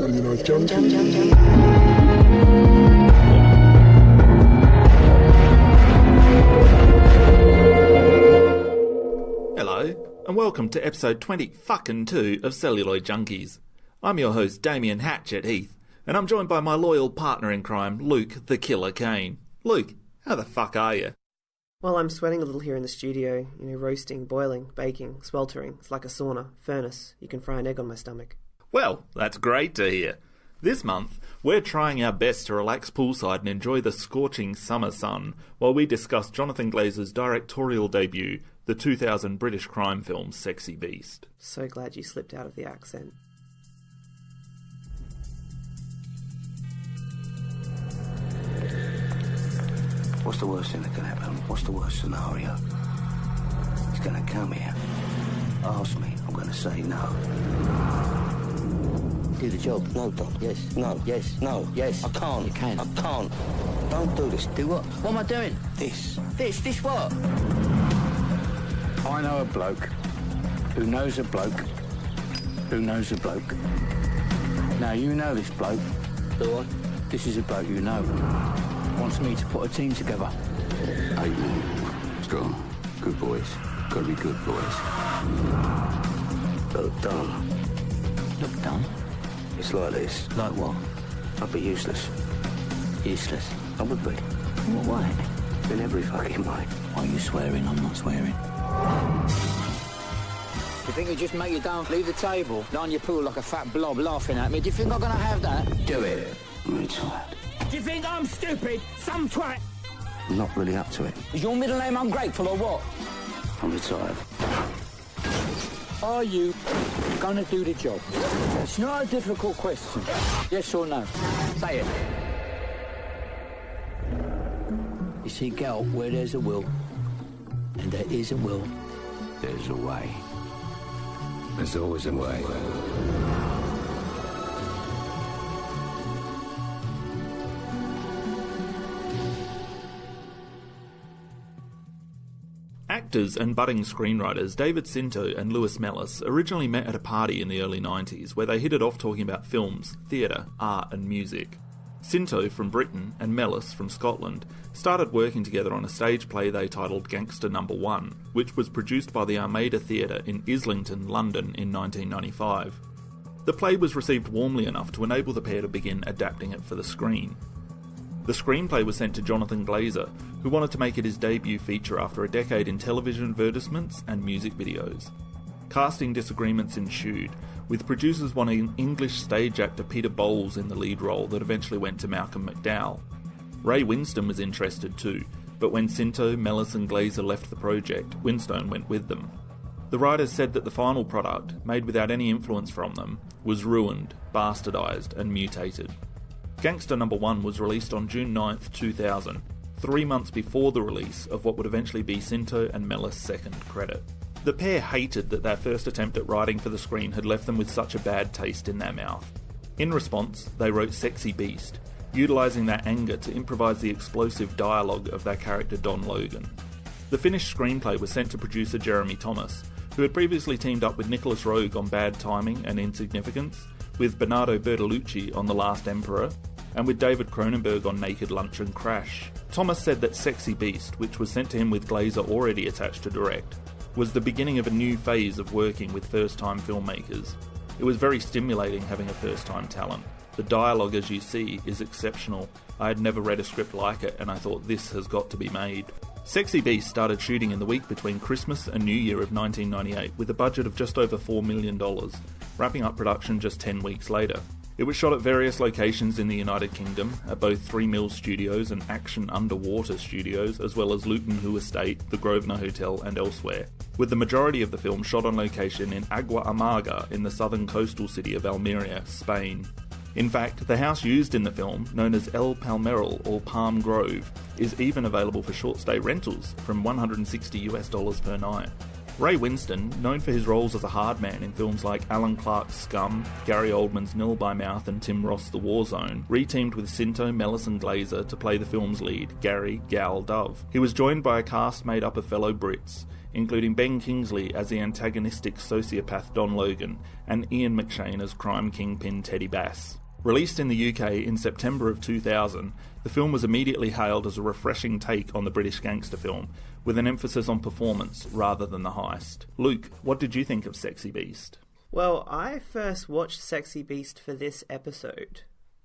celluloid junkie. Hello, and welcome to episode 20 of Celluloid Junkies. I'm your host, Damien Hatchet Heath, and I'm joined by my loyal partner in crime, Luke the Killer Kane. Luke, how the fuck are you? Well, I'm sweating a little here in the studio, roasting, boiling, baking, sweltering. It's like a sauna, furnace. You can fry an egg on my stomach. Well, that's great to hear. This month, we're trying our best to relax poolside and enjoy the scorching summer sun while we discuss Jonathan Glazer's directorial debut, the 2000 British crime film Sexy Beast. So glad you slipped out of the accent. What's the worst thing that can happen? What's the worst scenario? He's gonna come here, ask me, I'm gonna say no. Do the job. No, Don. Yes. No. Yes. No. Yes. I can't. You can. I can't. Don't do this. Do what? What am I doing? This. This what? I know a bloke who knows a bloke who knows a bloke. Now, you know this bloke. Do I? This is a bloke you know. Wants me to put a team together. 8 men. Strong. Good boys. Gotta be good boys. Look dumb. Look dumb? It's like this. Like what? I'd be useless. Useless. I would be. In what way? In every fucking way. Why are you swearing? I'm not swearing. You think you just make you down, leave the table, lie on your pool like a fat blob laughing at me? Do you think I'm gonna have that? Do it. I'm retired. Do you think I'm stupid? Some twat! I'm not really up to it. Is your middle name ungrateful or what? I'm retired. Are you gonna do the job? It's not a difficult question. Yes or no? Say it. You see, gal, where there's a will, and there is a will, There's a way. There's always a way. Actors and budding screenwriters David Sinto and Lewis Mellis originally met at a party in the early 90s where they hit it off talking about films, theatre, art and music. Sinto from Britain and Mellis from Scotland started working together on a stage play they titled Gangster No. 1, which was produced by the Armada Theatre in Islington, London in 1995. The play was received warmly enough to enable the pair to begin adapting it for the screen. The screenplay was sent to Jonathan Glazer, who wanted to make it his debut feature after a decade in television advertisements and music videos. Casting disagreements ensued, with producers wanting English stage actor Peter Bowles in the lead role that eventually went to Malcolm McDowell. Ray Winstone was interested too, but when Sinto, Mellis and Glazer left the project, Winstone went with them. The writers said that the final product, made without any influence from them, was ruined, bastardised and mutated. Gangster No. 1 was released on June 9th, 2000, 3 months before the release of what would eventually be Sinto and Mellis' second credit. The pair hated that their first attempt at writing for the screen had left them with such a bad taste in their mouth. In response, they wrote Sexy Beast, utilising their anger to improvise the explosive dialogue of their character Don Logan. The finished screenplay was sent to producer Jeremy Thomas, who had previously teamed up with Nicholas Roeg on Bad Timing and Insignificance, with Bernardo Bertolucci on The Last Emperor, and with David Cronenberg on Naked Lunch and Crash. Thomas said that Sexy Beast, which was sent to him with Glazer already attached to direct, was the beginning of a new phase of working with first-time filmmakers. It was very stimulating having a first-time talent. The dialogue, as you see, is exceptional. I had never read a script like it, and I thought this has got to be made. Sexy Beast started shooting in the week between Christmas and New Year of 1998 with a budget of just over $4 million, wrapping up production just 10 weeks later. It was shot at various locations in the United Kingdom, at both 3 Mills Studios and Action Underwater Studios, as well as Luton Hoo Estate, the Grosvenor Hotel and elsewhere, with the majority of the film shot on location in Agua Amarga in the southern coastal city of Almeria, Spain. In fact, the house used in the film, known as El Palmeral or Palm Grove, is even available for short stay rentals from $160 per night. Ray Winstone, known for his roles as a hard man in films like Alan Clark's Scum, Gary Oldman's Nil by Mouth and Tim Roth's The War Zone, re-teamed with Sinto, Mellis and Glazer to play the film's lead, Gary Gal Dove. He was joined by a cast made up of fellow Brits, including Ben Kingsley as the antagonistic sociopath Don Logan and Ian McShane as crime kingpin Teddy Bass. Released in the UK in September of 2000, the film was immediately hailed as a refreshing take on the British gangster film, with an emphasis on performance rather than the heist. Luke, what did you think of Sexy Beast? Well, I first watched Sexy Beast for this episode.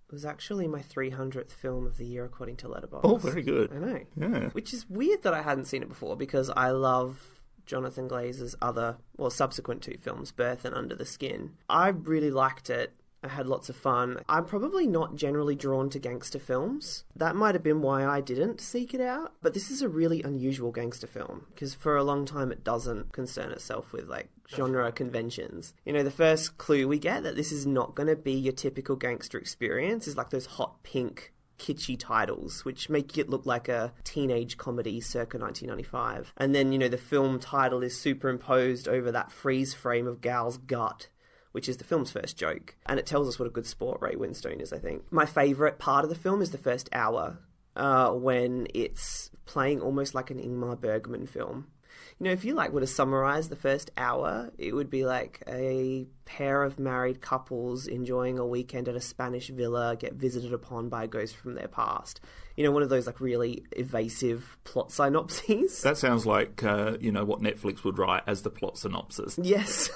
It was actually my 300th film of the year, according to Letterboxd. Oh, very good. I know. Yeah. Which is weird that I hadn't seen it before, because I love Jonathan Glazer's subsequent two films, Birth and Under the Skin. I really liked it. I had lots of fun. I'm probably not generally drawn to gangster films. That might have been why I didn't seek it out. But this is a really unusual gangster film, because for a long time it doesn't concern itself with genre conventions. You know, the first clue we get that this is not going to be your typical gangster experience is like those hot pink kitschy titles, which make it look like a teenage comedy circa 1995. And then, you know, the film title is superimposed over that freeze frame of Gal's gut, which is the film's first joke. And it tells us what a good sport Ray Winstone is, I think. My favourite part of the film is the first hour, when it's playing almost like an Ingmar Bergman film. You know, if you were to summarise the first hour, it would be like a pair of married couples enjoying a weekend at a Spanish villa get visited upon by a ghost from their past. You know, one of those really evasive plot synopses. That sounds like, what Netflix would write as the plot synopsis. Yes.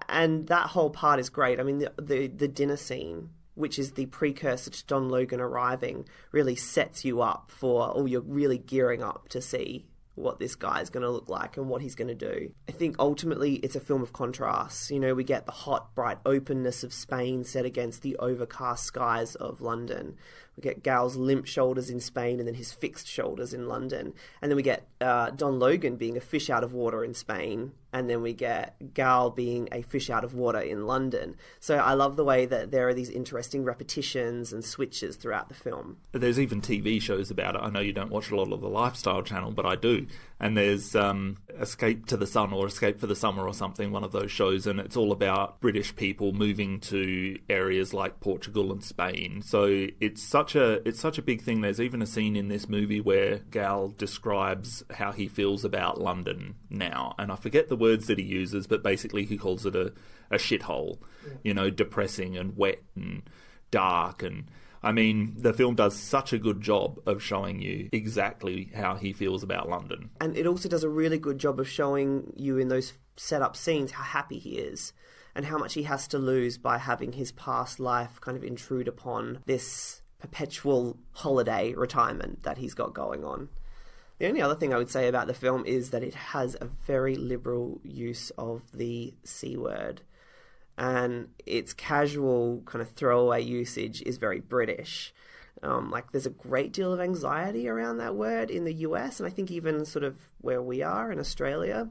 And that whole part is great. I mean, the dinner scene, which is the precursor to Don Logan arriving, really sets you up for, you're really gearing up to see what this guy's going to look like and what he's going to do. I think ultimately it's a film of contrasts. You know, we get the hot, bright openness of Spain set against the overcast skies of London. We get Gal's limp shoulders in Spain and then his fixed shoulders in London. And then we get Don Logan being a fish out of water in Spain. And then we get Gal being a fish out of water in London. So I love the way that there are these interesting repetitions and switches throughout the film. There's even TV shows about it. I know you don't watch a lot of the Lifestyle Channel, but I do. And there's Escape to the Sun or Escape for the Summer or something, one of those shows, and it's all about British people moving to areas like Portugal and Spain. So it's such a big thing. There's even a scene in this movie where Gal describes how he feels about London now, and I forget the words that he uses, but basically he calls it a shithole, depressing and wet and dark. And I mean, the film does such a good job of showing you exactly how he feels about London. And it also does a really good job of showing you in those set-up scenes how happy he is and how much he has to lose by having his past life kind of intrude upon this perpetual holiday retirement that he's got going on. The only other thing I would say about the film is that it has a very liberal use of the C word. And its casual kind of throwaway usage is very British. There's a great deal of anxiety around that word in the US, and I think even sort of where we are in Australia.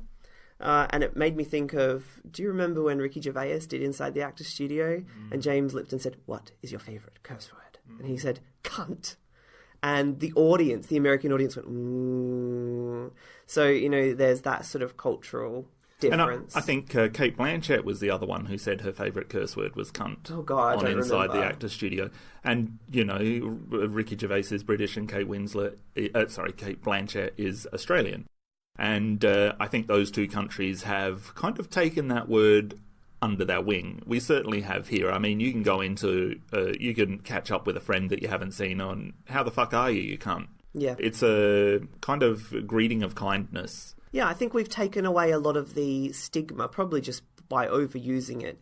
And it made me think of, do you remember when Ricky Gervais did Inside the Actors Studio? And James Lipton said, "What is your favourite curse word?" And he said, "Cunt." And the audience, the American audience went, "Ooh." So, there's that sort of cultural difference. And I think Kate Blanchett was the other one who said her favourite curse word was cunt. Oh, God, on I don't Inside remember. the Actors Studio. And, Ricky Gervais is British and Kate Blanchett is Australian. And I think those two countries have kind of taken that word under their wing. We certainly have here. I mean, you can go into, you can catch up with a friend that you haven't seen on, "How the fuck are you cunt?" Yeah. It's a kind of greeting of kindness. Yeah, I think we've taken away a lot of the stigma, probably just by overusing it.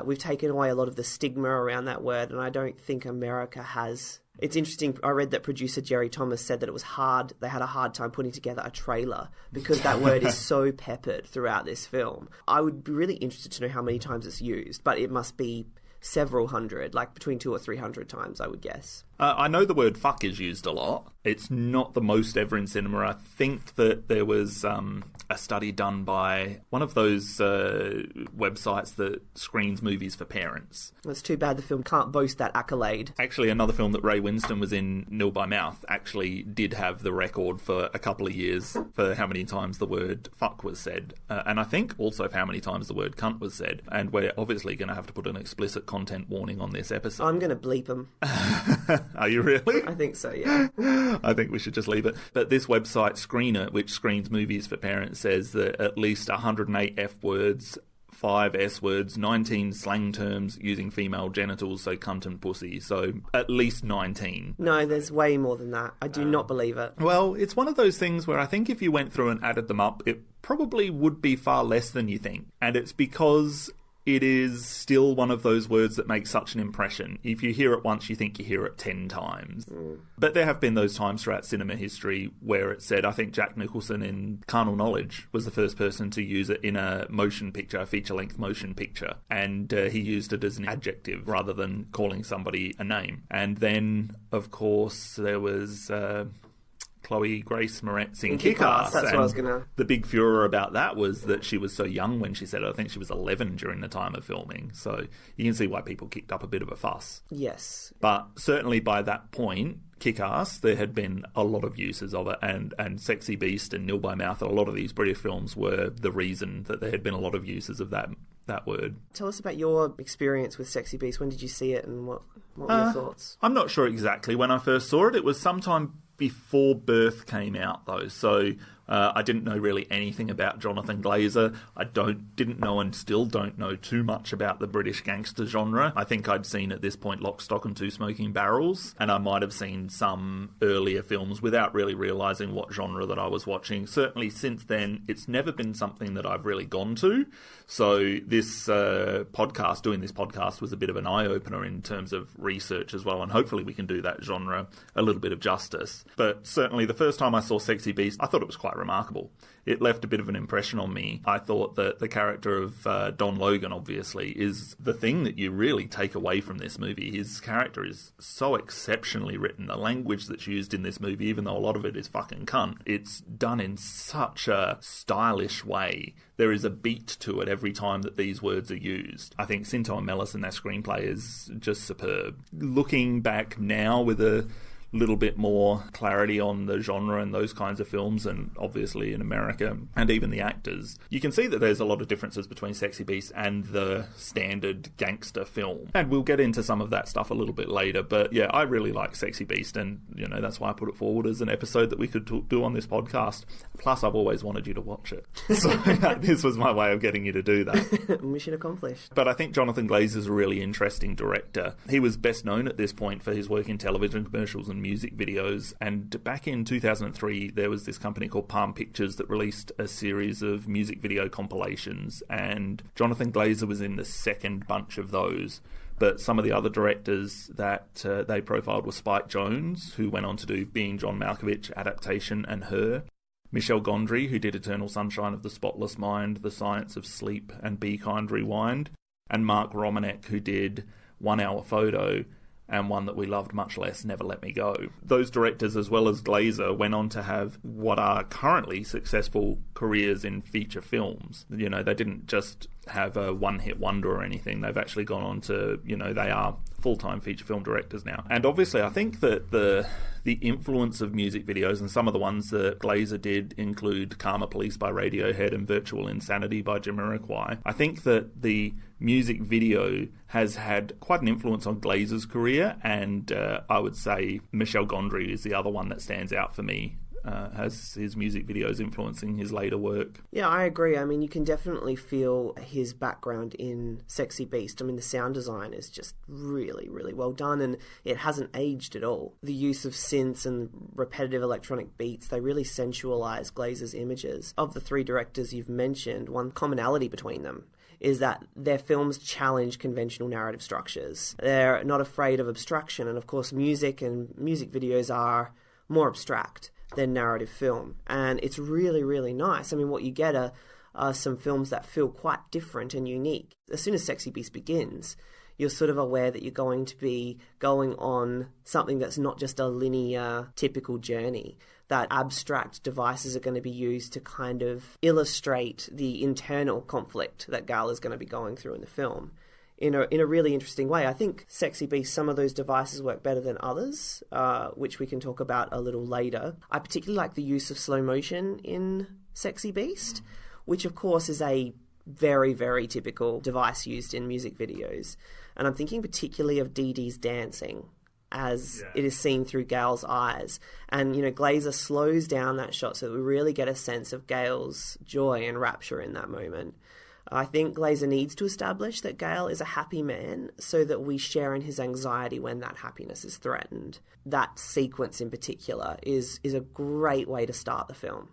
We've taken away a lot of the stigma around that word, and I don't think America has. It's interesting, I read that producer Jerry Thomas said that it was hard, they had a hard time putting together a trailer because that word is so peppered throughout this film. I would be really interested to know how many times it's used, but it must be several hundred, between 200 or 300 times, I would guess. I know the word fuck is used a lot. It's not the most ever in cinema. I think that there was a study done by one of those websites that screens movies for parents. It's too bad the film can't boast that accolade. Actually, another film that Ray Winstone was in, Nil by Mouth, actually did have the record for a couple of years for how many times the word fuck was said. And I think also for how many times the word cunt was said. And we're obviously going to have to put an explicit content warning on this episode. I'm going to bleep them. Are you really? I think so, yeah. I think we should just leave it. But this website, Screener, which screens movies for parents, says that at least 108 F words, 5 S words, 19 slang terms using female genitals, so cunt and pussy. So at least 19. No, there's way more than that. I do not believe it. Well, it's one of those things where I think if you went through and added them up, it probably would be far less than you think. And it's because it is still one of those words that makes such an impression. If you hear it once, you think you hear it 10 times. But there have been those times throughout cinema history where it said, I think Jack Nicholson in Carnal Knowledge was the first person to use it in a motion picture, a feature-length motion picture. And he used it as an adjective rather than calling somebody a name. And then, of course, there was Chloe Grace Moretz in Kick-Ass. That's what I was going to... The big furor about that was that she was so young when she said it. I think she was 11 during the time of filming. So you can see why people kicked up a bit of a fuss. Yes. But certainly by that point, Kick-Ass, there had been a lot of uses of it, and Sexy Beast and Nil by Mouth, and a lot of these British films were the reason that there had been a lot of uses of that word. Tell us about your experience with Sexy Beast. When did you see it, and what were your thoughts? I'm not sure exactly when I first saw it. It was sometime before Birth came out, though, so I didn't know really anything about Jonathan Glazer. I didn't know and still don't know too much about the British gangster genre. I think I'd seen at this point Lock, Stock and Two Smoking Barrels, and I might have seen some earlier films without really realising what genre that I was watching. Certainly since then, it's never been something that I've really gone to. So this doing this podcast was a bit of an eye-opener in terms of research as well, and hopefully we can do that genre a little bit of justice. But certainly the first time I saw Sexy Beast, I thought it was quite remarkable. It left a bit of an impression on me. I thought that the character of Don Logan, obviously, is the thing that you really take away from this movie. His character is so exceptionally written. The language that's used in this movie, even though a lot of it is fucking cunt, it's done in such a stylish way. There is a beat to it every time that these words are used. I think Sinto and Mellis and their screenplay is just superb. Looking back now with a little bit more clarity on the genre and those kinds of films, and obviously in America, and even the actors, you can see that there's a lot of differences between Sexy Beast and the standard gangster film. And we'll get into some of that stuff a little bit later, but yeah, I really like Sexy Beast, and that's why I put it forward as an episode that we could do on this podcast. Plus, I've always wanted you to watch it. So this was my way of getting you to do that. Mission accomplished. But I think Jonathan Glazer is a really interesting director. He was best known at this point for his work in television commercials and music videos, and back in 2003 there was this company called Palm Pictures that released a series of music video compilations, and Jonathan Glazer was in the second bunch of those. But some of the other directors that they profiled were Spike Jonze, who went on to do Being John Malkovich, Adaptation, and Her; Michel Gondry, who did Eternal Sunshine of the Spotless Mind, The Science of Sleep, and Be Kind Rewind; and Mark Romanek, who did 1 Hour Photo, and one that we loved much less, Never Let Me Go. Those directors, as well as Glazer, went on to have what are currently successful careers in feature films. They didn't just have a one-hit wonder or anything. They've actually gone on to, they are full-time feature film directors now. And obviously, I think that the influence of music videos, and some of the ones that Glazer did include Karma Police by Radiohead and Virtual Insanity by Jamiroquai. I think that the music video has had quite an influence on Glazer's career, and I would say Michel Gondry is the other one that stands out for me. Has his music videos influencing his later work. Yeah, I agree. I mean, you can definitely feel his background in Sexy Beast. I mean, the sound design is just really, really well done, and it hasn't aged at all. The use of synths and repetitive electronic beats, they really sensualize Glazer's images. Of the three directors you've mentioned, one commonality between them is that their films challenge conventional narrative structures. They're not afraid of abstraction, and of course music and music videos are more abstract than narrative film, and it's really, really nice. I mean, what you get are some films that feel quite different and unique. As soon as Sexy Beast begins, you're sort of aware that you're going to be going on something that's not just a linear, typical journey, that abstract devices are going to be used to kind of illustrate the internal conflict that Gal is going to be going through in the film. In a really interesting way. I think Sexy Beast, some of those devices work better than others, which we can talk about a little later. I particularly like the use of slow motion in Sexy Beast, which of course is a very, very typical device used in music videos. And I'm thinking particularly of Dee Dee's dancing as it is seen through Gal's eyes. And, Glazer slows down that shot so that we really get a sense of Gale's joy and rapture in that moment. I think Glazer needs to establish that Gale is a happy man so that we share in his anxiety when that happiness is threatened. That sequence in particular is a great way to start the film.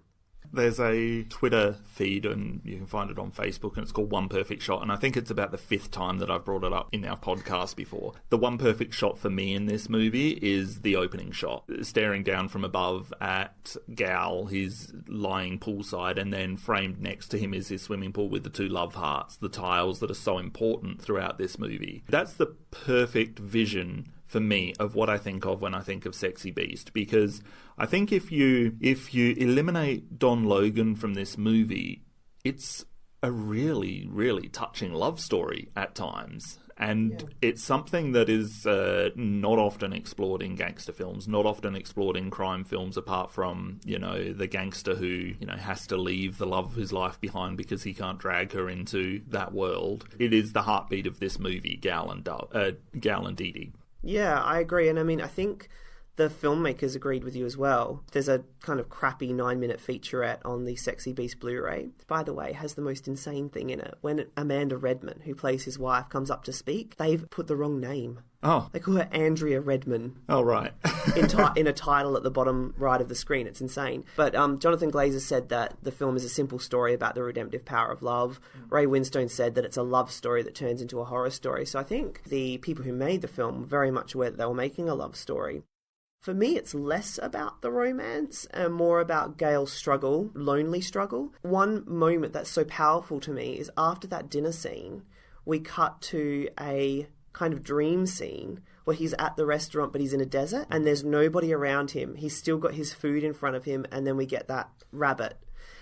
There's a Twitter feed, and you can find it on Facebook, and it's called One Perfect Shot, and I think it's about the 5th time that I've brought it up in our podcast before. The one perfect shot for me in this movie is the opening shot, staring down from above at Gal. He's lying poolside, and then framed next to him is his swimming pool with the 2 love hearts, the tiles that are so important throughout this movie. That's the perfect vision for me of what I think of when I think of Sexy Beast, because I think if you eliminate Don Logan from this movie, it's a really, really touching love story at times. And it's something that is not often explored in gangster films, not often explored in crime films, apart from, the gangster who, has to leave the love of his life behind because he can't drag her into that world. It is the heartbeat of this movie, Gal and Dee Dee. Yeah, I agree. And I think the filmmakers agreed with you as well. There's a kind of crappy 9-minute featurette on the Sexy Beast Blu-ray. By the way, has the most insane thing in it. When Amanda Redman, who plays his wife, comes up to speak, they've put the wrong name. Oh. They call her Andrea Redman. Oh, right. in a title at the bottom right of the screen. It's insane. But Jonathan Glazer said that the film is a simple story about the redemptive power of love. Ray Winstone said that it's a love story that turns into a horror story. So I think the people who made the film were very much aware that they were making a love story. For me, it's less about the romance and more about Gale's struggle, lonely struggle. One moment that's so powerful to me is after that dinner scene, we cut to a kind of dream scene where he's at the restaurant but he's in a desert and there's nobody around him. He's still got his food in front of him, and then we get that rabbit.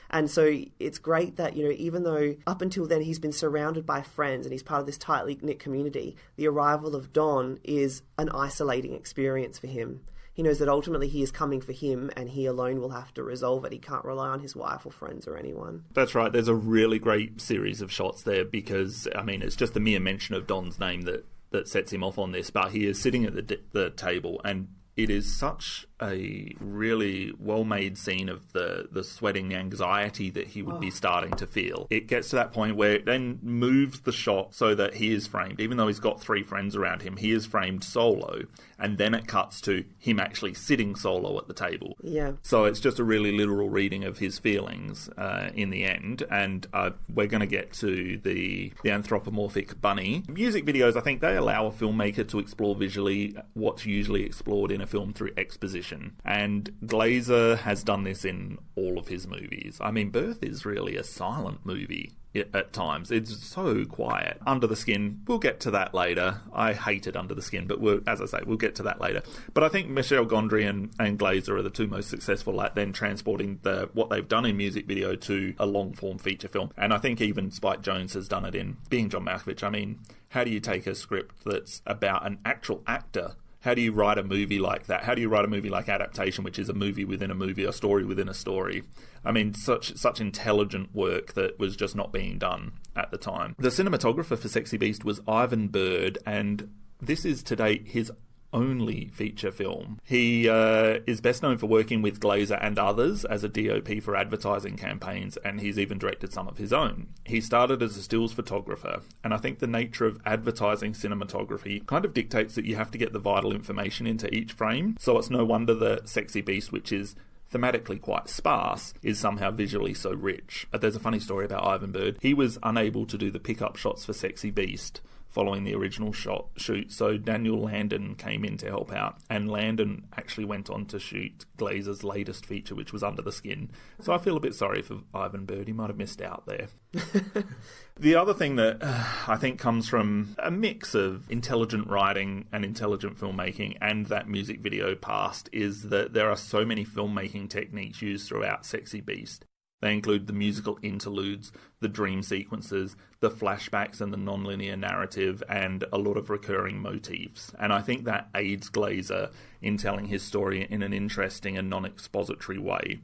And so it's great that, even though up until then he's been surrounded by friends and he's part of this tightly knit community, the arrival of Don is an isolating experience for him. He knows that ultimately he is coming for him and he alone will have to resolve it. He can't rely on his wife or friends or anyone. That's right. There's a really great series of shots there because, it's just the mere mention of Don's name that sets him off on this, but he is sitting at the table, and it is such a really well-made scene of the sweating anxiety that he would be starting to feel. It gets to that point where it then moves the shot so that he is framed. Even though he's got 3 friends around him, he is framed solo, and then it cuts to him actually sitting solo at the table. Yeah. So it's just a really literal reading of his feelings in the end, and we're going to get to the anthropomorphic bunny. Music videos, I think they allow a filmmaker to explore visually what's usually explored in a film through exposition. And Glazer has done this in all of his movies. Birth is really a silent movie at times. It's so quiet. Under the Skin, we'll get to that later. I hated Under the Skin, but we'll get to that later. But I think Michel Gondry and Glazer are the 2 most successful at then transporting what they've done in music video to a long-form feature film. And I think even Spike Jonze has done it in Being John Malkovich. How do you take a script that's about an actual actor? How do you write a movie like that? How do you write a movie like Adaptation, which is a movie within a movie, a story within a story? Such intelligent work that was just not being done at the time. The cinematographer for Sexy Beast was Ivan Bird, and this is to date his only feature film. He is best known for working with Glazer and others as a DOP for advertising campaigns, and he's even directed some of his own. He started as a stills photographer, and I think the nature of advertising cinematography kind of dictates that you have to get the vital information into each frame, so it's no wonder that Sexy Beast, which is thematically quite sparse, is somehow visually so rich. There's a funny story about Ivan Bird. He was unable to do the pickup shots for Sexy Beast following the original shoot, so Daniel Landon came in to help out, and Landon actually went on to shoot Glazer's latest feature, which was Under the Skin. So I feel a bit sorry for Ivan Bird. He might have missed out there. The other thing that I think comes from a mix of intelligent writing and intelligent filmmaking and that music video past is that there are so many filmmaking techniques used throughout Sexy Beast. They include the musical interludes, the dream sequences, the flashbacks and the non-linear narrative, and a lot of recurring motifs. And I think that aids Glazer in telling his story in an interesting and non-expository way.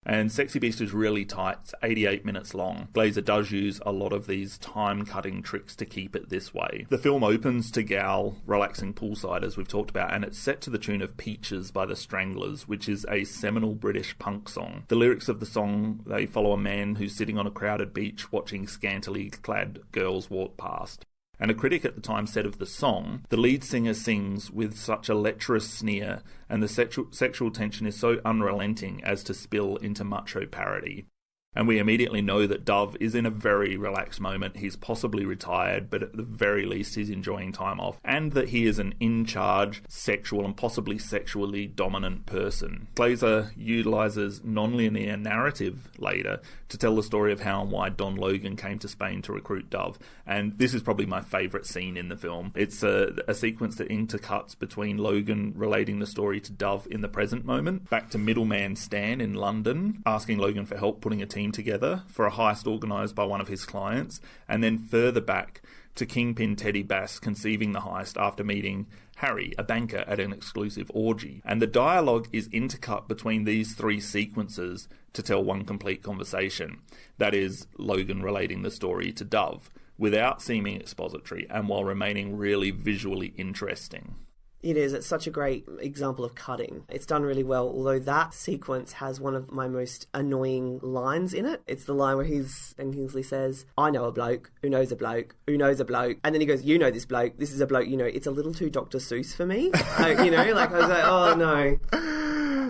And Sexy Beast is really tight. It's 88 minutes long. Glazer does use a lot of these time-cutting tricks to keep it this way. The film opens to Gal relaxing poolside, as we've talked about, and it's set to the tune of Peaches by the Stranglers, which is a seminal British punk song. The lyrics of the song, they follow a man who's sitting on a crowded beach watching scantily clad girls walk past. And a critic at the time said of the song, the lead singer sings with such a lecherous sneer, and the sexual tension is so unrelenting as to spill into macho parody. And we immediately know that Dove is in a very relaxed moment. He's possibly retired, but at the very least he's enjoying time off. And that he is an in-charge, sexual and possibly sexually dominant person. Glazer utilises non-linear narrative later to tell the story of how and why Don Logan came to Spain to recruit Dove. And this is probably my favourite scene in the film. It's a sequence that intercuts between Logan relating the story to Dove in the present moment, back to middleman Stan in London, asking Logan for help putting a team together for a heist organised by one of his clients, and then further back to Kingpin Teddy Bass conceiving the heist after meeting Harry, a banker, at an exclusive orgy. And the dialogue is intercut between these three sequences to tell one complete conversation. That is, Logan relating the story to Dove, without seeming expository and while remaining really visually interesting. It is. It's such a great example of cutting. It's done really well, although that sequence has one of my most annoying lines in it. It's the line where Ben Kingsley says, I know a bloke who knows a bloke who knows a bloke. And then he goes, you know this bloke. This is a bloke you know. It's a little too Dr. Seuss for me. I was like, oh no.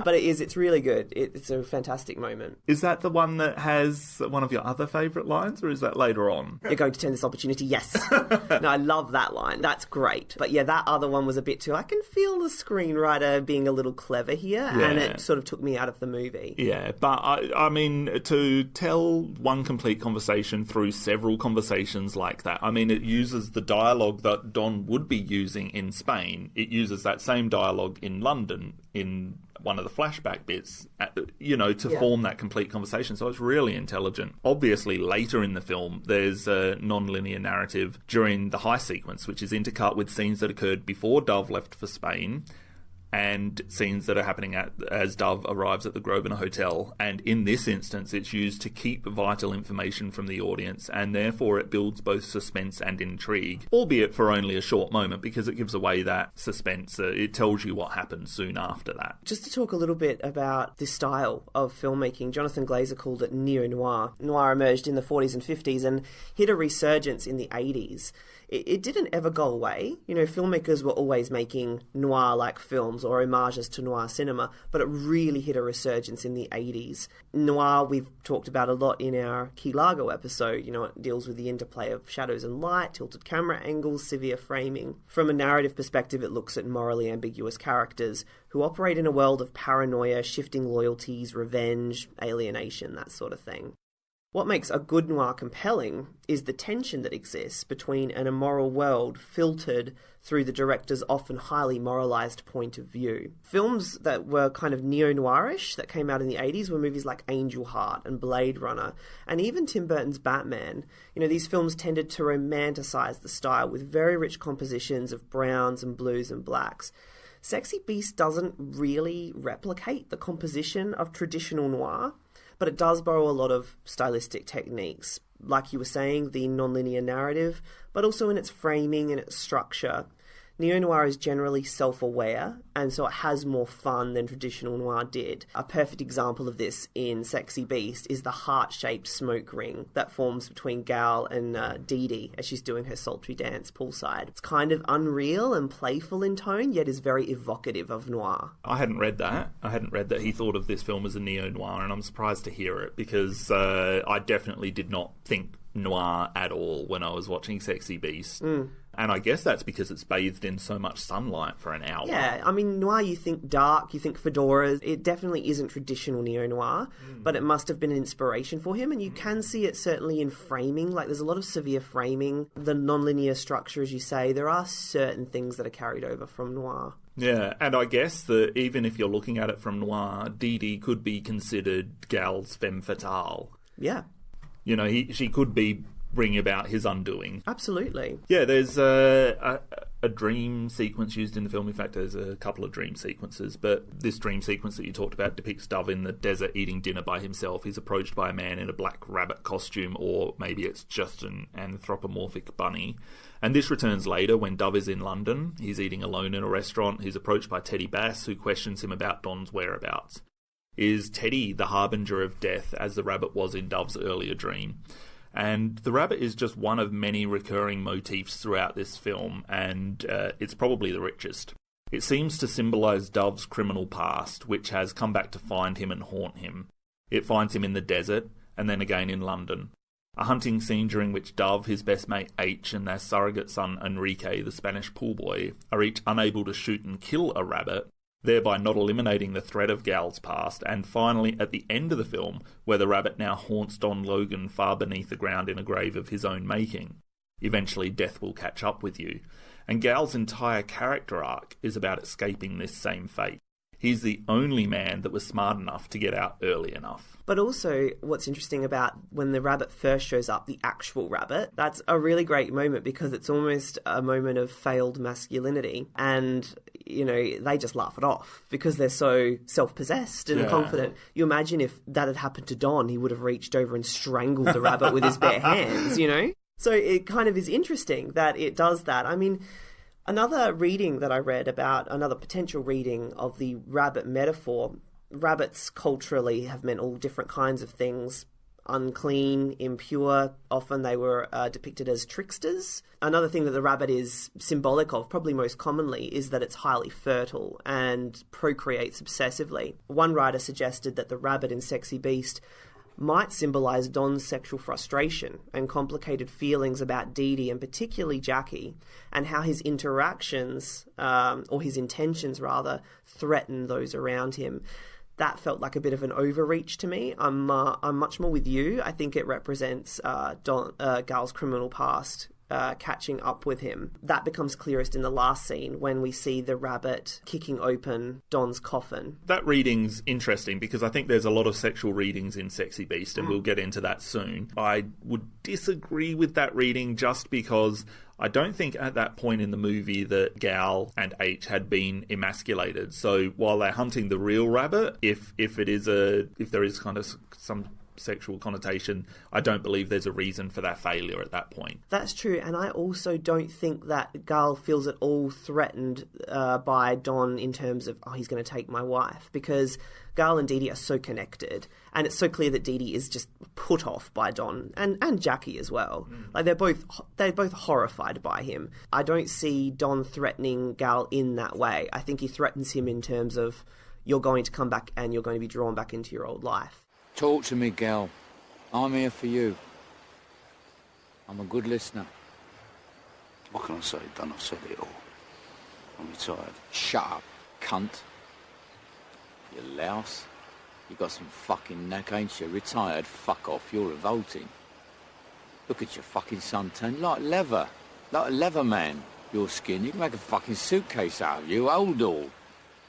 But it's really good. It's a fantastic moment. Is that the one that has one of your other favourite lines, or is that later on? You're going to turn this opportunity? Yes. No, I love that line. That's great. But yeah, that other one was a bit too... I can feel the screenwriter being a little clever here, and it sort of took me out of the movie. Yeah, but I mean, to tell one complete conversation through several conversations like that, I mean, it uses the dialogue that Don would be using in Spain. It uses that same dialogue in London, in one of the flashback bits, to form that complete conversation. So it's really intelligent. Obviously, later in the film, there's a non-linear narrative during the heist sequence, which is intercut with scenes that occurred before Dove left for Spain and scenes that are happening as Dove arrives at the Grosvenor Hotel. And in this instance, it's used to keep vital information from the audience, and therefore it builds both suspense and intrigue, albeit for only a short moment, because it gives away that suspense. It tells you what happens soon after that. Just to talk a little bit about this style of filmmaking, Jonathan Glazer called it neo-noir. Noir emerged in the 40s and 50s and hit a resurgence in the 80s. It didn't ever go away. Filmmakers were always making noir-like films or homages to noir cinema, but it really hit a resurgence in the 80s. Noir, we've talked about a lot in our Key Largo episode. It deals with the interplay of shadows and light, tilted camera angles, severe framing. From a narrative perspective, it looks at morally ambiguous characters who operate in a world of paranoia, shifting loyalties, revenge, alienation, that sort of thing. What makes a good noir compelling is the tension that exists between an immoral world filtered through the director's often highly moralised point of view. Films that were kind of neo-noirish that came out in the 80s were movies like Angel Heart and Blade Runner, and even Tim Burton's Batman. These films tended to romanticise the style with very rich compositions of browns and blues and blacks. Sexy Beast doesn't really replicate the composition of traditional noir, but it does borrow a lot of stylistic techniques, like you were saying, the non-linear narrative, but also in its framing and its structure. Neo-noir is generally self-aware, and so it has more fun than traditional noir did. A perfect example of this in Sexy Beast is the heart-shaped smoke ring that forms between Gal and Dee Dee as she's doing her sultry dance poolside. It's kind of unreal and playful in tone, yet is very evocative of noir. I hadn't read that. He thought of this film as a neo-noir, and I'm surprised to hear it, because I definitely did not think noir at all when I was watching Sexy Beast. And I guess that's because it's bathed in so much sunlight for an hour. Yeah, I mean, noir, you think dark, you think fedoras. It definitely isn't traditional neo-noir, but it must have been an inspiration for him. And you can see it certainly in framing. Like, there's a lot of severe framing. The non-linear structure, as you say, there are certain things that are carried over from noir. Yeah, and I guess that even if you're looking at it from noir, Dee Dee could be considered Gal's femme fatale. Yeah. You know, she could be bringing about his undoing. Absolutely. Yeah, there's a dream sequence used in the film. In fact, there's a couple of dream sequences, but this dream sequence that you talked about depicts Dove in the desert eating dinner by himself. He's approached by a man in a black rabbit costume, or maybe it's just an anthropomorphic bunny. And this returns later when Dove is in London. He's eating alone in a restaurant. He's approached by Teddy Bass, who questions him about Don's whereabouts. Is Teddy the harbinger of death, as the rabbit was in Dove's earlier dream? And the rabbit is just one of many recurring motifs throughout this film, and it's probably the richest. It seems to symbolise Dove's criminal past, which has come back to find him and haunt him. It finds him in the desert, and then again in London. A hunting scene during which Dove, his best mate Aitch, and their surrogate son Enrique, the Spanish pool boy, are each unable to shoot and kill a rabbit, thereby not eliminating the threat of Gal's past, and finally at the end of the film, where the rabbit now haunts Don Logan far beneath the ground in a grave of his own making. Eventually death will catch up with you, and Gal's entire character arc is about escaping this same fate. He's the only man that was smart enough to get out early enough. But also, what's interesting about when the rabbit first shows up, the actual rabbit, that's a really great moment because it's almost a moment of failed masculinity. And, you know, they just laugh it off because they're so self-possessed and confident. You imagine if that had happened to Don, he would have reached over and strangled the rabbit with his bare hands, you know? So it kind of is interesting that it does that. I mean, another reading that I read about, another potential reading of the rabbit metaphor, rabbits culturally have meant all different kinds of things. Unclean, impure, often they were depicted as tricksters. Another thing that the rabbit is symbolic of, probably most commonly, is that it's highly fertile and procreates obsessively. One writer suggested that the rabbit in Sexy Beast might symbolise Don's sexual frustration and complicated feelings about Dee Dee and particularly Jackie, and how his interactions, or his intentions rather, threaten those around him. That felt like a bit of an overreach to me. I'm much more with you. I think it represents Gal's criminal past catching up with him. That becomes clearest in the last scene when we see the rabbit kicking open Don's coffin. That reading's interesting because I think there's a lot of sexual readings in Sexy Beast, and we'll get into that soon. I would disagree with that reading just because I don't think at that point in the movie that Gal and Aitch had been emasculated. So while they're hunting the real rabbit, if there is kind of some sexual connotation, I don't believe there's a reason for that failure at that point. That's true, and I also don't think that Gal feels at all threatened by Don in terms of, he's going to take my wife, because Gal and Dee Dee are so connected, and it's so clear that Dee Dee is just put off by Don, and Jackie as well. Like they're both horrified by him. I don't see Don threatening Gal in that way. I think he threatens him in terms of, you're going to come back and you're going to be drawn back into your old life. Talk to me, Gal. I'm here for you. I'm a good listener. What can I say, Don? I've said it all. I'm retired. Shut up, cunt. You louse. You got some fucking knack, ain't you? Retired, fuck off. You're revolting. Look at your fucking suntan. Like leather. Like a leather man. Your skin. You can make a fucking suitcase out of you. Old all.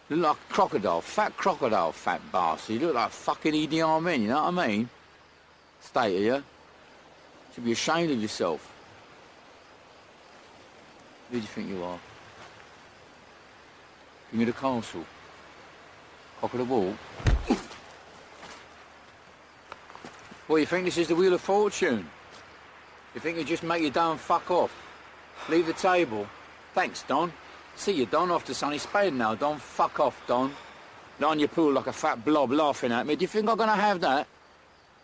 You look like a crocodile, fat bastard. You look like fucking Idi Amin, you know what I mean? State of you. Should be ashamed of yourself. Who do you think you are? Give me the castle. Cock of the ball. What, you think this is the Wheel of Fortune? You think you just make your dough and fuck off? Leave the table. Thanks, Don. See you, Don, off to Sunny Spade now, Don. Fuck off, Don. Lie on your pool like a fat blob laughing at me. Do you think I'm going to have that?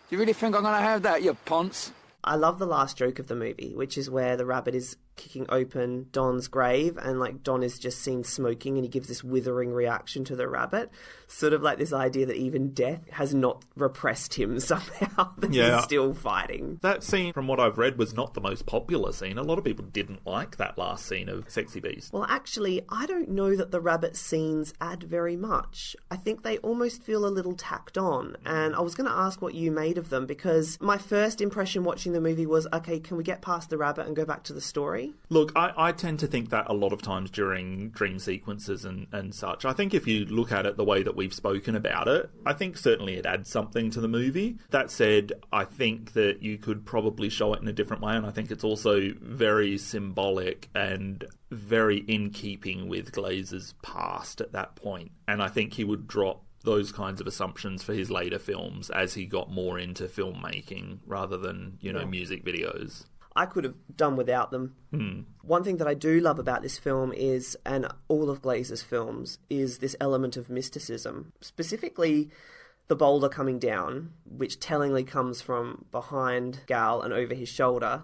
Do you really think I'm going to have that, you ponce? I love the last joke of the movie, which is where the rabbit is kicking open Don's grave, and like Don is just seen smoking and he gives this withering reaction to the rabbit. Sort of like this idea that even death has not repressed him somehow, that he's still fighting. That scene, from what I've read, was not the most popular scene. A lot of people didn't like that last scene of Sexy Beast. Well, actually, I don't know that the rabbit scenes add very much. I think they almost feel a little tacked on, and I was going to ask what you made of them, because my first impression watching the movie was, okay, can we get past the rabbit and go back to the story? Look, I tend to think that a lot of times during dream sequences and such. I think if you look at it the way that we've spoken about it, I think certainly it adds something to the movie. That said, I think that you could probably show it in a different way, and I think it's also very symbolic and very in keeping with Glazer's past at that point. And I think he would drop those kinds of assumptions for his later films as he got more into filmmaking rather than, music videos. I could have done without them. One thing that I do love about this film is, and all of Glazer's films, is this element of mysticism. Specifically, the boulder coming down, which tellingly comes from behind Gal and over his shoulder.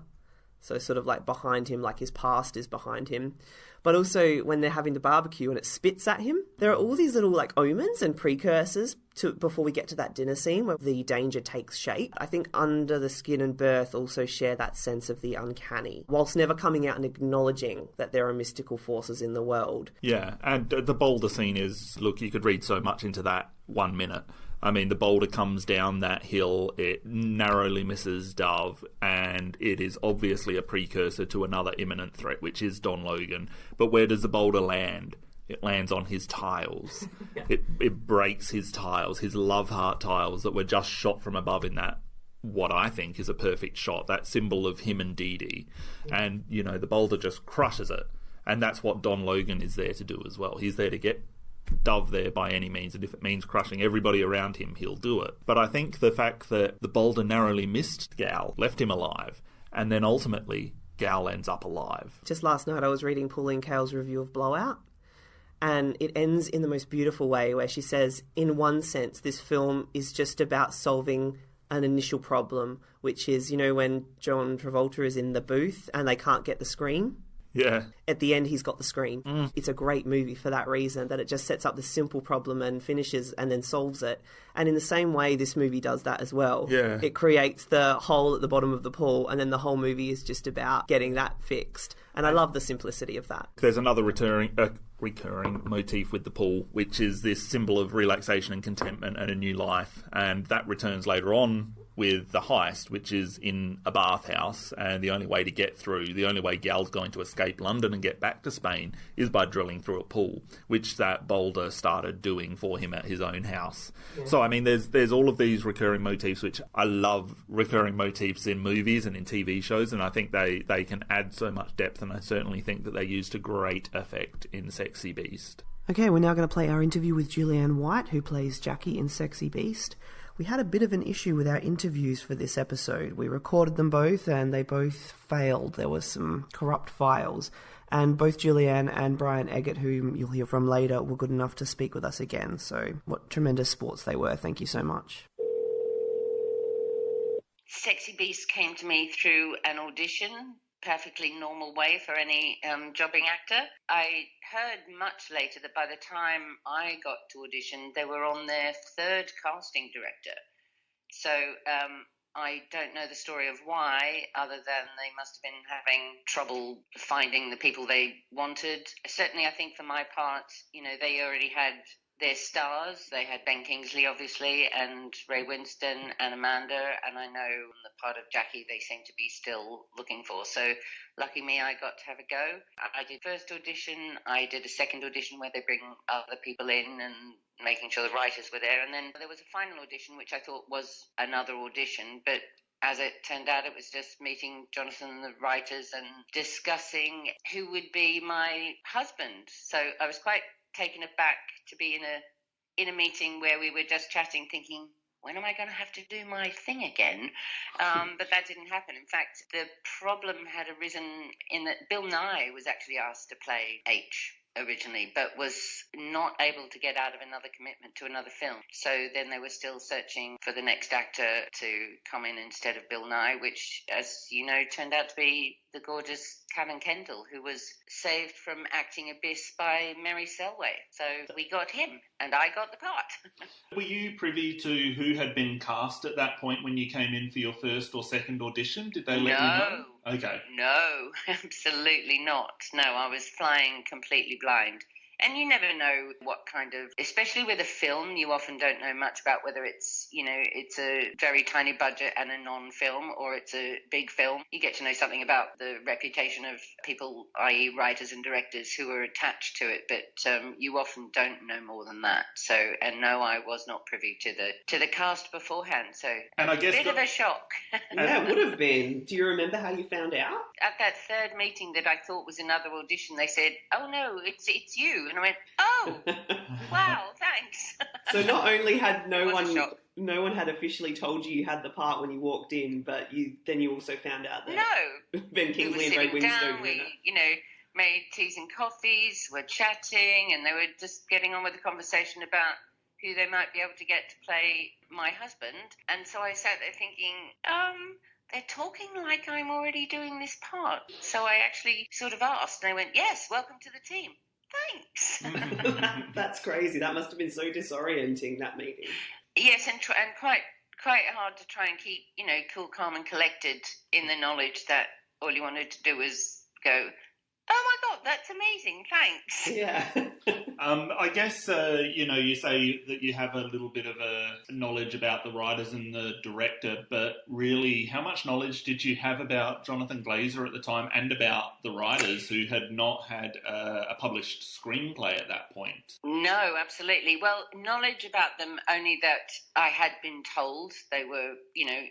So sort of like behind him, like his past is behind him. But also when they're having the barbecue and it spits at him, there are all these little like omens and precursors to before we get to that dinner scene where the danger takes shape. I think Under the Skin and Birth also share that sense of the uncanny, whilst never coming out and acknowledging that there are mystical forces in the world. Yeah, and the boulder scene is, look, you could read so much into that 1 minute. I mean, the boulder comes down that hill, it narrowly misses Dove, and it is obviously a precursor to another imminent threat, which is Don Logan. But where does the boulder land? It lands on his tiles. It breaks his tiles, his love heart tiles that were just shot from above in that, what I think is a perfect shot, that symbol of him and Dee Dee. And, the boulder just crushes it. And that's what Don Logan is there to do as well. He's there to get Dove there by any means, and if it means crushing everybody around him, he'll do it. But I think the fact that the boulder narrowly missed Gal left him alive, and then ultimately Gal ends up alive. Just last night I was reading Pauline Kael's review of Blowout, and it ends in the most beautiful way where she says, in one sense, this film is just about solving an initial problem, which is, when John Travolta is in the booth and they can't get the screen. Yeah. At the end, he's got the screen. It's a great movie for that reason, that it just sets up this simple problem and finishes and then solves it. And in the same way, this movie does that as well. Yeah. It creates the hole at the bottom of the pool, and then the whole movie is just about getting that fixed. And I love the simplicity of that. There's another recurring motif with the pool, which is this symbol of relaxation and contentment and a new life. And that returns later on with the heist, which is in a bathhouse, and the only way Gal's going to escape London and get back to Spain is by drilling through a pool, which that boulder started doing for him at his own house. Yeah. So, I mean, there's all of these recurring motifs, which I love recurring motifs in movies and in TV shows, and I think they can add so much depth, and I certainly think that they used to great effect in Sexy Beast. Okay, we're now going to play our interview with Julianne White, who plays Jackie in Sexy Beast. We had a bit of an issue with our interviews for this episode. We recorded them both and they both failed. There was some corrupt files. And both Julianne and Brian Eggert, whom you'll hear from later, were good enough to speak with us again. So what tremendous sports they were. Thank you so much. Sexy Beast came to me through an audition, perfectly normal way for any jobbing actor. I heard much later that by the time I got to audition, they were on their third casting director. So I don't know the story of why, other than they must have been having trouble finding the people they wanted. Certainly, I think for my part, they already had their stars. They had Ben Kingsley, obviously, and Ray Winston and Amanda, and I know on the part of Jackie they seem to be still looking for. So lucky me, I got to have a go. I did first audition, I did a second audition where they bring other people in and making sure the writers were there, and then there was a final audition which I thought was another audition, but as it turned out, it was just meeting Jonathan and the writers and discussing who would be my husband. So I was quite taken aback to be in a meeting where we were just chatting, thinking, when am I going to have to do my thing again? But that didn't happen. In fact, the problem had arisen in that Bill Nye was actually asked to play Aitch. originally, but was not able to get out of another commitment to another film. So then they were still searching for the next actor to come in instead of Bill Nye, which, as you know, turned out to be the gorgeous Cavan Kendall, who was saved from acting abyss by Mary Selway. So we got him, and I got the part. Were you privy to who had been cast at that point when you came in for your first or second audition? Did they let you know? Okay. No, absolutely not. No, I was flying completely blind. And you never know what kind of, especially with a film, you often don't know much about whether it's, it's a very tiny budget and a non-film, or it's a big film. You get to know something about the reputation of people, i.e. writers and directors who are attached to it, but you often don't know more than that. So, and no, I was not privy to the cast beforehand. So, and I guess a bit of a shock. Yeah, it would have been. Do you remember how you found out? At that third meeting that I thought was another audition, they said, "Oh no, it's you." And I went, "Oh, wow, thanks." So not only had no one had officially told you had the part when you walked in, but you also found out that Ben Kingsley and Ray Winstone were in it. Made teas and coffees, were chatting, and they were just getting on with the conversation about who they might be able to get to play my husband. And so I sat there thinking, they're talking like I'm already doing this part. So I actually sort of asked, and they went, "Yes, welcome to the team." Thanks. That's crazy. That must have been so disorienting, that meeting. Yes, and quite hard to try and keep, cool, calm and collected in the knowledge that all you wanted to do was go, "Oh my God, that's amazing, thanks." Yeah. I guess, you say that you have a little bit of a knowledge about the writers and the director, but really, how much knowledge did you have about Jonathan Glazer at the time and about the writers who had not had a published screenplay at that point? No, absolutely. Well, knowledge about them, only that I had been told they were,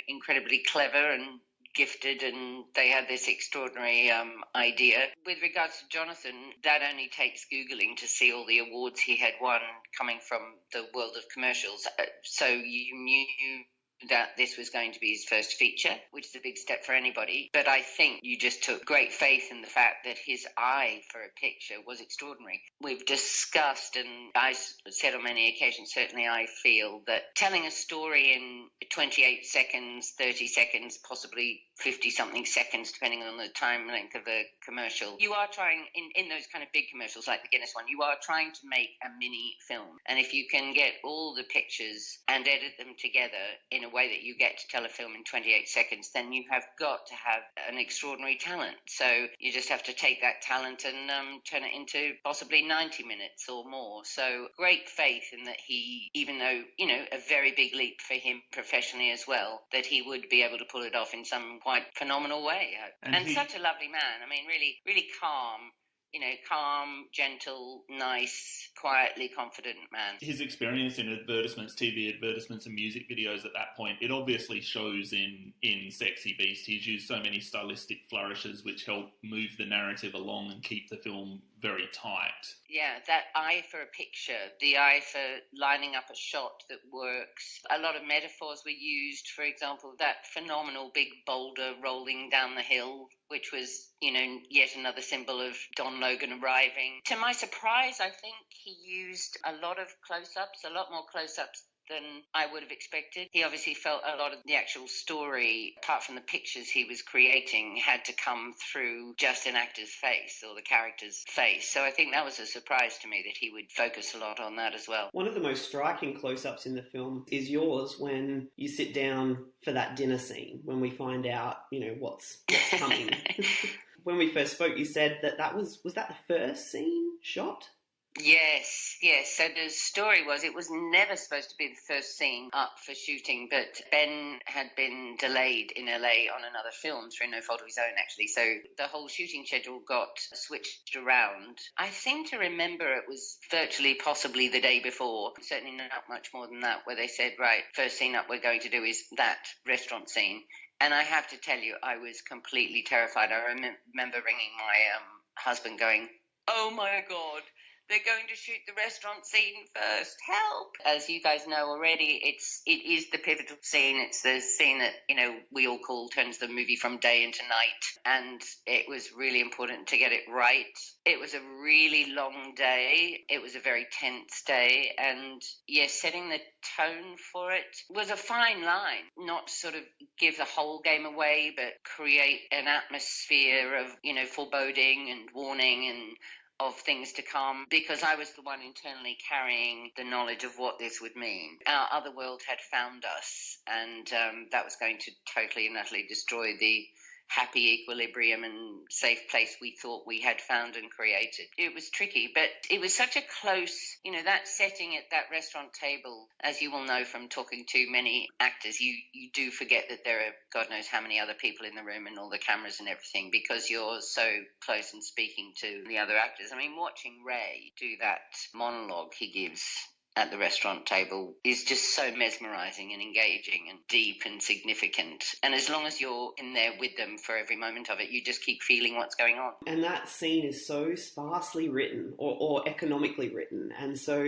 incredibly clever and gifted, and they had this extraordinary idea. With regards to Jonathan, that only takes Googling to see all the awards he had won coming from the world of commercials. So you knew that this was going to be his first feature, which is a big step for anybody. But I think you just took great faith in the fact that his eye for a picture was extraordinary. We've discussed, and I said on many occasions, certainly I feel that telling a story in 28 seconds, 30 seconds, possibly 50-something seconds, depending on the time length of a commercial, you are trying, in those kind of big commercials like the Guinness one, you are trying to make a mini film. And if you can get all the pictures and edit them together in a way that you get to tell a film in 28 seconds, then you have got to have an extraordinary talent. So you just have to take that talent and turn it into possibly 90 minutes or more. So great faith in that he, even though, a very big leap for him professionally as well, that he would be able to pull it off in some quite phenomenal way. And such a lovely man. I mean, really, really calm. Calm, gentle, nice, quietly confident man. His experience in advertisements, TV advertisements and music videos at that point, it obviously shows in Sexy Beast. He's used so many stylistic flourishes which help move the narrative along and keep the film very tight. Yeah, that eye for a picture, the eye for lining up a shot that works. A lot of metaphors were used. For example, that phenomenal big boulder rolling down the hill, which was, yet another symbol of Don Logan arriving. To my surprise, I think he used a lot of close-ups, a lot more close-ups than I would have expected. He obviously felt a lot of the actual story, apart from the pictures he was creating, had to come through just an actor's face or the character's face. So I think that was a surprise to me that he would focus a lot on that as well. One of the most striking close-ups in the film is yours when you sit down for that dinner scene, when we find out, what's coming. When we first spoke, you said that was that the first scene shot? Yes. So the story was it was never supposed to be the first scene up for shooting, but Ben had been delayed in LA on another film through no fault of his own, actually. So the whole shooting schedule got switched around. I seem to remember it was virtually possibly the day before, certainly not much more than that, where they said, right, first scene up we're going to do is that restaurant scene. And I have to tell you, I was completely terrified. I remember ringing my husband going, "Oh my God, they're going to shoot the restaurant scene first. Help! As you guys know already, it is the pivotal scene. It's the scene that, we all call turns the movie from day into night. And it was really important to get it right. It was a really long day. It was a very tense day. And yes, setting the tone for it was a fine line. Not sort of give the whole game away, but create an atmosphere of, foreboding and warning and of things to come, because I was the one internally carrying the knowledge of what this would mean. Our other world had found us, and that was going to totally and utterly destroy the happy equilibrium and safe place we thought we had found and created. It was tricky, but it was such a close, that setting at that restaurant table, as you will know from talking to many actors, you do forget that there are God knows how many other people in the room and all the cameras and everything, because you're so close and speaking to the other actors. I mean, watching Ray do that monologue he gives at the restaurant table is just so mesmerising and engaging and deep and significant. And as long as you're in there with them for every moment of it, you just keep feeling what's going on. And that scene is so sparsely written or economically written. And so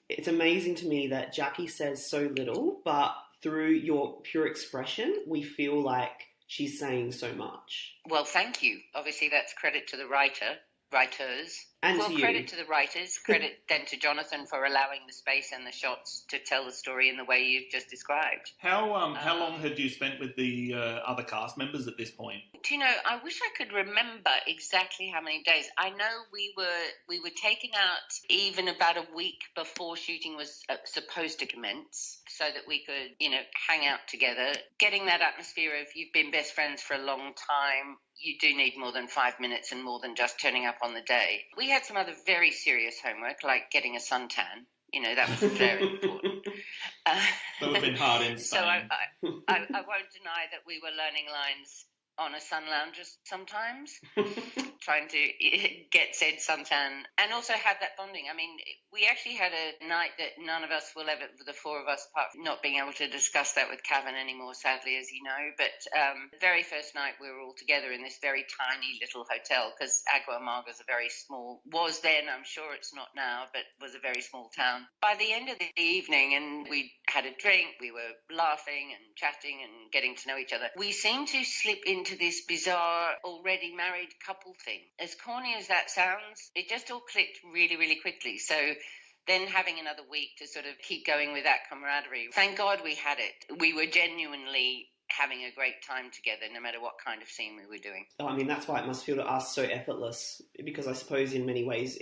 it's amazing to me that Jackie says so little, but through your pure expression, we feel like she's saying so much. Well, thank you. Obviously, that's credit to the writers. And well, to you. Credit to the writers, credit then to Jonathan for allowing the space and the shots to tell the story in the way you've just described. How long had you spent with the other cast members at this point? Do you know, I wish I could remember exactly how many days. I know we were taken out even about a week before shooting was supposed to commence, so that we could, hang out together. Getting that atmosphere of you've been best friends for a long time, you do need more than 5 minutes and more than just turning up on the day. We had some other very serious homework, like getting a suntan. That was very important. That would have been hard in Spain. So I won't deny that we were learning lines on a sun lounger sometimes, trying to get said suntan and also have that bonding. I mean, we actually had a night that none of us will ever, the four of us, apart from not being able to discuss that with Cavan anymore, sadly, as you know. But the very first night we were all together in this very tiny little hotel, because Agua Amarga is a very small, was then, I'm sure it's not now, but was a very small town. By the end of the evening, and we had a drink, we were laughing and chatting and getting to know each other, we seemed to slip into this bizarre already married couple thing. As corny as that sounds, it just all clicked really, really quickly. So then having another week to sort of keep going with that camaraderie. Thank God we had it. We were genuinely having a great time together, no matter what kind of scene we were doing. I mean, that's why it must feel to us so effortless, because I suppose in many ways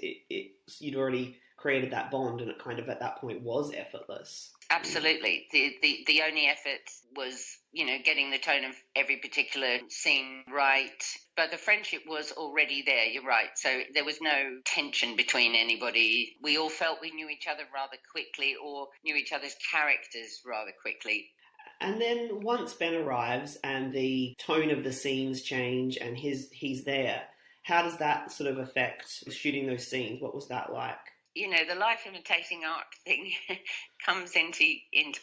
you'd already created that bond, and it kind of at that point was effortless. Absolutely. The only effort was, getting the tone of every particular scene right. But the friendship was already there, you're right. So there was no tension between anybody. We all felt we knew each other rather quickly, or knew each other's characters rather quickly. And then once Ben arrives and the tone of the scenes change and he's there, how does that sort of affect shooting those scenes? What was that like? The life imitating art thing comes into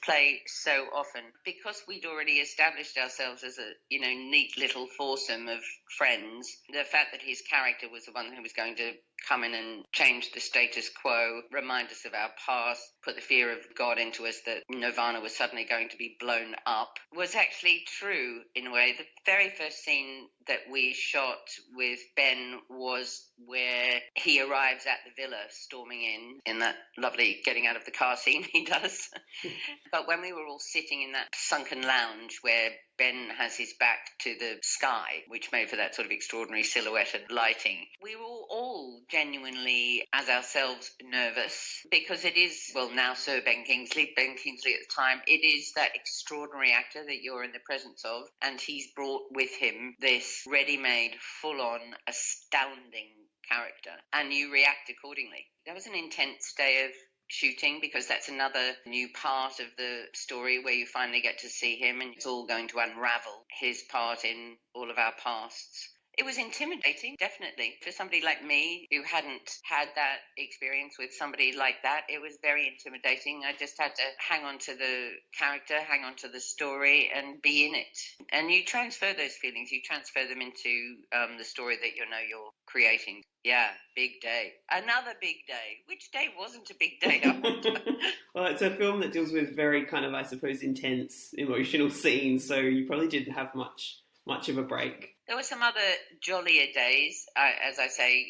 play so often, because we'd already established ourselves as a neat little foursome of friends. The fact that his character was the one who was going to come in and change the status quo, remind us of our past, put the fear of God into us that Nirvana was suddenly going to be blown up, was actually true in a way. The very first scene that we shot with Ben was where he arrives at the villa, storming in that lovely getting out of the car scene he does. But when we were all sitting in that sunken lounge where Ben has his back to the sky, which made for that sort of extraordinary silhouette and lighting, we were all genuinely, as ourselves, nervous, because it is, well, now Sir Ben Kingsley at the time, it is that extraordinary actor that you're in the presence of, and he's brought with him this ready-made, full-on, astounding character, and you react accordingly. That was an intense day of shooting, because that's another new part of the story where you finally get to see him, and it's all going to unravel his part in all of our pasts. It was intimidating, definitely. For somebody like me who hadn't had that experience with somebody like that, it was very intimidating. I just had to hang on to the character, hang on to the story, and be in it. And you transfer those feelings, you transfer them into the story that you're creating. Yeah, big day. Another big day. Which day wasn't a big day? Well, it's a film that deals with very kind of, I suppose, intense emotional scenes, so you probably didn't have much of a break. There were some other jollier days, as I say,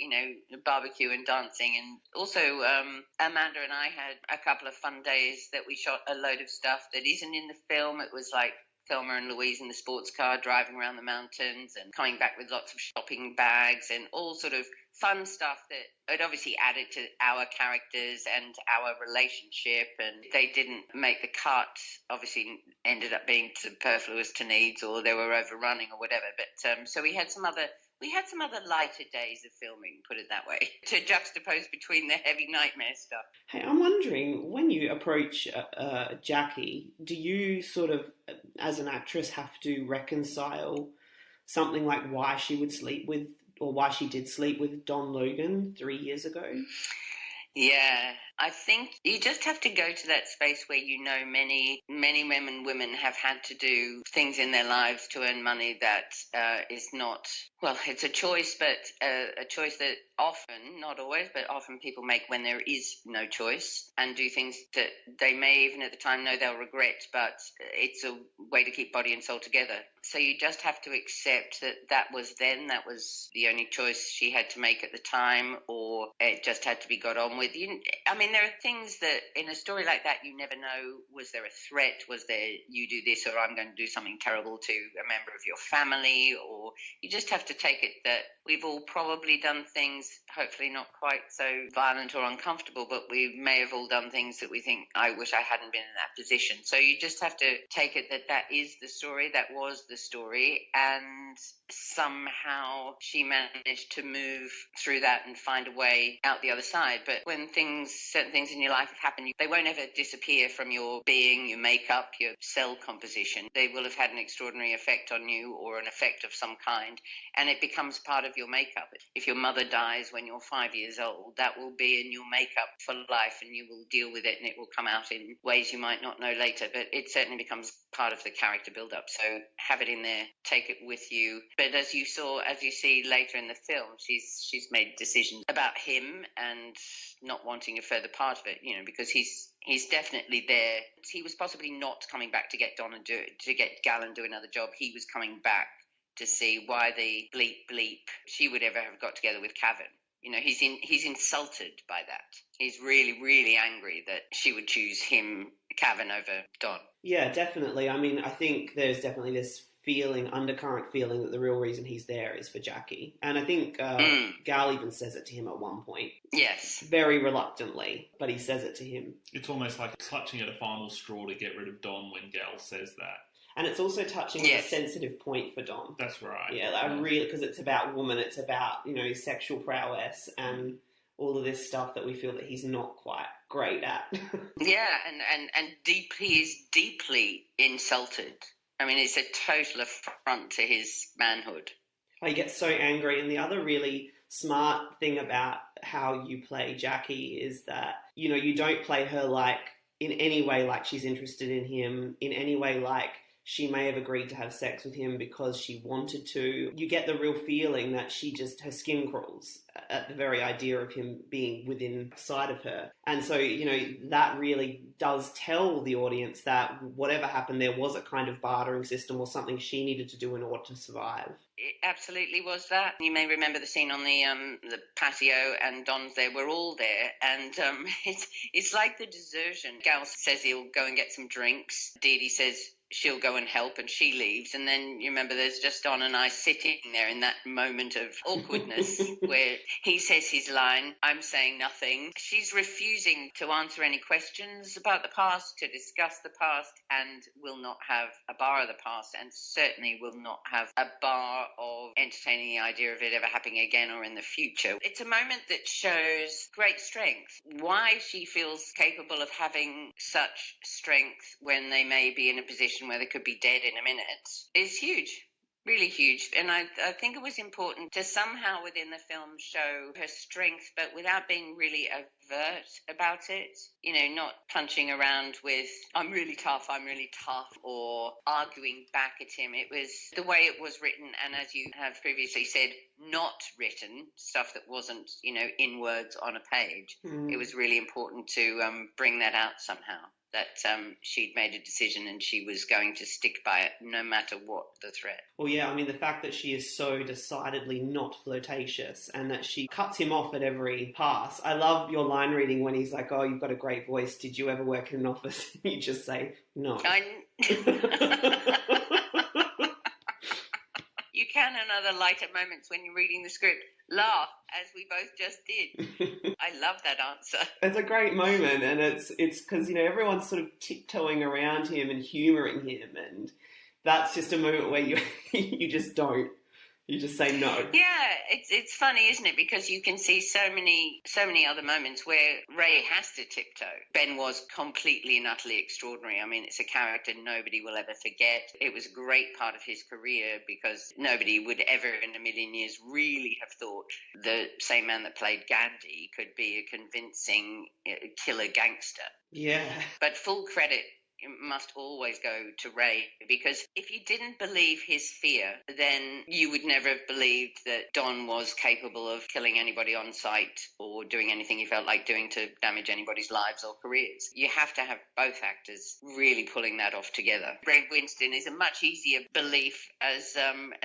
barbecue and dancing. And also Amanda and I had a couple of fun days that we shot a load of stuff that isn't in the film. It was like Thelma and Louise in the sports car driving around the mountains and coming back with lots of shopping bags and all sort of fun stuff that had obviously added to our characters and our relationship. And they didn't make the cut, obviously ended up being superfluous to needs, or they were overrunning or whatever. But so we had some other lighter days of filming, put it that way, to juxtapose between the heavy nightmare stuff. Hey, I'm wondering, when you approach Jackie, do you sort of, as an actress, have to reconcile something like why she would sleep with, or why she did sleep with Don Logan 3 years ago? Yeah, I think you just have to go to that space where many men and women have had to do things in their lives to earn money that is not, well, it's a choice, but a choice that often, not always, but often people make when there is no choice, and do things that they may even at the time know they'll regret, but it's a way to keep body and soul together. So you just have to accept that was the only choice she had to make at the time, or it just had to be got on with. There are things that in a story like that you never know. Was there a threat? Was there, you do this or I'm going to do something terrible to a member of your family? Or you just have to take it that we've all probably done things, hopefully not quite so violent or uncomfortable, but we may have all done things that we think, I wish I hadn't been in that position. So you just have to take it that is the story, that was the story, and somehow she managed to move through that and find a way out the other side. But when certain things in your life have happened, they won't ever disappear from your being, your makeup, your cell composition. They will have had an extraordinary effect on you, or an effect of some kind, and it becomes part of your makeup. If your mother dies when you're 5 years old, that will be in your makeup for life, and you will deal with it, and it will come out in ways you might not know later, but it certainly becomes part of the character build-up. So have it in there, take it with you. But as you see later in the film, she's made decisions about him and not wanting a further part of it, because he's definitely there. He was possibly not coming back to get Don and get Gal and do another job. He was coming back to see why the bleep she would ever have got together with Cavan. He's insulted by that. He's really, really angry that she would choose him, Cavan, over Don. Yeah, definitely. I think there's definitely this undercurrent feeling that the real reason he's there is for Jackie. And I think Gal even says it to him at one point. Yes. Very reluctantly, but he says it to him. It's almost like clutching at a final straw to get rid of Don when Gal says that. And it's also touching on a sensitive point for Don. That's right. Yeah, really, because it's about woman, it's about, sexual prowess and all of this stuff that we feel that he's not quite great at. Yeah, and he's deeply insulted. It's a total affront to his manhood. He gets so angry. And the other really smart thing about how you play Jackie is that, you don't play her in any way like she's interested in him, in any way like she may have agreed to have sex with him because she wanted to. You get the real feeling that her skin crawls at the very idea of him being within sight of her. And so, that really does tell the audience that whatever happened, there was a kind of bartering system or something she needed to do in order to survive. It absolutely was that. You may remember the scene on the patio, and Don's there. We're all there, and it's like the desertion. Gal says he'll go and get some drinks. Dee Dee says she'll go and help, and she leaves. And then you remember there's just Don and I sitting there in that moment of awkwardness where he says his line, I'm saying nothing. She's refusing to answer any questions about the past, to discuss the past, and will not have a bar of the past, and certainly will not have a bar of entertaining the idea of it ever happening again or in the future. It's a moment that shows great strength. Why she feels capable of having such strength when they may be in a position where they could be dead in a minute is huge. Really huge. And I think it was important to somehow within the film show her strength, but without being really overt about it. You know, not punching around with, I'm really tough, or arguing back at him. It was the way it was written, and as you have previously said, not written, stuff that wasn't, you know, in words on a page. It was really important to bring that out somehow. That she'd made a decision and she was going to stick by it no matter what the threat. Well, yeah, I mean, the fact that she is so decidedly not flirtatious and that she cuts him off at every pass. I love your line reading when he's like, oh, you've got a great voice. Did you ever work in an office? You just say, no. You can, in other lighter moments when you're reading the script, laugh, as we both just did. I love that answer. It's a great moment, and it's because, you know, everyone's sort of tiptoeing around him and humouring him, and that's just a moment where you you just don't. You just say no. Yeah, it's funny, isn't it? Because you can see so many other moments where Ray has to tiptoe. Ben was completely and utterly extraordinary. I mean, it's a character nobody will ever forget. It was a great part of his career because nobody would ever in a million years really have thought the same man that played Gandhi could be a convincing killer gangster. Yeah. But full credit must always go to Ray, because if you didn't believe his fear, then you would never have believed that Don was capable of killing anybody on sight or doing anything he felt like doing to damage anybody's lives or careers. You have to have both actors really pulling that off together. Ray Winston is a much easier belief as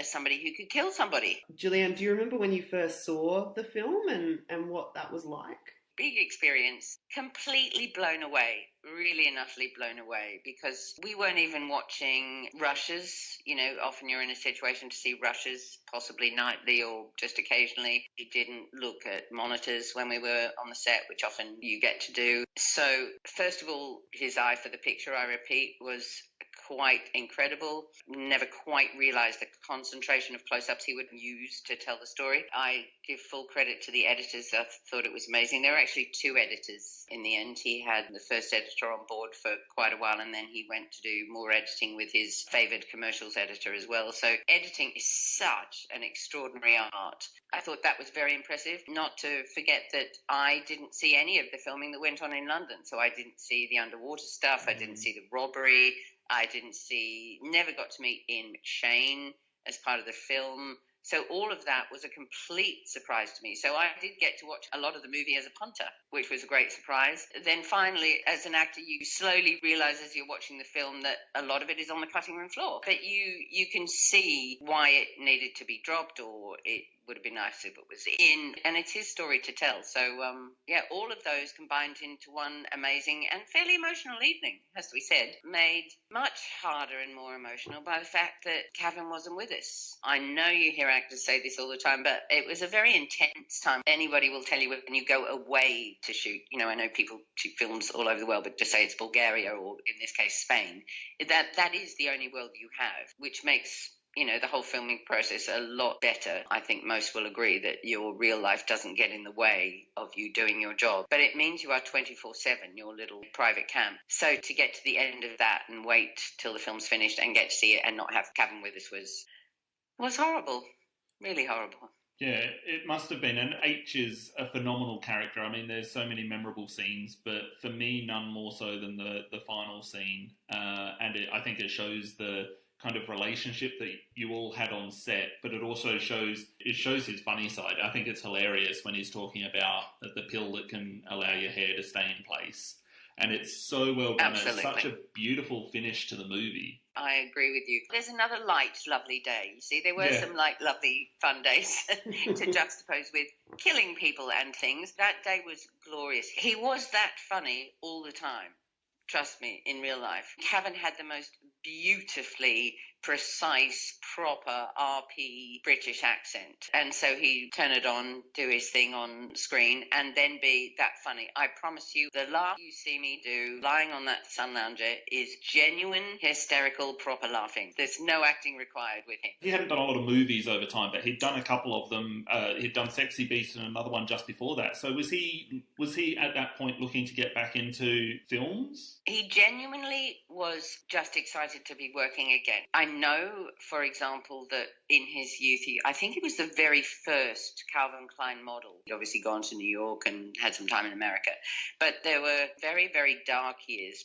somebody who could kill somebody. Julianne, do you remember when you first saw the film and what that was like? Big experience, completely blown away, really and utterly blown away, because we weren't even watching rushes. You know, often you're in a situation to see rushes, possibly nightly or just occasionally. We didn't look at monitors when we were on the set, which often you get to do. So, first of all, his eye for the picture, I repeat, was quite incredible. Never quite realised the concentration of close-ups he would use to tell the story. I give full credit to the editors. I thought it was amazing. There were actually two editors in the end. He had the first editor on board for quite a while, and then he went to do more editing with his favoured commercials editor as well. So editing is such an extraordinary art. I thought that was very impressive. Not to forget that I didn't see any of the filming that went on in London. So I didn't see the underwater stuff. I didn't see the robbery. I never got to meet Ian McShane as part of the film. So all of that was a complete surprise to me. So I did get to watch a lot of the movie as a punter, which was a great surprise. Then finally, as an actor, you slowly realize as you're watching the film that a lot of it is on the cutting room floor. But you can see why it needed to be dropped, or it would have been nice if it was in. And it's his story to tell. So, all of those combined into one amazing and fairly emotional evening, has to be said, made much harder and more emotional by the fact that Cavan wasn't with us. I know you hear actors say this all the time, but it was a very intense time. Anybody will tell you when you go away to shoot, you know, I know people shoot films all over the world, but just say it's Bulgaria or in this case Spain, that is the only world you have, which makes, you know, the whole filming process a lot better. I think most will agree that your real life doesn't get in the way of you doing your job, but it means you are 24/7, your little private camp. So to get to the end of that and wait till the film's finished and get to see it and not have Cavan with us was horrible, really horrible. Yeah, it must have been. And Aitch is a phenomenal character. I mean, there's so many memorable scenes, but for me, none more so than the final scene. I think it shows the kind of relationship that you all had on set, but it also shows his funny side. I think it's hilarious when he's talking about the pill that can allow your hair to stay in place. And it's so well done. Absolutely. It's such a beautiful finish to the movie. I agree with you. There's another light, lovely day. You see, there were some light, lovely, fun days to juxtapose with killing people and things. That day was glorious. He was that funny all the time. Trust me, in real life. Cavan had the most beautifully precise, proper RP British accent. And so he'd turn it on, do his thing on screen, and then be that funny. I promise you, the laugh you see me do lying on that sun lounger is genuine, hysterical, proper laughing. There's no acting required with him. He hadn't done a lot of movies over time, but he'd done a couple of them. He'd done Sexy Beast and another one just before that. So was he at that point looking to get back into films? He genuinely was just excited excited to be working again. I know, for example, that in his youth, I think he was the very first Calvin Klein model. He'd obviously gone to New York and had some time in America. But there were very, very dark years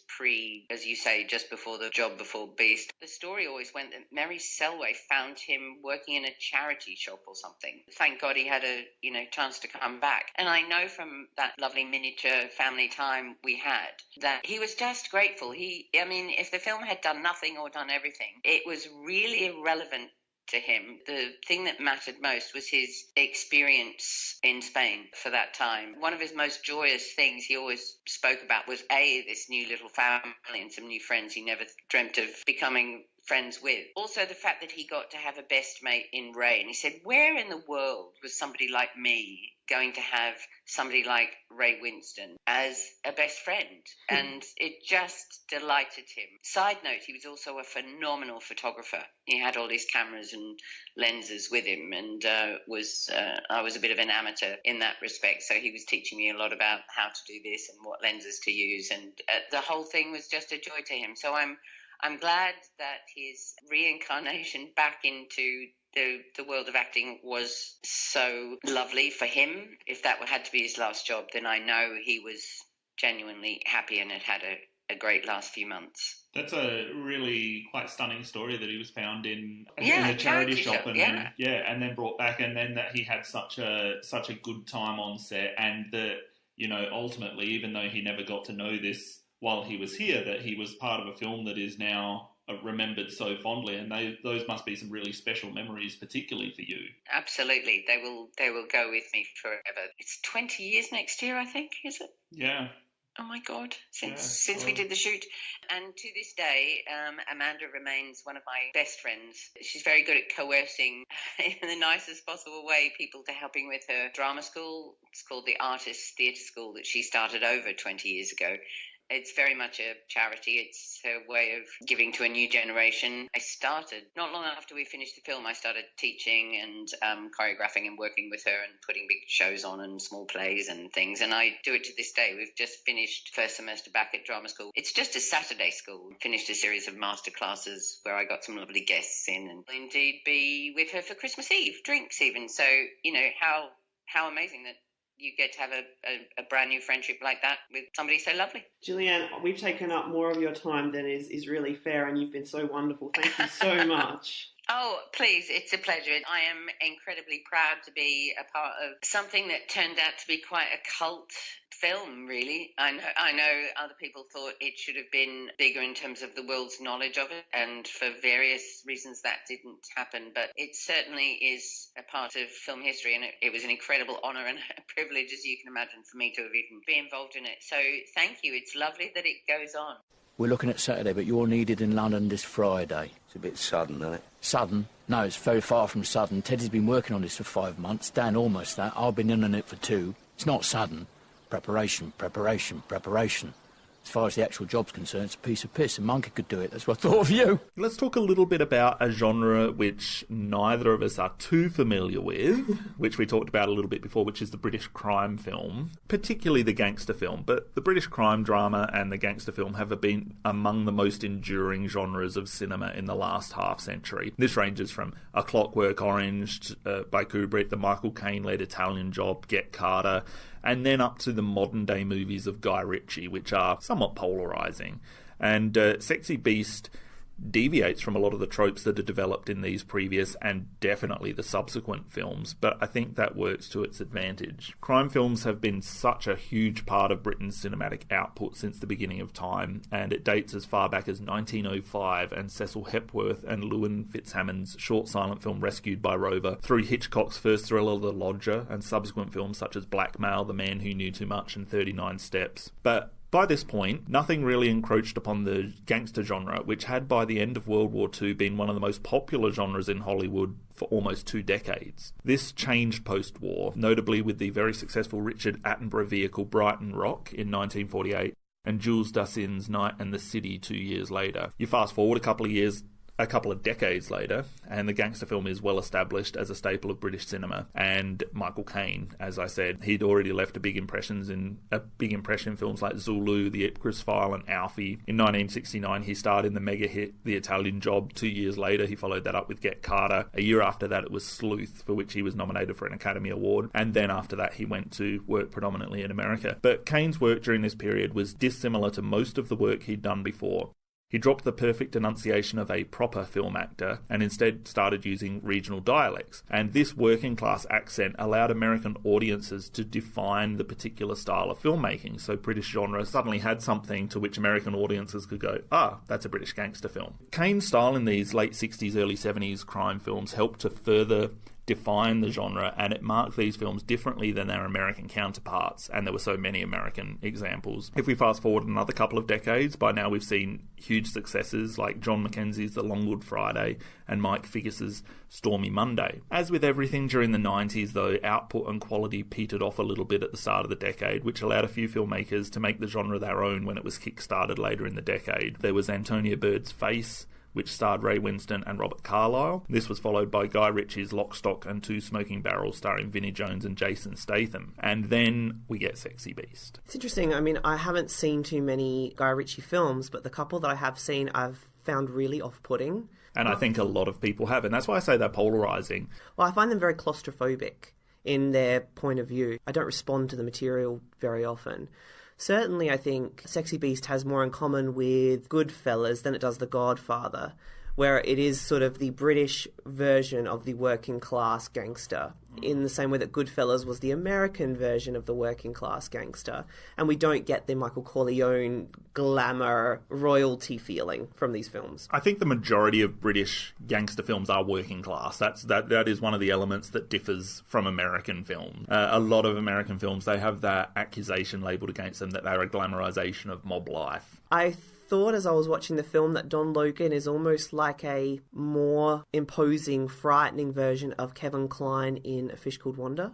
as you say, just before the job before Beast. The story always went that Mary Selway found him working in a charity shop or something. Thank God he had a chance to come back. And I know from that lovely miniature family time we had that he was just grateful. If the film had done nothing or done everything, it was really irrelevant to him. The thing that mattered most was his experience in Spain for that time. One of his most joyous things he always spoke about was this new little family and some new friends he never dreamt of becoming friends with. Also the fact that he got to have a best mate in Ray, and he said, where in the world was somebody like me going to have somebody like Ray Winston as a best friend? And it just delighted him. Side note, he was also a phenomenal photographer. He had all these cameras and lenses with him, and I was a bit of an amateur in that respect, so he was teaching me a lot about how to do this and what lenses to use, and the whole thing was just a joy to him. So I'm glad that his reincarnation back into the world of acting was so lovely for him. If that had to be his last job, then I know he was genuinely happy and had a great last few months. That's a really quite stunning story that he was found in a charity shop and then brought back, and then that he had such a good time on set, and that ultimately, even though he never got to know this while he was here, that he was part of a film that is now remembered so fondly, and those must be some really special memories, particularly for you. Absolutely, they will go with me forever. It's 20 years next year, I think, is it? Yeah. Oh my God, since we did the shoot. And to this day, Amanda remains one of my best friends. She's very good at coercing, in the nicest possible way, people to helping with her drama school. It's called the Artists Theatre School that she started over 20 years ago. It's very much a charity. It's her way of giving to a new generation. I started, not long after we finished the film, I started teaching and choreographing and working with her and putting big shows on and small plays and things. And I do it to this day. We've just finished first semester back at drama school. It's just a Saturday school. Finished a series of master classes where I got some lovely guests in, and will indeed be with her for Christmas Eve, drinks even. So, how amazing that you get to have a brand new friendship like that with somebody so lovely. Julianne, we've taken up more of your time than is really fair, and you've been so wonderful. Thank you so much. Oh, please, it's a pleasure. I am incredibly proud to be a part of something that turned out to be quite a cult film, really. I know other people thought it should have been bigger in terms of the world's knowledge of it, and for various reasons that didn't happen, but it certainly is a part of film history, and it was an incredible honour and a privilege, as you can imagine, for me to have even been involved in it. So thank you. It's lovely that it goes on. We're looking at Saturday, but you're needed in London this Friday. It's a bit sudden, isn't it? Sudden? No, it's very far from sudden. Teddy's been working on this for 5 months. Dan almost that. I've been in on it for 2. It's not sudden. Preparation, preparation, preparation. As far as the actual job's concerned, it's a piece of piss. A monkey could do it. That's what I thought of you. Let's talk a little bit about a genre which neither of us are too familiar with, which we talked about a little bit before, which is the British crime film, particularly the gangster film. But the British crime drama and the gangster film have been among the most enduring genres of cinema in the last half-century. This ranges from A Clockwork Orange by Kubrick, the Michael Caine-led Italian Job, Get Carter, and then up to the modern-day movies of Guy Ritchie, which are somewhat polarising. And Sexy Beast deviates from a lot of the tropes that are developed in these previous and definitely the subsequent films, but I think that works to its advantage. Crime films have been such a huge part of Britain's cinematic output since the beginning of time, and it dates as far back as 1905 and Cecil Hepworth and Llewellyn Fitzhammond's short silent film Rescued by Rover, through Hitchcock's first thriller The Lodger and subsequent films such as Blackmail, The Man Who Knew Too Much and 39 Steps. But by this point, nothing really encroached upon the gangster genre, which had by the end of World War II been one of the most popular genres in Hollywood for almost 2 decades. This changed post-war, notably with the very successful Richard Attenborough vehicle Brighton Rock in 1948 and Jules Dassin's Night and the City 2 years later. You fast forward a couple of years, a couple of decades later, and the gangster film is well established as a staple of British cinema. And Michael Caine, as I said, he'd already left a big impression in films like Zulu, The Ipcress File, and Alfie. In 1969, he starred in the mega hit The Italian Job. 2 years later, he followed that up with Get Carter. A year after that, it was Sleuth, for which he was nominated for an Academy Award. And then after that, he went to work predominantly in America. But Caine's work during this period was dissimilar to most of the work he'd done before. He dropped the perfect enunciation of a proper film actor and instead started using regional dialects. And this working class accent allowed American audiences to define the particular style of filmmaking. So British genre suddenly had something to which American audiences could go, that's a British gangster film. Caine's style in these late 60s, early 70s crime films helped to further define the genre, and it marked these films differently than their American counterparts, and there were so many American examples. If we fast forward another couple of decades, by now we've seen huge successes like John Mackenzie's The Long Good Friday and Mike Figgis's Stormy Monday. As with everything during the 90s though, output and quality petered off a little bit at the start of the decade, which allowed a few filmmakers to make the genre their own when it was kick-started later in the decade. There was Antonia Bird's Face, which starred Ray Winston and Robert Carlyle. This was followed by Guy Ritchie's Lock, Stock and Two Smoking Barrels, starring Vinnie Jones and Jason Statham. And then we get Sexy Beast. It's interesting. I mean, I haven't seen too many Guy Ritchie films, but the couple that I have seen I've found really off-putting. And I think a lot of people have, and that's why I say they're polarising. Well, I find them very claustrophobic in their point of view. I don't respond to the material very often. Certainly, I think Sexy Beast has more in common with Goodfellas than it does The Godfather, where it is sort of the British version of the working class gangster, in the same way that Goodfellas was the American version of the working class gangster. And we don't get the Michael Corleone glamour royalty feeling from these films. I think the majority of British gangster films are working class. That is one of the elements that differs from American films. A lot of American films, they have that accusation labelled against them that they're a glamorisation of mob life. I thought as I was watching the film that Don Logan is almost like a more imposing, frightening version of Kevin Kline in A Fish Called Wanda.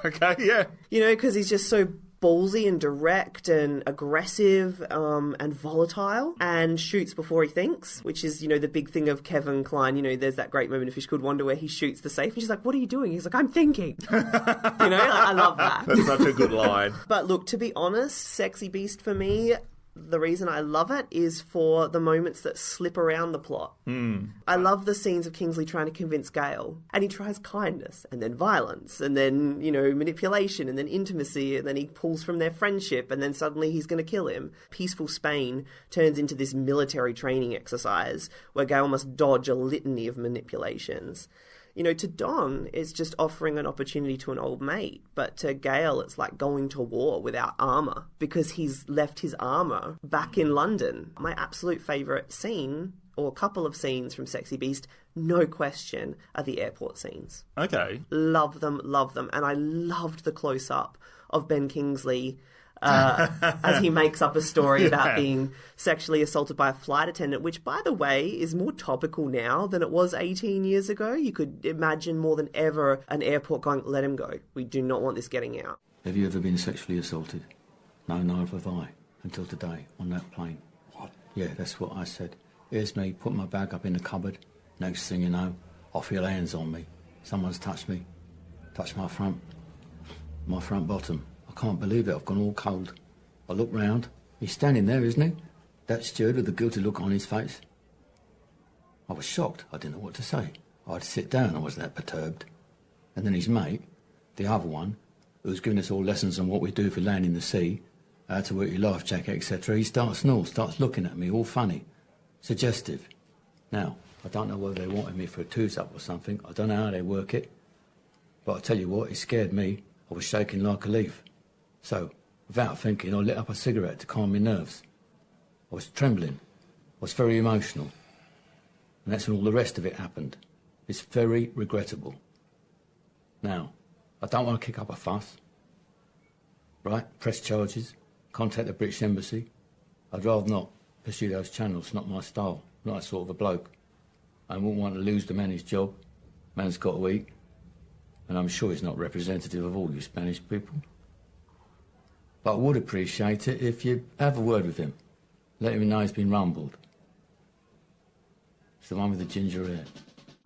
Okay, yeah. You know, because he's just so ballsy and direct and aggressive and volatile and shoots before he thinks, which is, you know, the big thing of Kevin Kline. You know, there's that great moment in Fish Called Wanda where he shoots the safe and she's like, what are you doing? He's like, I'm thinking. You know, I love that. That's such a good line. But look, to be honest, Sexy Beast for me, the reason I love it is for the moments that slip around the plot. I love the scenes of Kingsley trying to convince Gale, and he tries kindness, and then violence, and then, you know, manipulation, and then intimacy, and then he pulls from their friendship, and then suddenly he's going to kill him. Peaceful Spain turns into this military training exercise where Gale must dodge a litany of manipulations. You know, to Don, it's just offering an opportunity to an old mate. But to Gale, it's like going to war without armour because he's left his armour back in London. My absolute favourite scene, or a couple of scenes from Sexy Beast, no question, are the airport scenes. Okay. Love them. And I loved the close-up of Ben Kingsley as he makes up a story about being sexually assaulted by a flight attendant, which, by the way, is more topical now than it was 18 years ago. You could imagine more than ever an airport going, let him go. We do not want this getting out. Have you ever been sexually assaulted? No, neither have I. Until today, on that plane. What? Yeah, that's what I said. Here's me, put my bag up in the cupboard. Next thing you know, I feel hands on me. Someone's touched me. Touched my front bottom. I can't believe it, I've gone all cold. I look round, he's standing there, isn't he? That steward with the guilty look on his face. I was shocked, I didn't know what to say. I had to sit down, I was that perturbed. And then his mate, the other one, who was giving us all lessons on what we do for landing the sea, how to work your life jacket, etc., he starts looking at me, all funny, suggestive. Now, I don't know whether they wanted me for a twos-up or something, I don't know how they work it, but I tell you what, it scared me. I was shaking like a leaf. So, without thinking, I lit up a cigarette to calm my nerves. I was trembling. I was very emotional. And that's when all the rest of it happened. It's very regrettable. Now, I don't want to kick up a fuss. Right? Press charges. Contact the British Embassy. I'd rather not pursue those channels. Not my style. Not that sort of a bloke. I wouldn't want to lose the man his job. Man's got to eat. And I'm sure he's not representative of all you Spanish people. But I would appreciate it if you have a word with him. Let him know he's been rumbled. It's the one with the ginger hair.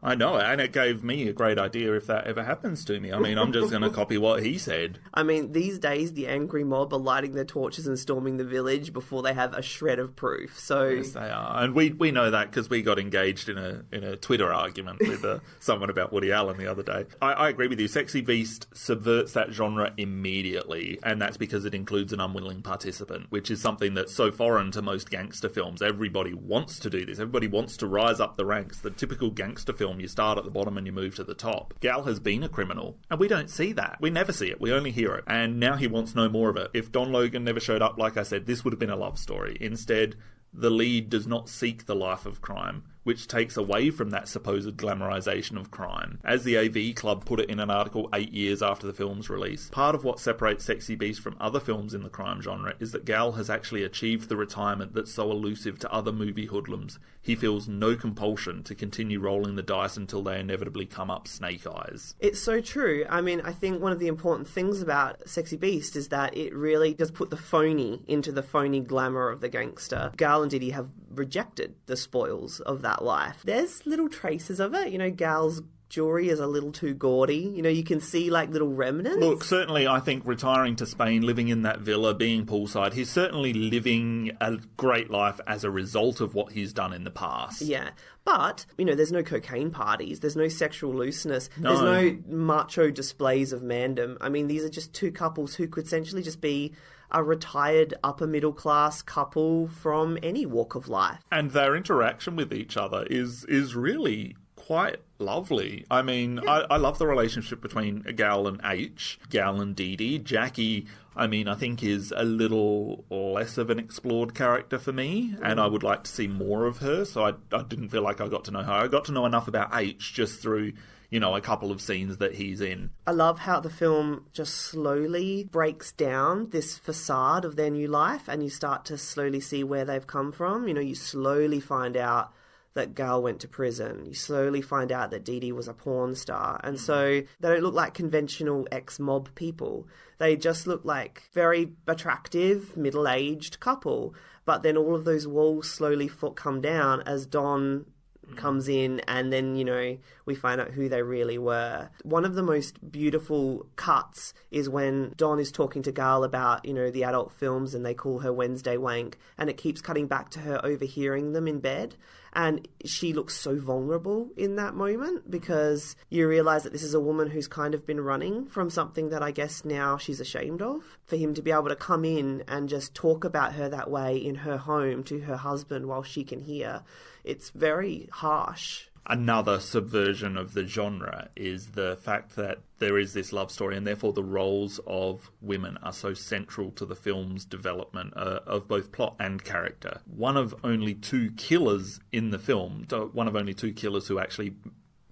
I know, and it gave me a great idea if that ever happens to me. I mean, I'm just going to copy what he said. I mean, these days, the angry mob are lighting their torches and storming the village before they have a shred of proof. So Yes, they are. And we know that because we got engaged in a Twitter argument with someone about Woody Allen the other day. I agree with you. Sexy Beast subverts that genre immediately, and that's because it includes an unwilling participant, which is something that's so foreign to most gangster films. Everybody wants to do this. Everybody wants to rise up the ranks. The typical gangster film, you start at the bottom and you move to the top. Gal has been a criminal, and we don't see that. We never see it. We only hear it. And now he wants no more of it. If Don Logan never showed up, like I said, this would have been a love story. Instead, the lead does not seek the life of crime, which takes away from that supposed glamorization of crime. As the AV Club put it in an article 8 years after the film's release, part of what separates Sexy Beast from other films in the crime genre is that Gal has actually achieved the retirement that's so elusive to other movie hoodlums. He feels no compulsion to continue rolling the dice until they inevitably come up snake eyes. it's so true. I mean, I think one of the important things about Sexy Beast is that it really does put the phony into the phony glamour of the gangster. Gal and Didi have rejected the spoils of that life. There's little traces of it. You know, Gal's jewelry is a little too gaudy. You know, you can see like little remnants. Look, certainly I think retiring to Spain, living in that villa, being poolside, he's certainly living a great life as a result of what he's done in the past. Yeah. But, you know, there's no cocaine parties, there's no sexual looseness, No. there's no macho displays of mandem. I mean, these are just two couples who could essentially just be a retired upper middle class couple from any walk of life. And their interaction with each other is really quite lovely. I mean, I love the relationship between Gal and Aitch, Gal and Didi. Jackie, I mean, I think is a little less of an explored character for me, and I would like to see more of her, so I didn't feel like I got to know her. I got to know enough about Aitch just through, you know, a couple of scenes that he's in. I love how the film just slowly breaks down this facade of their new life, and you start to slowly see where they've come from. You know, you slowly find out that Gal went to prison. You slowly find out that Didi was a porn star. And so they don't look like conventional ex-mob people. They just look like very attractive, middle-aged couple. But then all of those walls slowly come down as Don comes in, and then, you know, we find out who they really were. One of the most beautiful cuts is when Don is talking to Gal about, you know, the adult films, and they call her Wednesday Wank, and it keeps cutting back to her overhearing them in bed. And she looks so vulnerable in that moment, because you realise that this is a woman who's kind of been running from something that I guess now she's ashamed of. For him to be able to come in and just talk about her that way in her home to her husband while she can hear, it's very harsh. Another subversion of the genre is the fact that there is this love story, and therefore the roles of women are so central to the film's development of both plot and character. One of only two killers in the film, one of only two killers who actually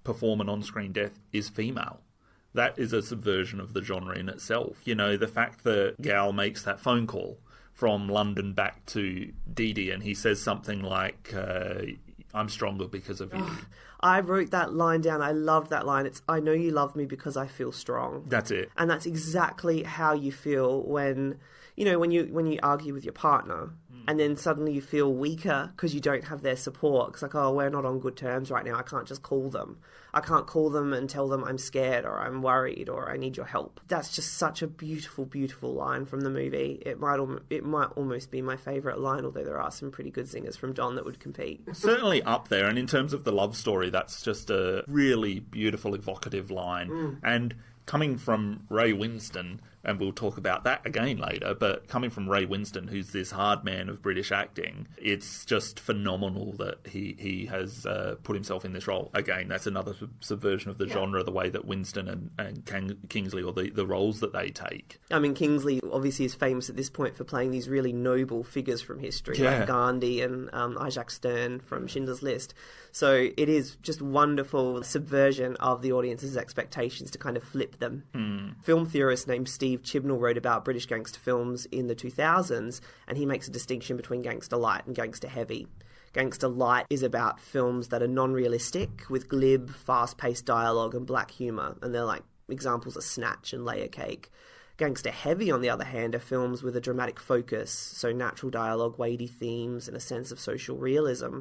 perform an on-screen death, is female. That is a subversion of the genre in itself. You know, the fact that Gal makes that phone call from London back to Didi, and he says something like, I'm stronger because of you. I wrote that line down. I love that line. It's, I know you love me because I feel strong. That's it. And that's exactly how you feel when, you know, when you argue with your partner, and then suddenly you feel weaker because you don't have their support. It's like, oh, we're not on good terms right now. I can't just call them. I can't call them and tell them I'm scared or I'm worried or I need your help. That's just such a beautiful, beautiful line from the movie. It might almost be my favourite line, although there are some pretty good singers from Don that would compete. Certainly up there, and in terms of the love story, that's just a really beautiful, evocative line. And coming from Ray Winstone, and we'll talk about that again later, but coming from Ray Winstone, who's this hard man of British acting, it's just phenomenal that he has put himself in this role. Again, that's another subversion of the genre, the way that Winstone and Kingsley, or the roles that they take. I mean, Kingsley obviously is famous at this point for playing these really noble figures from history, like Gandhi and Isaac Stern from Schindler's List. So it is just wonderful subversion of the audience's expectations to kind of flip them. Film theorist named Steve Chibnall wrote about British gangster films in the 2000s, and he makes a distinction between gangster light and gangster heavy. Gangster light is about films that are non-realistic, with glib, fast-paced dialogue and black humour, and they're like examples of Snatch and Layer Cake. Gangster heavy, on the other hand, are films with a dramatic focus, so natural dialogue, weighty themes, and a sense of social realism.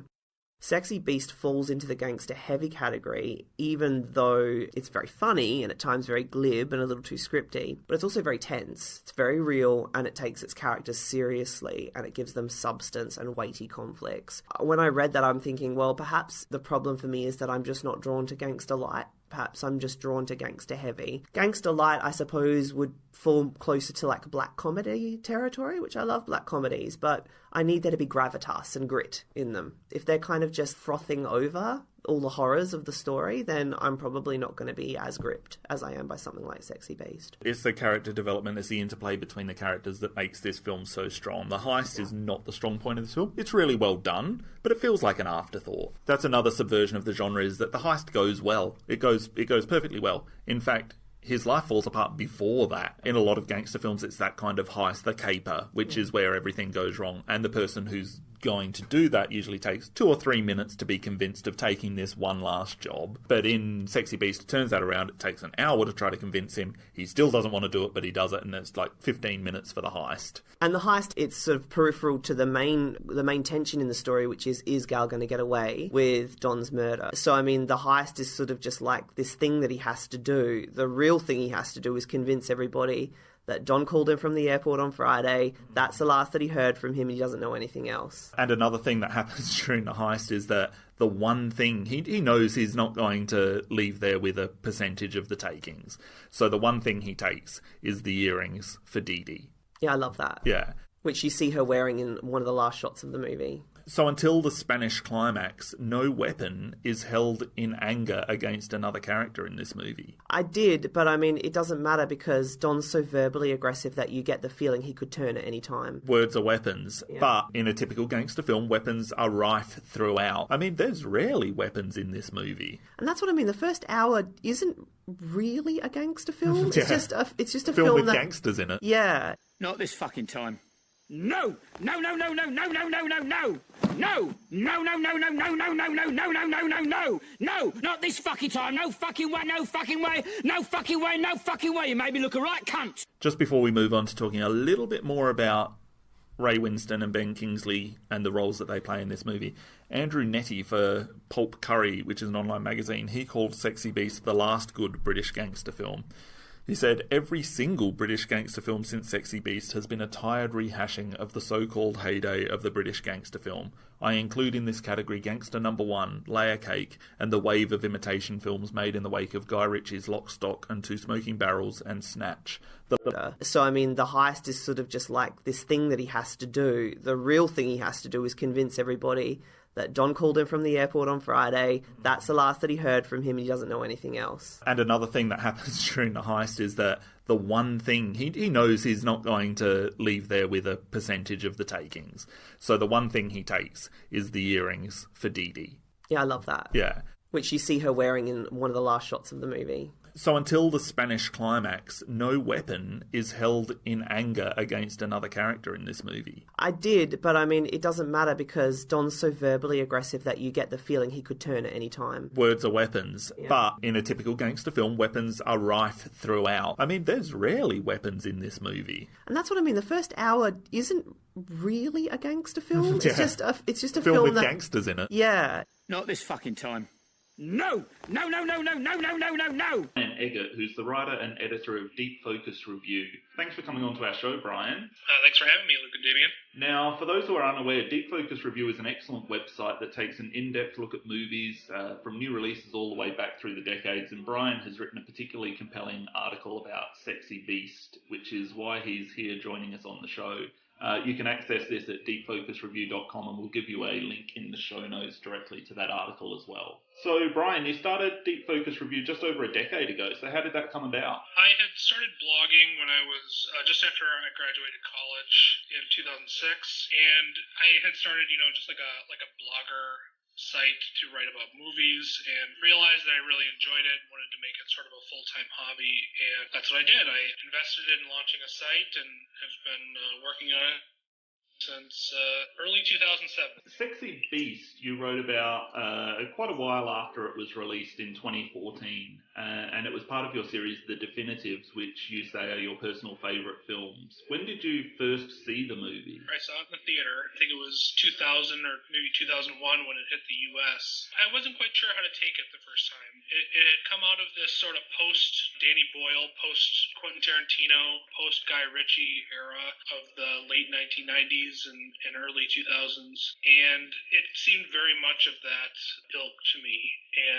Sexy Beast falls into the gangster-heavy category, even though it's very funny and at times very glib and a little too scripty, but it's also very tense. It's very real, and it takes its characters seriously, and it gives them substance and weighty conflicts. When I read that, I'm thinking, well, perhaps the problem for me is that I'm just not drawn to gangster light. Perhaps I'm just drawn to gangster heavy. Gangster light, I suppose, would fall closer to like black comedy territory, which I love black comedies, but I need there to be gravitas and grit in them. If they're kind of just frothing over all the horrors of the story, then I'm probably not going to be as gripped as I am by something like Sexy Beast. It's the character development, it's the interplay between the characters that makes this film so strong. The heist is not the strong point of this film. It's really well done, but it feels like an afterthought. That's another subversion of the genre, is that the heist goes well. It goes perfectly well. In fact, his life falls apart before that. In a lot of gangster films, it's that kind of heist, the caper, which is where everything goes wrong. And the person who's going to do that usually takes 2 or 3 minutes to be convinced of taking this one last job. But in Sexy Beast, it turns that around. It takes an hour to try to convince him. He still doesn't want to do it, but he does it, and it's like 15 minutes for the heist. And the heist, it's sort of peripheral to the main tension in the story, which is Gal going to get away with Don's murder? So, I mean, the heist is sort of just like this thing that he has to do. The real thing he has to do is convince everybody that Don called him from the airport on Friday. That's the last that he heard from him. He doesn't know anything else. And another thing that happens during the heist is that the one thing, he knows he's not going to leave there with a percentage of the takings. So the one thing he takes is the earrings for Dee Dee. Yeah, I love that. Yeah. Which you see her wearing in one of the last shots of the movie. So until the Spanish climax, no weapon is held in anger against another character in this movie. I did, but I mean, it doesn't matter because Don's so verbally aggressive that you get the feeling he could turn at any time. Words are weapons, yeah. But in a typical gangster film, weapons are rife throughout. I mean, there's rarely weapons in this movie. And that's what I mean. The first hour isn't really a gangster film. It's just a film with that... gangsters in it. Yeah. Not this fucking time. No! No, no, no, no, no, no, no, no, no! No! No, no, no, no, no, no, no, no, no, no, no, no, no! No! Not this fucking time! No fucking way, no fucking way! No fucking way, no fucking way! You made me look a right cunt! Just before we move on to talking a little bit more about Ray Winston and Ben Kingsley and the roles that they play in this movie, Andrew Nettie for Pulp Curry, which is an online magazine, he called Sexy Beast the last good British gangster film. He said, every single British gangster film since Sexy Beast has been a tired rehashing of the so-called heyday of the British gangster film. I include in this category Gangster No. 1, Layer Cake, and the wave of imitation films made in the wake of Guy Ritchie's Lock, Stock and Two Smoking Barrels and Snatch. So, I mean, the heist is sort of just like this thing that he has to do. The real thing he has to do is convince everybody that Don called him from the airport on Friday. That's the last that he heard from him. He doesn't know anything else. And another thing that happens during the heist is that the one thing, he knows he's not going to leave there with a percentage of the takings. So the one thing he takes is the earrings for Dee Dee. Yeah, I love that. Yeah. Which you see her wearing in one of the last shots of the movie. So until the Spanish climax, no weapon is held in anger against another character in this movie. I did, but I mean, it doesn't matter because Don's so verbally aggressive that you get the feeling he could turn at any time. Words are weapons, yeah. But in a typical gangster film, weapons are rife throughout. I mean, there's rarely weapons in this movie. And that's what I mean. The first hour isn't really a gangster film. Yeah. It's just a film with that... gangsters in it. Yeah. Not this fucking time. No! No, no, no, no, no, no, no, no, no! Brian Eggert, who's the writer and editor of Deep Focus Review. Thanks for coming on to our show, Brian. Thanks for having me, Luke and Damien. Now, for those who are unaware, Deep Focus Review is an excellent website that takes an in-depth look at movies from new releases all the way back through the decades, and Brian has written a particularly compelling article about Sexy Beast, which is why he's here joining us on the show. You can access this at deepfocusreview.com, and we'll give you a link in the show notes directly to that article as well. So, Brian, you started Deep Focus Review just over a decade ago, so how did that come about? I had started blogging when I was just after I graduated college in 2006, and I had started, just like a blogger site to write about movies, and realized that I really enjoyed it and wanted to make it sort of a full-time hobby, and that's what I did. I invested in launching a site and have been working on it since early 2007. Sexy Beast you wrote about quite a while after it was released in 2014. and it was part of your series, The Definitives, which you say are your personal favourite films. When did you first see the movie? I saw it in the theater. I think it was 2000 or maybe 2001 when it hit the U.S. I wasn't quite sure how to take it the first time. It had come out of this sort of post-Danny Boyle, post-Quentin Tarantino, post-Guy Ritchie era of the late 1990s and early 2000s, and it seemed very much of that ilk to me.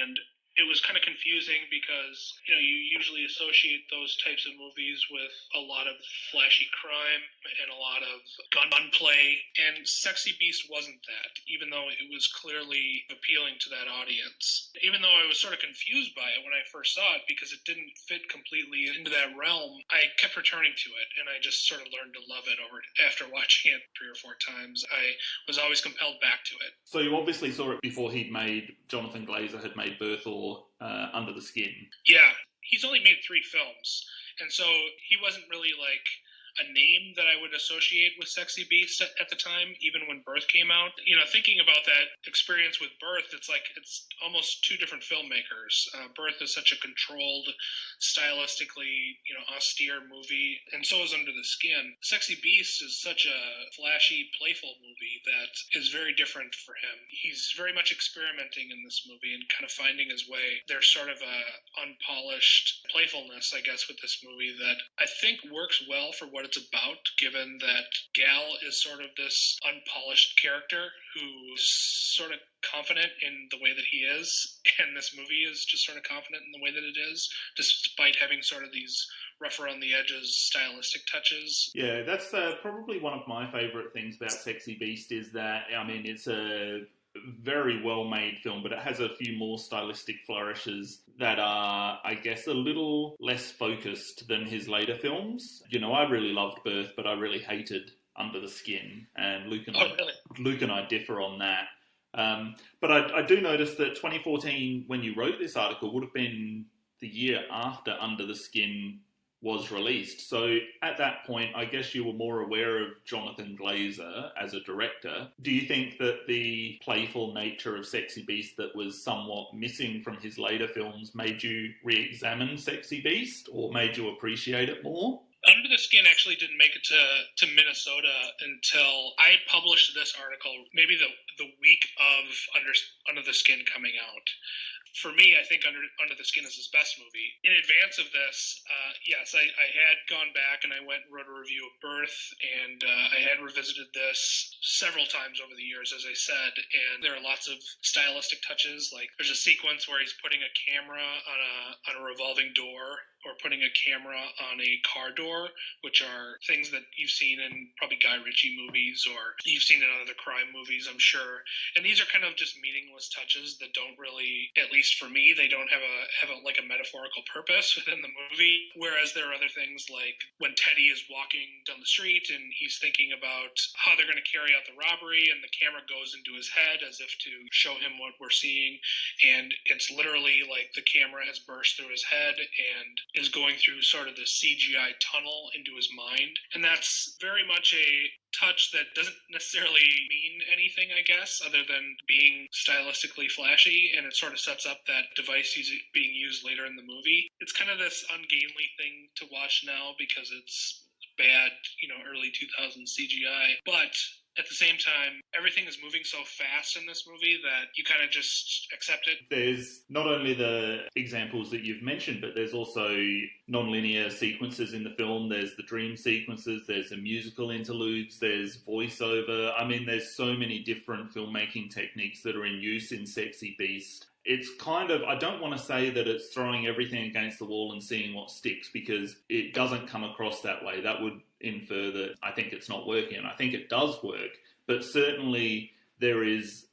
And it was kind of confusing because, you usually associate those types of movies with a lot of flashy crime and a lot of gunplay, and Sexy Beast wasn't that, even though it was clearly appealing to that audience. Even though I was sort of confused by it when I first saw it because it didn't fit completely into that realm, I kept returning to it, and I just sort of learned to love it after watching it 3 or 4 times. I was always compelled back to it. So you obviously saw it before Jonathan Glazer had made Berthor Under the Skin. Yeah, he's only made 3 films, and so he wasn't really like a name that I would associate with Sexy Beast at the time, even when Birth came out. Thinking about that experience with Birth, it's like it's almost 2 different filmmakers. Birth is such a controlled, stylistically, austere movie, and so is Under the Skin. Sexy Beast is such a flashy, playful movie that is very different for him. He's very much experimenting in this movie and kind of finding his way. There's sort of a unpolished playfulness, I guess, with this movie that I think works well for what it's about, given that Gal is sort of this unpolished character who's sort of confident in the way that he is, and this movie is just sort of confident in the way that it is, despite having sort of these rough around the edges stylistic touches. Yeah, that's probably one of my favourite things about Sexy Beast is that, it's a very well-made film, but it has a few more stylistic flourishes that are, I guess, a little less focused than his later films. I really loved Birth, but I really hated Under the Skin, and Luke and I differ on that. But I do notice that 2014, when you wrote this article, would have been the year after Under the Skin was released. So at that point, I guess you were more aware of Jonathan Glazer as a director. Do you think that the playful nature of Sexy Beast that was somewhat missing from his later films made you re-examine Sexy Beast or made you appreciate it more? Under the Skin actually didn't make it to Minnesota until I had published this article maybe the week of Under the Skin coming out. For me, I think Under the Skin is his best movie. In advance of this, yes, I had gone back and I went and wrote a review of Birth, and I had revisited this several times over the years, as I said, and there are lots of stylistic touches. Like there's a sequence where he's putting a camera on a revolving door, or putting a camera on a car door, which are things that you've seen in probably Guy Ritchie movies, or you've seen in other crime movies, I'm sure. And these are kind of just meaningless touches that don't really, at least for me, they don't have a metaphorical purpose within the movie. Whereas there are other things like when Teddy is walking down the street and he's thinking about how they're going to carry out the robbery, and the camera goes into his head as if to show him what we're seeing. And it's literally like the camera has burst through his head and is going through sort of the CGI tunnel into his mind. And that's very much a touch that doesn't necessarily mean anything, I guess, other than being stylistically flashy, and it sort of sets up that device being used later in the movie. It's kind of this ungainly thing to watch now because it's bad, early 2000s CGI. But at the same time, everything is moving so fast in this movie that you kind of just accept it. There's not only the examples that you've mentioned, but there's also non-linear sequences in the film. There's the dream sequences, there's the musical interludes, there's voiceover. There's so many different filmmaking techniques that are in use in Sexy Beast. It's kind of, I don't want to say that it's throwing everything against the wall and seeing what sticks, because it doesn't come across that way. That would infer that I think it's not working, and I think it does work. But certainly there is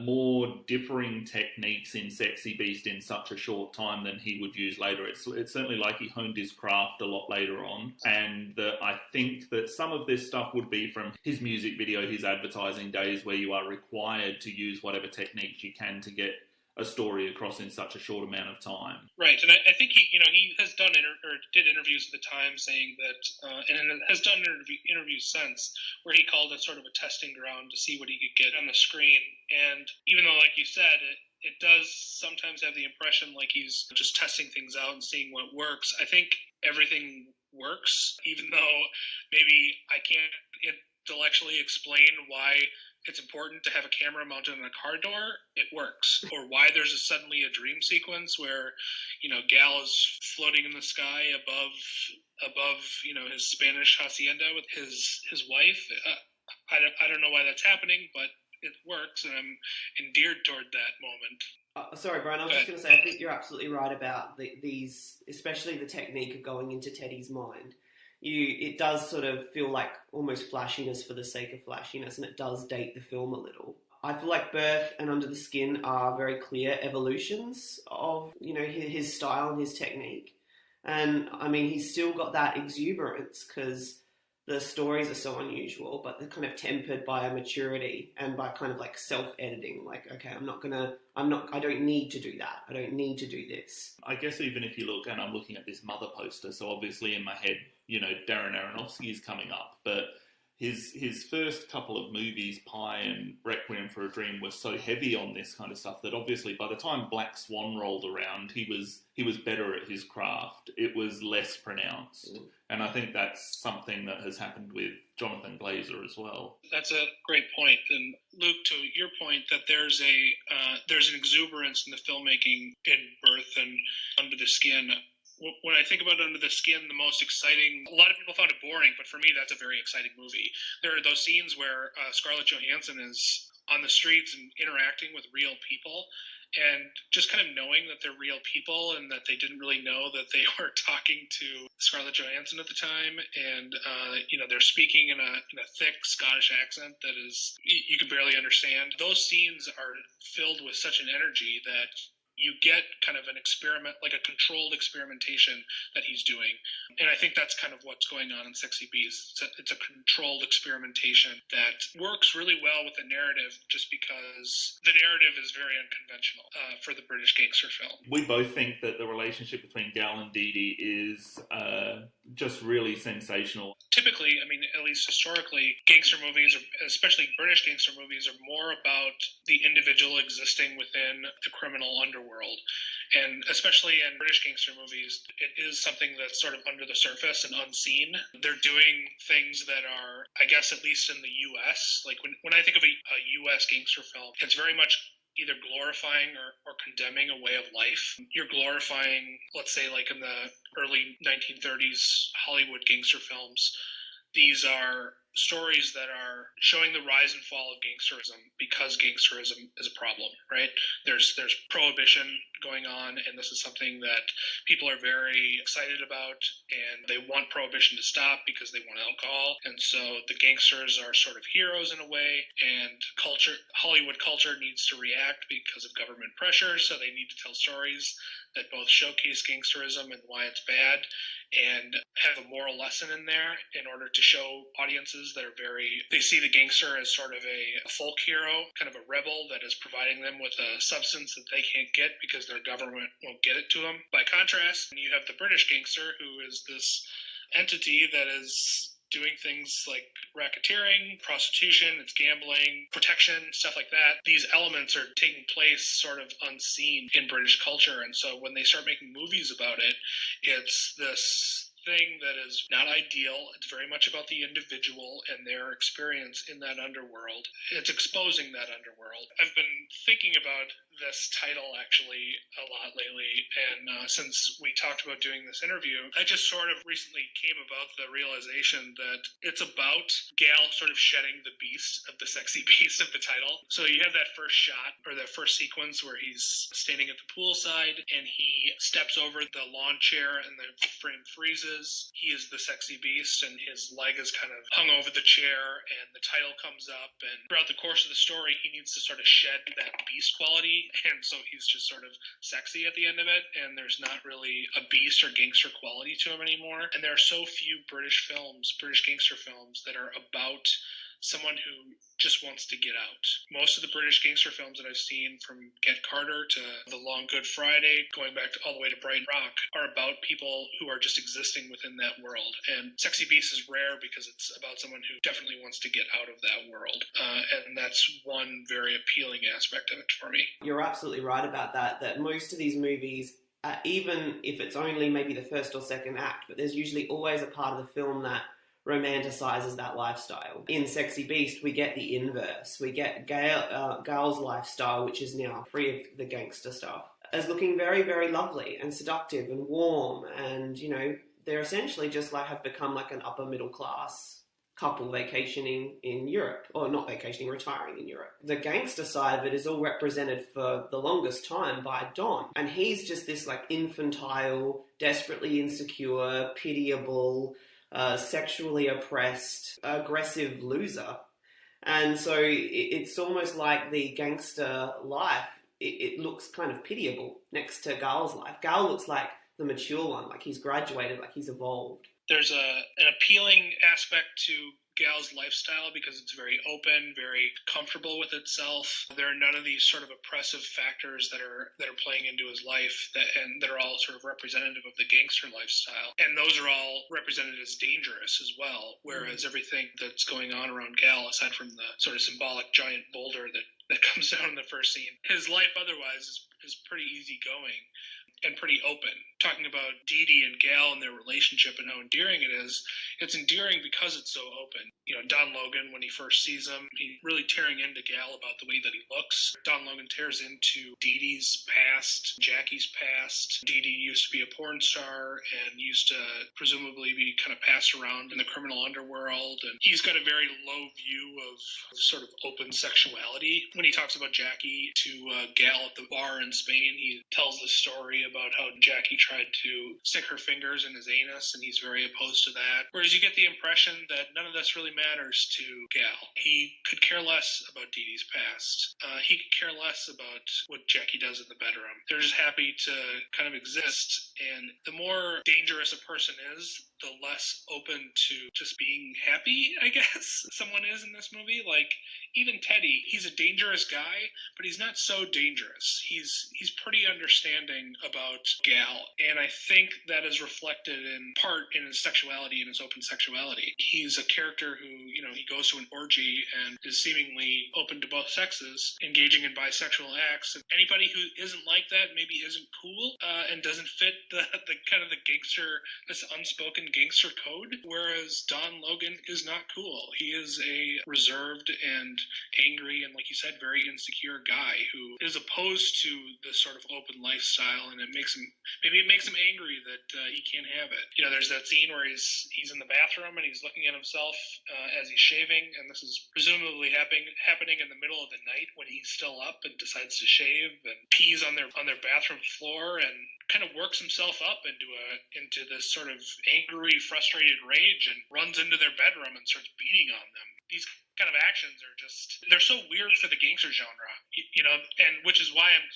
more differing techniques in Sexy Beast in such a short time than he would use later. It's certainly like he honed his craft a lot later on, and I think that some of this stuff would be from his music video, his advertising days, where you are required to use whatever techniques you can to get a story across in such a short amount of time. Right, and I think he has done did interviews at the time saying that, and has done interviews since, where he called it sort of a testing ground to see what he could get on the screen. And even though, like you said, it does sometimes have the impression like he's just testing things out and seeing what works. I think everything works, even though maybe I can't intellectually explain why it's important to have a camera mounted on a car door. It works. Or why there's suddenly a dream sequence where, Gal is floating in the sky above his Spanish hacienda with his wife. I don't know why that's happening, but it works, and I'm endeared toward that moment. Sorry, Brian, I was just going to say, I think you're absolutely right about these, especially the technique of going into Teddy's mind. It does sort of feel like almost flashiness for the sake of flashiness, and it does date the film a little. I feel like Birth and Under the Skin are very clear evolutions of, his style and his technique. And, I mean, he's still got that exuberance because the stories are so unusual, but they're kind of tempered by a maturity and by kind of like self-editing. Like, okay, I don't need to do that. I don't need to do this. I guess even if you look, and I'm looking at this Mother poster, so obviously in my head, Darren Aronofsky is coming up, but his first couple of movies, Pie and Requiem for a Dream, were so heavy on this kind of stuff that obviously by the time Black Swan rolled around, he was better at his craft. It was less pronounced. And I think that's something that has happened with Jonathan Glazer as well. That's a great point. And Luke, to your point, that there's an exuberance in the filmmaking in Birth and Under the Skin. When I think about Under the Skin, the most exciting, a lot of people found it boring, but for me, that's a very exciting movie. There are those scenes where Scarlett Johansson is on the streets and interacting with real people, and just kind of knowing that they're real people and that they didn't really know that they were talking to Scarlett Johansson at the time. And, they're speaking in a thick Scottish accent that is, you can barely understand. Those scenes are filled with such an energy that you get kind of an experiment, like a controlled experimentation that he's doing. And I think that's kind of what's going on in Sexy Beast. It's a controlled experimentation that works really well with the narrative just because the narrative is very unconventional for the British gangster film. We both think that the relationship between Gal and Dee Dee is just really sensational. Typically, I mean, at least historically, gangster movies, especially British gangster movies, are more about the individual existing within the criminal underworld. And especially in British gangster movies, it is something that's sort of under the surface and unseen. They're doing things that are, I guess, at least in the U.S., like when I think of a U.S. gangster film, it's very much either glorifying or condemning a way of life. You're glorifying, let's say, like in the early 1930s Hollywood gangster films, these are stories that are showing the rise and fall of gangsterism because gangsterism is a problem, right? There's prohibition going on, and this is something that people are very excited about, and they want prohibition to stop because they want alcohol. And so the gangsters are sort of heroes in a way, and Hollywood culture needs to react because of government pressure, so they need to tell stories that both showcase gangsterism and why it's bad, and have a moral lesson in there in order to show audiences that are they see the gangster as sort of a folk hero, kind of a rebel that is providing them with a substance that they can't get because their government won't get it to them. By contrast, you have the British gangster, who is this entity that is doing things like racketeering, prostitution, it's gambling, protection, stuff like that. These elements are taking place sort of unseen in British culture. And so when they start making movies about it, it's this thing that is not ideal. It's very much about the individual and their experience in that underworld. It's exposing that underworld. I've been thinking about this title actually a lot lately, and since we talked about doing this interview, I just sort of recently came about the realization that it's about Gal sort of shedding the beast of the sexy beast of the title. So you have that first shot, or that first sequence where he's standing at the poolside and he steps over the lawn chair and the frame freezes. He is the sexy beast and his leg is kind of hung over the chair, and the title comes up, and throughout the course of the story he needs to sort of shed that beast quality, and so he's just sort of sexy at the end of it, and there's not really a beast or gangster quality to him anymore. And there are so few British gangster films that are about someone who just wants to get out. Most of the British gangster films that I've seen, from Get Carter to The Long Good Friday, going back all the way to Bright Rock, are about people who are just existing within that world. And Sexy Beast is rare because it's about someone who definitely wants to get out of that world. And that's one very appealing aspect of it for me. You're absolutely right about that most of these movies, even if it's only maybe the first or second act, but there's usually always a part of the film that romanticizes that lifestyle. In Sexy Beast, we get the inverse. We get Gail's lifestyle, which is now free of the gangster stuff, as looking very, very lovely and seductive and warm. And, you know, they're essentially just like have become like an upper middle class couple vacationing in Europe, or not vacationing, retiring in Europe. The gangster side of it is all represented for the longest time by Don. And he's just this like infantile, desperately insecure, pitiable, sexually oppressed, aggressive loser. And so it's almost like the gangster life, it looks kind of pitiable next to Gail's life. Gail looks like the mature one, like he's graduated, like he's evolved. There's an appealing aspect to Gail's lifestyle because it's very open, very comfortable with itself. There are none of these sort of oppressive factors that are playing into his life that are all sort of representative of the gangster lifestyle. And those are all represented as dangerous as well, whereas everything that's going on around Gail, aside from the sort of symbolic giant boulder that comes down in the first scene, his life otherwise is pretty easygoing and pretty open. Talking about Dee Dee and Gail and their relationship and how endearing it is, it's endearing because it's so open. You know, Don Logan, when he first sees him, he's really tearing into Gail about the way that he looks. Don Logan tears into Dee Dee's past, Jackie's past. Dee Dee used to be a porn star and used to presumably be kind of passed around in the criminal underworld. And he's got a very low view of sort of open sexuality. When he talks about Jackie to Gail at the bar in Spain, he tells the story about how Jackie tried to stick her fingers in his anus, and he's very opposed to that. Whereas you get the impression that none of this really matters to Gail. He could care less about Dee Dee's past. He could care less about what Jackie does in the bedroom. They're just happy to kind of exist, and the more dangerous a person is, the less open to just being happy, I guess, someone is in this movie. Like, even Teddy, he's a dangerous guy, but he's not so dangerous. He's pretty understanding about Gal, and I think that is reflected in part in his sexuality and his open sexuality. He's a character who, you know, he goes to an orgy and is seemingly open to both sexes, engaging in bisexual acts. And anybody who isn't like that maybe isn't cool and doesn't fit the kind of the gangster, this unspoken gangster code, whereas Don Logan is not cool. He is a reserved and angry and, like you said, very insecure guy who is opposed to this sort of open lifestyle, and it makes him angry that he can't have it. You know, there's that scene where he's in the bathroom and he's looking at himself as he's shaving, and this is presumably happening in the middle of the night when he's still up and decides to shave and pees on their bathroom floor and kind of works himself up into this sort of angry, frustrated rage and runs into their bedroom and starts beating on them. These kind of actions are they're so weird for the gangster genre, you know, and which is why I'm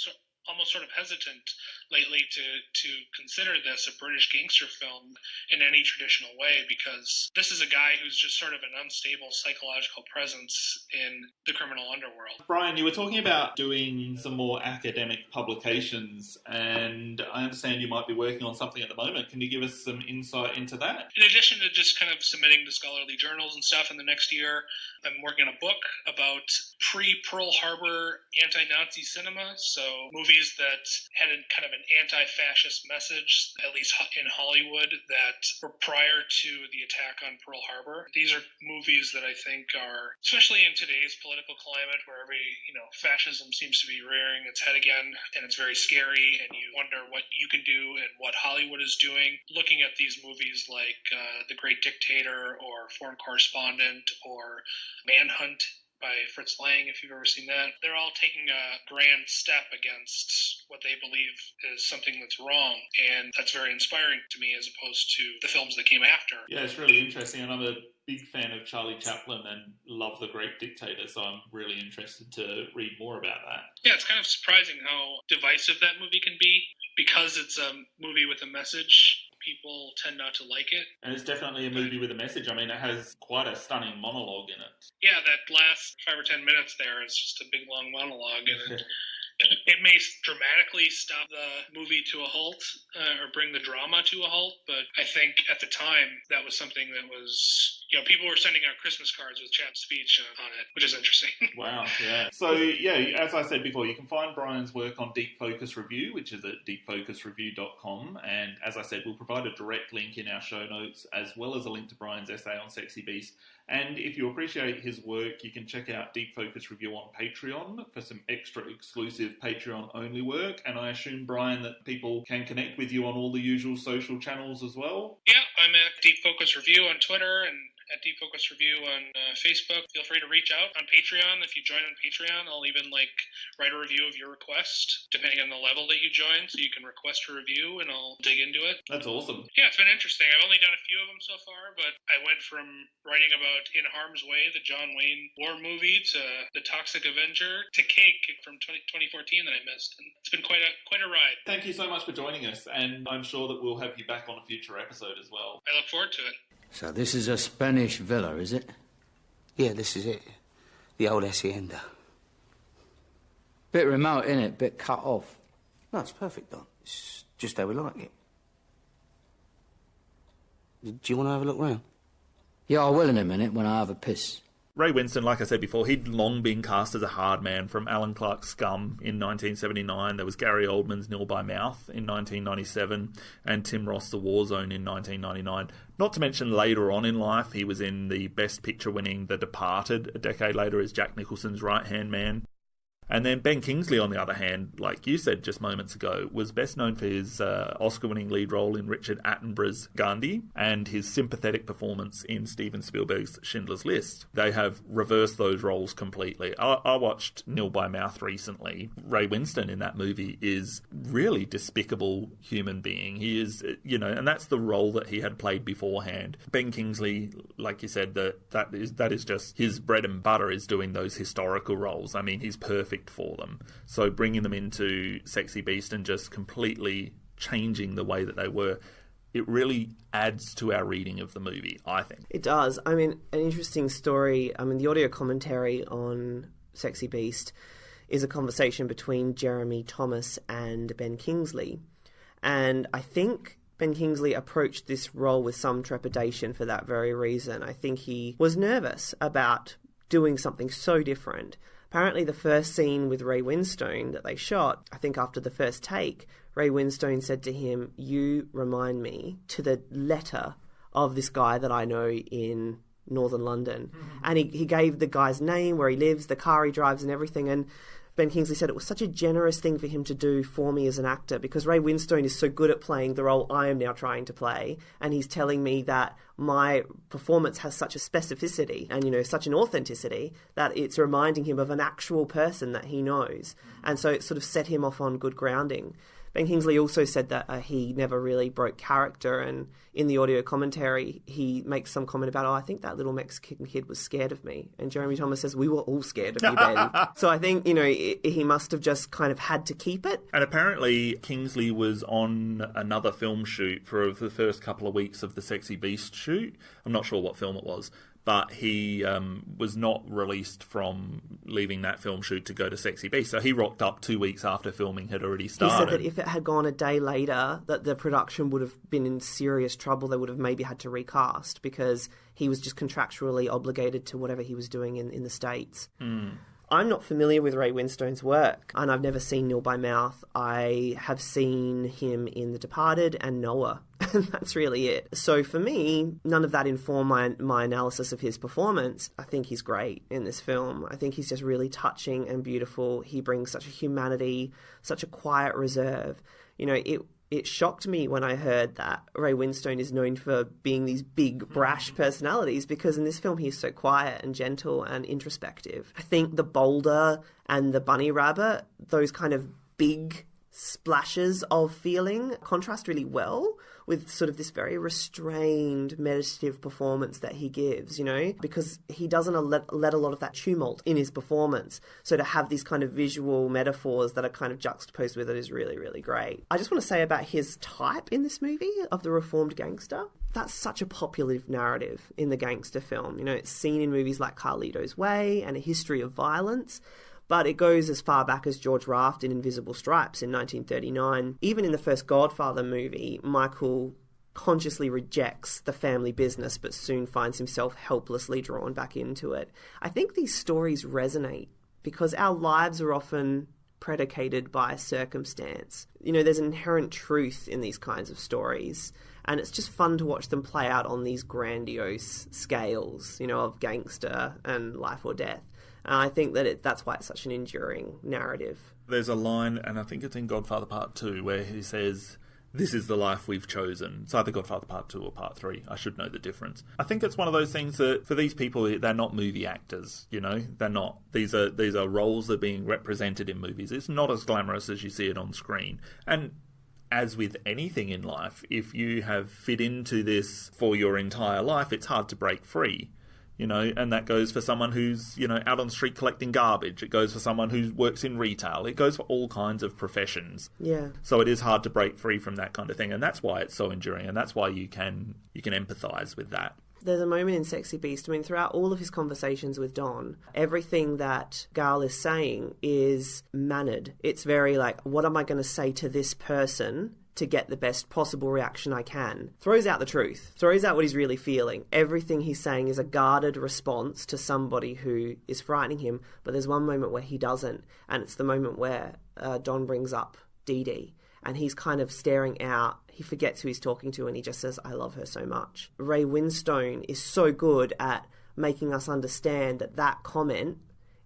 almost sort of hesitant lately to consider this a British gangster film in any traditional way, because this is a guy who's just sort of an unstable psychological presence in the criminal underworld. Brian, you were talking about doing some more academic publications, and I understand you might be working on something at the moment. Can you give us some insight into that? In addition to just kind of submitting to scholarly journals and stuff in the next year, I'm working on a book about pre-Pearl Harbor anti-Nazi cinema, so movies that had kind of an anti-fascist message, at least in Hollywood, that were prior to the attack on Pearl Harbor. These are movies that I think are, especially in today's political climate where fascism seems to be rearing its head again, and it's very scary, and you wonder what you can do and what Hollywood is doing. Looking at these movies like The Great Dictator or Foreign Correspondent or Manhunt by Fritz Lang, if you've ever seen that, they're all taking a grand step against what they believe is something that's wrong, and that's very inspiring to me as opposed to the films that came after. Yeah, it's really interesting, and I'm a big fan of Charlie Chaplin and love The Great Dictator, so I'm really interested to read more about that. Yeah, it's kind of surprising how divisive that movie can be, because it's a movie with a message. people tend not to like it. And it's definitely a movie with a message. I mean, it has quite a stunning monologue in it. Yeah, that last 5 or 10 minutes there is just a big long monologue, and it may dramatically stop the movie to a halt or bring the drama to a halt, but I think at the time that was something that was, people were sending out Christmas cards with Chap's speech on it, which is interesting. Wow, yeah. So, yeah, as I said before, you can find Brian's work on Deep Focus Review, which is at deepfocusreview.com, and as I said, we'll provide a direct link in our show notes, as well as a link to Brian's essay on Sexy Beast. And if you appreciate his work, you can check out Deep Focus Review on Patreon for some extra exclusive Patreon-only work. And I assume, Brian, that people can connect with you on all the usual social channels as well? Yeah, I'm at Deep Focus Review on Twitter and at Deep Focus Review on Facebook. Feel free to reach out on Patreon. If you join on Patreon, I'll even write a review of your request, depending on the level that you join, so you can request a review and I'll dig into it. That's awesome. Yeah, it's been interesting. I've only done a few of them so far, but I went from writing about In Harm's Way, the John Wayne war movie, to The Toxic Avenger, to Cake from 2014 that I missed. And it's been quite a ride. Thank you so much for joining us, and I'm sure that we'll have you back on a future episode as well. I look forward to it. So this is a Spanish villa, is it? Yeah, this is it. The old hacienda. Bit remote, innit? Bit cut off. No, it's perfect, Don. It's just how we like it. Do you want to have a look round? Yeah, I will in a minute when I have a piss. Ray Winstone, like I said before, he'd long been cast as a hard man, from Alan Clark's Scum in 1979. There was Gary Oldman's Nil by Mouth in 1997, and Tim Roth's The War Zone in 1999. Not to mention later on in life, he was in the Best Picture winning The Departed a decade later as Jack Nicholson's right-hand man. And then Ben Kingsley, on the other hand, like you said just moments ago, was best known for his Oscar-winning lead role in Richard Attenborough's Gandhi and his sympathetic performance in Steven Spielberg's Schindler's List. They have reversed those roles completely. I watched Nil by Mouth recently. Ray Winstone in that movie is really despicable human being. He is, and that's the role that he had played beforehand. Ben Kingsley, like you said, that is just his bread and butter, is doing those historical roles. I mean, he's perfect for them. So bringing them into Sexy Beast and just completely changing the way that they were, it really adds to our reading of the movie, I think. It does. I mean, an interesting story. I mean, the audio commentary on Sexy Beast is a conversation between Jeremy Thomas and Ben Kingsley. And I think Ben Kingsley approached this role with some trepidation for that very reason. I think he was nervous about doing something so different. Apparently the first scene with Ray Winstone that they shot, I think after the first take, Ray Winstone said to him, "You remind me to the letter of this guy that I know in northern London." Mm-hmm. And he gave the guy's name, where he lives, the car he drives and everything. And Ben Kingsley said it was such a generous thing for him to do for me as an actor, because Ray Winstone is so good at playing the role I am now trying to play, and he's telling me that my performance has such a specificity and, such an authenticity that it's reminding him of an actual person that he knows. And so it sort of set him off on good grounding. Ben Kingsley also said that he never really broke character, and in the audio commentary he makes some comment about, I think that little Mexican kid was scared of me. And Jeremy Thomas says, we were all scared of you, Ben. So I think, he must have just kind of had to keep it. And apparently Kingsley was on another film shoot for the first couple of weeks of the Sexy Beast shoot. I'm not sure what film it was, but he was not released from leaving that film shoot to go to Sexy Beast. So he rocked up 2 weeks after filming had already started. He said that if it had gone a day later, that the production would have been in serious trouble. They would have maybe had to recast, because he was just contractually obligated to whatever he was doing in the States. Mm. I'm not familiar with Ray Winstone's work, and I've never seen Nil by Mouth. I have seen him in The Departed and Noah, and that's really it. So for me, none of that informed my analysis of his performance. I think he's great in this film. I think he's just really touching and beautiful. He brings such a humanity, such a quiet reserve. It shocked me when I heard that Ray Winstone is known for being these big, brash personalities, because in this film he's so quiet and gentle and introspective. I think the boulder and the bunny rabbit, those kind of big splashes of feeling contrast really well with sort of this very restrained, meditative performance that he gives, you know, because he doesn't let a lot of that tumult in his performance. So to have these kind of visual metaphors that are kind of juxtaposed with it is really, really great. I just want to say about his type in this movie of the reformed gangster. That's such a popular narrative in the gangster film. You know, it's seen in movies like Carlito's Way and A History of Violence. But it goes as far back as George Raft in Invisible Stripes in 1939. Even in the first Godfather movie, Michael consciously rejects the family business but soon finds himself helplessly drawn back into it. I think these stories resonate because our lives are often predicated by circumstance. You know, there's inherent truth in these kinds of stories, and it's just fun to watch them play out on these grandiose scales, you know, of gangster and life or death. And I think that that's why it's such an enduring narrative. There's a line, and I think it's in Godfather Part 2, where he says, "This is the life we've chosen." It's either Godfather Part 2 or Part 3. I should know the difference. I think it's one of those things that, for these people, they're not movie actors, you know? They're not. These are roles that are being represented in movies. It's not as glamorous as you see it on screen. And as with anything in life, if you have fit into this for your entire life, it's hard to break free. You know, and that goes for someone who's, you know, out on the street collecting garbage. It goes for someone who works in retail. It goes for all kinds of professions. Yeah. So it is hard to break free from that kind of thing. And that's why it's so enduring. And that's why you can empathise with that. There's a moment in Sexy Beast, I mean, throughout all of his conversations with Don, everything that Gal is saying is mannered. It's very like, what am I going to say to this person to get the best possible reaction I can? Throws out the truth, throws out what he's really feeling. Everything he's saying is a guarded response to somebody who is frightening him, but there's one moment where he doesn't, and it's the moment where Don brings up Dee Dee, and he's kind of staring out. He forgets who he's talking to, and he just says, "I love her so much." Ray Winstone is so good at making us understand that that comment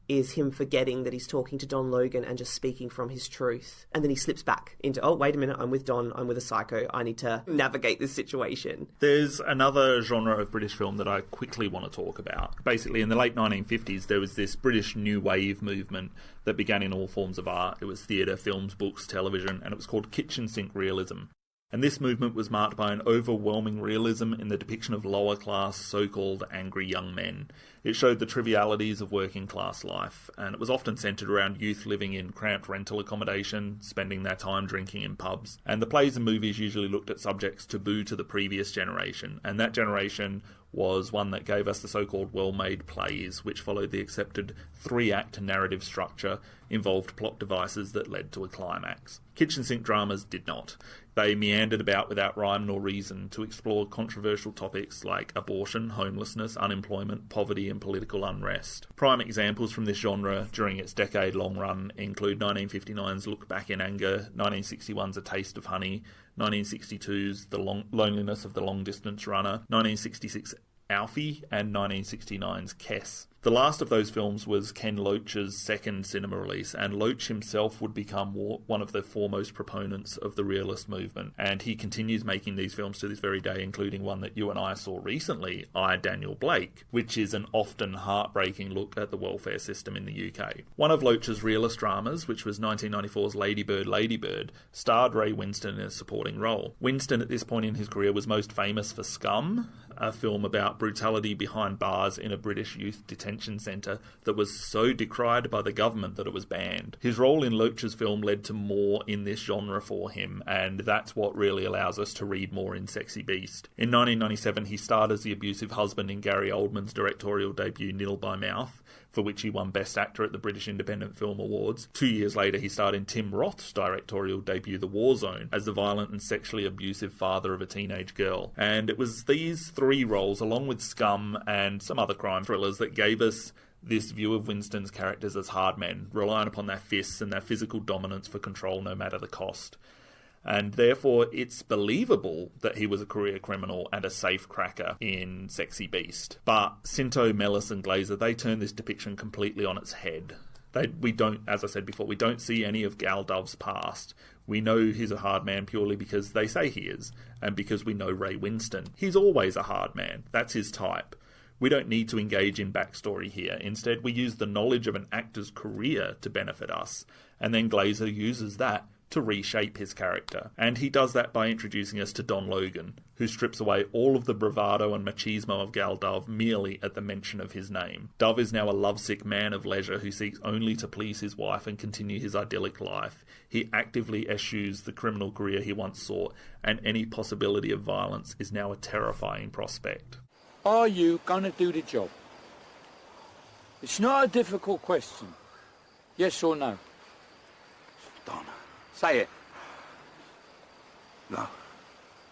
is him forgetting that he's talking to Don Logan and just speaking from his truth. And then he slips back into, oh, wait a minute, I'm with Don, I'm with a psycho, I need to navigate this situation. There's another genre of British film that I quickly want to talk about. Basically, in the late 1950s, there was this British New Wave movement that began in all forms of art. It was theatre, films, books, television, and it was called kitchen sink realism. And this movement was marked by an overwhelming realism in the depiction of lower-class, so-called angry young men. It showed the trivialities of working-class life, and it was often centred around youth living in cramped rental accommodation, spending their time drinking in pubs. And the plays and movies usually looked at subjects taboo to the previous generation, and that generation was one that gave us the so-called well-made plays, which followed the accepted 3-act narrative structure, involved plot devices that led to a climax. Kitchen sink dramas did not. They meandered about without rhyme nor reason to explore controversial topics like abortion, homelessness, unemployment, poverty and political unrest. Prime examples from this genre during its decade-long run include 1959's Look Back in Anger, 1961's A Taste of Honey, 1962's The Loneliness of the Long-Distance Runner, 1966 Alfie, and 1969's Kess. The last of those films was Ken Loach's second cinema release, and Loach himself would become one of the foremost proponents of the realist movement, and he continues making these films to this very day, including one that you and I saw recently, I, Daniel Blake, which is an often heartbreaking look at the welfare system in the UK. One of Loach's realist dramas, which was 1994's Lady Bird, Lady Bird, starred Ray Winstone in a supporting role. Winstone at this point in his career was most famous for Scum, a film about brutality behind bars in a British youth detention centre that was so decried by the government that it was banned. His role in Loach's film led to more in this genre for him, and that's what really allows us to read more in Sexy Beast. In 1997, he starred as the abusive husband in Gary Oldman's directorial debut Nil by Mouth, for which he won Best Actor at the British Independent Film Awards. 2 years later, he starred in Tim Roth's directorial debut The War Zone as the violent and sexually abusive father of a teenage girl. And it was these 3 roles, along with Scum and some other crime thrillers, that gave us this view of Winstone's characters as hard men, relying upon their fists and their physical dominance for control no matter the cost. And therefore, it's believable that he was a career criminal and a safecracker in Sexy Beast. But Sinto, Mellis and Glazer, they turn this depiction completely on its head. We don't, as I said before, we don't see any of Gal Dove's past. We know he's a hard man purely because they say he is, and because we know Ray Winstone. He's always a hard man. That's his type. We don't need to engage in backstory here. Instead, we use the knowledge of an actor's career to benefit us, and then Glazer uses that to reshape his character. And he does that by introducing us to Don Logan, who strips away all of the bravado and machismo of Gal Dove merely at the mention of his name. Dove is now a lovesick man of leisure who seeks only to please his wife and continue his idyllic life. He actively eschews the criminal career he once sought, and any possibility of violence is now a terrifying prospect. Are you going to do the job? It's not a difficult question. Yes or no? Don. Say it. No.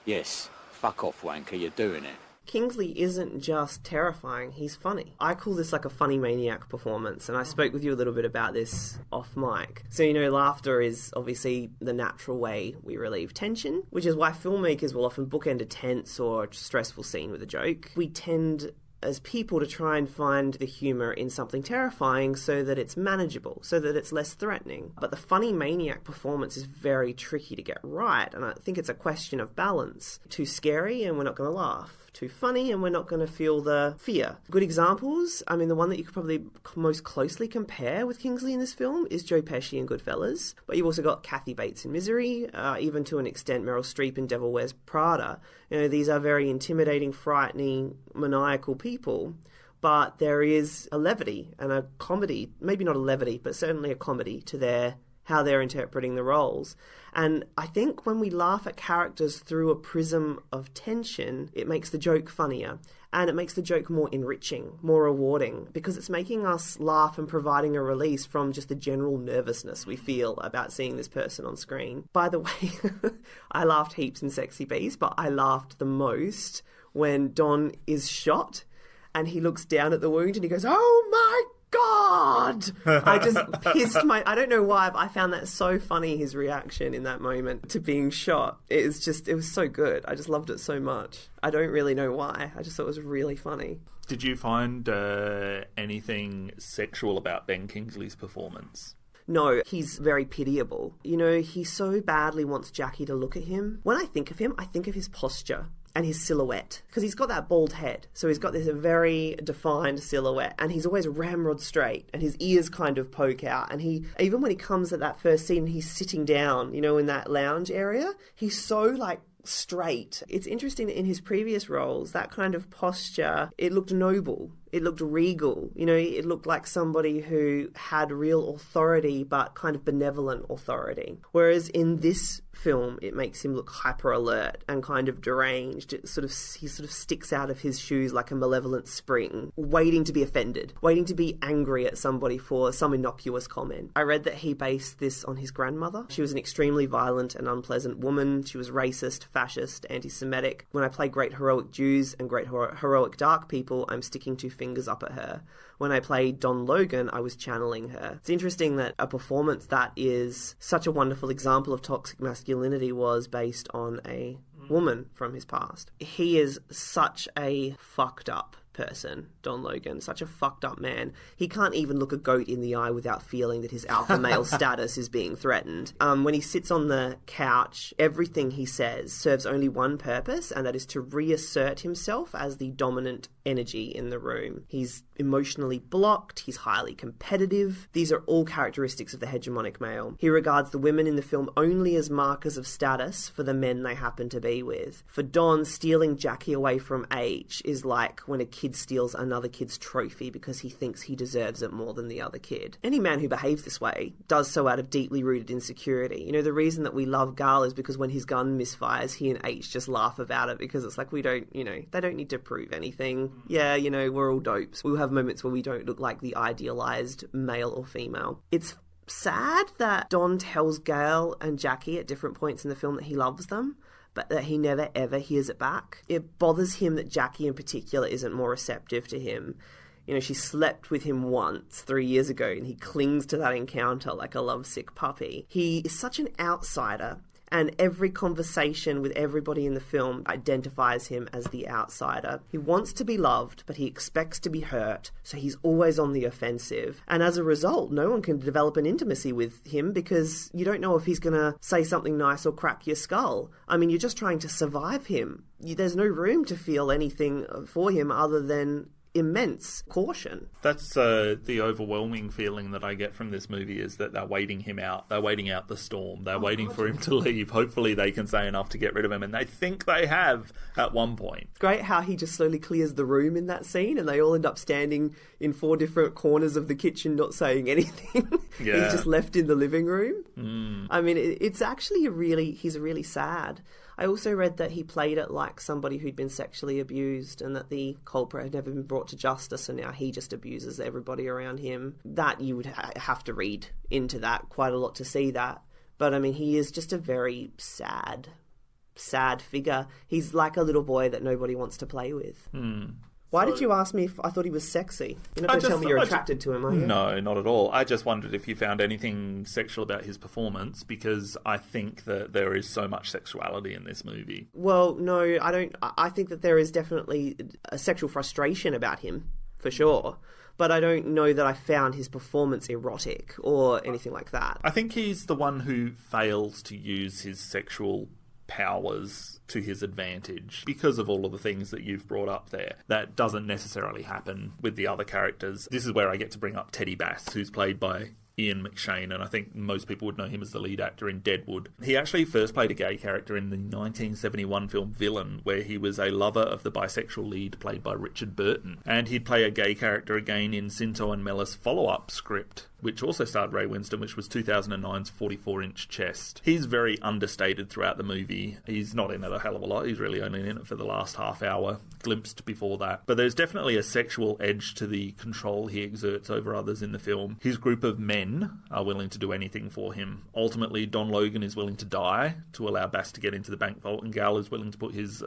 Yes. Fuck off, wanker, you're doing it. Kingsley isn't just terrifying, he's funny. I call this like a funny maniac performance, and I spoke with you a little bit about this off mic. So, laughter is obviously the natural way we relieve tension, which is why filmmakers will often bookend a tense or stressful scene with a joke. We tend as people to try and find the humour in something terrifying so that it's manageable, so that it's less threatening. But the funny maniac performance is very tricky to get right, and I think it's a question of balance. Too scary and we're not going to laugh. Too funny and we're not going to feel the fear. Good examples, the one that you could probably most closely compare with Kingsley in this film is Joe Pesci in Goodfellas, but you've also got Kathy Bates in Misery, even to an extent Meryl Streep in Devil Wears Prada. These are very intimidating, frightening, maniacal people, but there is a levity and a comedy, maybe not a levity, but certainly a comedy to how they're interpreting the roles. And I think when we laugh at characters through a prism of tension, it makes the joke funnier. And it makes the joke more enriching, more rewarding, because it's making us laugh and providing a release from just the general nervousness we feel about seeing this person on screen. By the way, I laughed heaps in Sexy Beast, but I laughed the most when Don is shot and he looks down at the wound and he goes, "Oh my God!" I just I don't know why, but I found that so funny, his reaction in that moment to being shot. It was so good. I just loved it so much. I don't really know why. I just thought it was really funny. Did you find anything sexual about Ben Kingsley's performance? No, he's very pitiable. He so badly wants Jackie to look at him. When I think of him, I think of his posture and his silhouette, because he's got that bald head, so he's got this very defined silhouette, and he's always ramrod straight, and his ears kind of poke out, and even when he comes at that first scene, he's sitting down, in that lounge area, he's so straight. It's interesting that in his previous roles, that kind of posture, it looked noble. It looked regal. It looked like somebody who had real authority, but kind of benevolent authority. Whereas in this film, it makes him look hyper alert and kind of deranged. He sort of sticks out of his shoes like a malevolent spring, waiting to be offended, waiting to be angry at somebody for some innocuous comment. I read that he based this on his grandmother. She was an extremely violent and unpleasant woman. She was racist, fascist, anti-Semitic. When I play great heroic Jews and great heroic dark people, I'm sticking two fingers up at her. When I played Don Logan, I was channeling her. It's interesting that a performance that is such a wonderful example of toxic masculinity was based on a woman from his past. He is such a fucked up person, Don Logan, such a fucked up man. He can't even look a goat in the eye without feeling that his alpha male status is being threatened. When he sits on the couch, everything he says serves only one purpose, and that is to reassert himself as the dominant energy in the room. He's emotionally blocked, he's highly competitive. These are all characteristics of the hegemonic male. He regards the women in the film only as markers of status for the men they happen to be with. For Don, stealing Jackie away from Aitch is like when a kid steals another kid's trophy because he thinks he deserves it more than the other kid. Any man who behaves this way does so out of deeply rooted insecurity. The reason that we love Gal is because when his gun misfires, he and Aitch just laugh about it because it's like they don't need to prove anything. Yeah, we're all dopes. We'll have moments where we don't look like the idealized male or female. It's sad that Don tells Gail and Jackie at different points in the film that he loves them, but that he never ever hears it back. It bothers him that Jackie in particular isn't more receptive to him. She slept with him once 3 years ago, and he clings to that encounter like a lovesick puppy. He is such an outsider, and every conversation with everybody in the film identifies him as the outsider. He wants to be loved, but he expects to be hurt, so he's always on the offensive. And as a result, no one can develop an intimacy with him because you don't know if he's going to say something nice or crack your skull. You're just trying to survive him. There's no room to feel anything for him other than immense caution. That's the overwhelming feeling that I get from this movie, is that they're waiting him out. They're waiting out the storm. They're waiting for him to leave. Hopefully they can say enough to get rid of him, and they think they have at one point. It's great how he just slowly clears the room in that scene, and they all end up standing in 4 different corners of the kitchen not saying anything. Yeah. He's just left in the living room. I mean, it's actually he's really sad. I also read that he played it like somebody who'd been sexually abused, and that the culprit had never been brought to justice, and now he just abuses everybody around him. That you would have to read into that quite a lot to see that. But I mean, he is just a very sad figure. He's like a little boy that nobody wants to play with. Why did you ask me if I thought he was sexy? You're not going to tell me you're attracted to him, are you? No, not at all. I just wondered if you found anything sexual about his performance, because I think that there is so much sexuality in this movie. Well, no, I don't. I think that there is definitely a sexual frustration about him, for sure. But I don't know that I found his performance erotic or anything like that. I think he's the one who fails to use his sexual powers to his advantage because of all of the things that you've brought up there. That doesn't necessarily happen with the other characters. This is where I get to bring up Teddy Bass, who's played by Ian McShane, and I think most people would know him as the lead actor in Deadwood. He actually first played a gay character in the 1971 film Villain, where he was a lover of the bisexual lead played by Richard Burton. And he'd play a gay character again in Cinto and Mellis' follow-up script, which also starred Ray Winston, which was 2009's 44-inch Chest. He's very understated throughout the movie. He's not in it a hell of a lot. He's really only in it for the last half hour, glimpsed before that. But there's definitely a sexual edge to the control he exerts over others in the film. His group of men are willing to do anything for him. Ultimately, Don Logan is willing to die to allow Bass to get into the bank vault, and Gal is willing to put his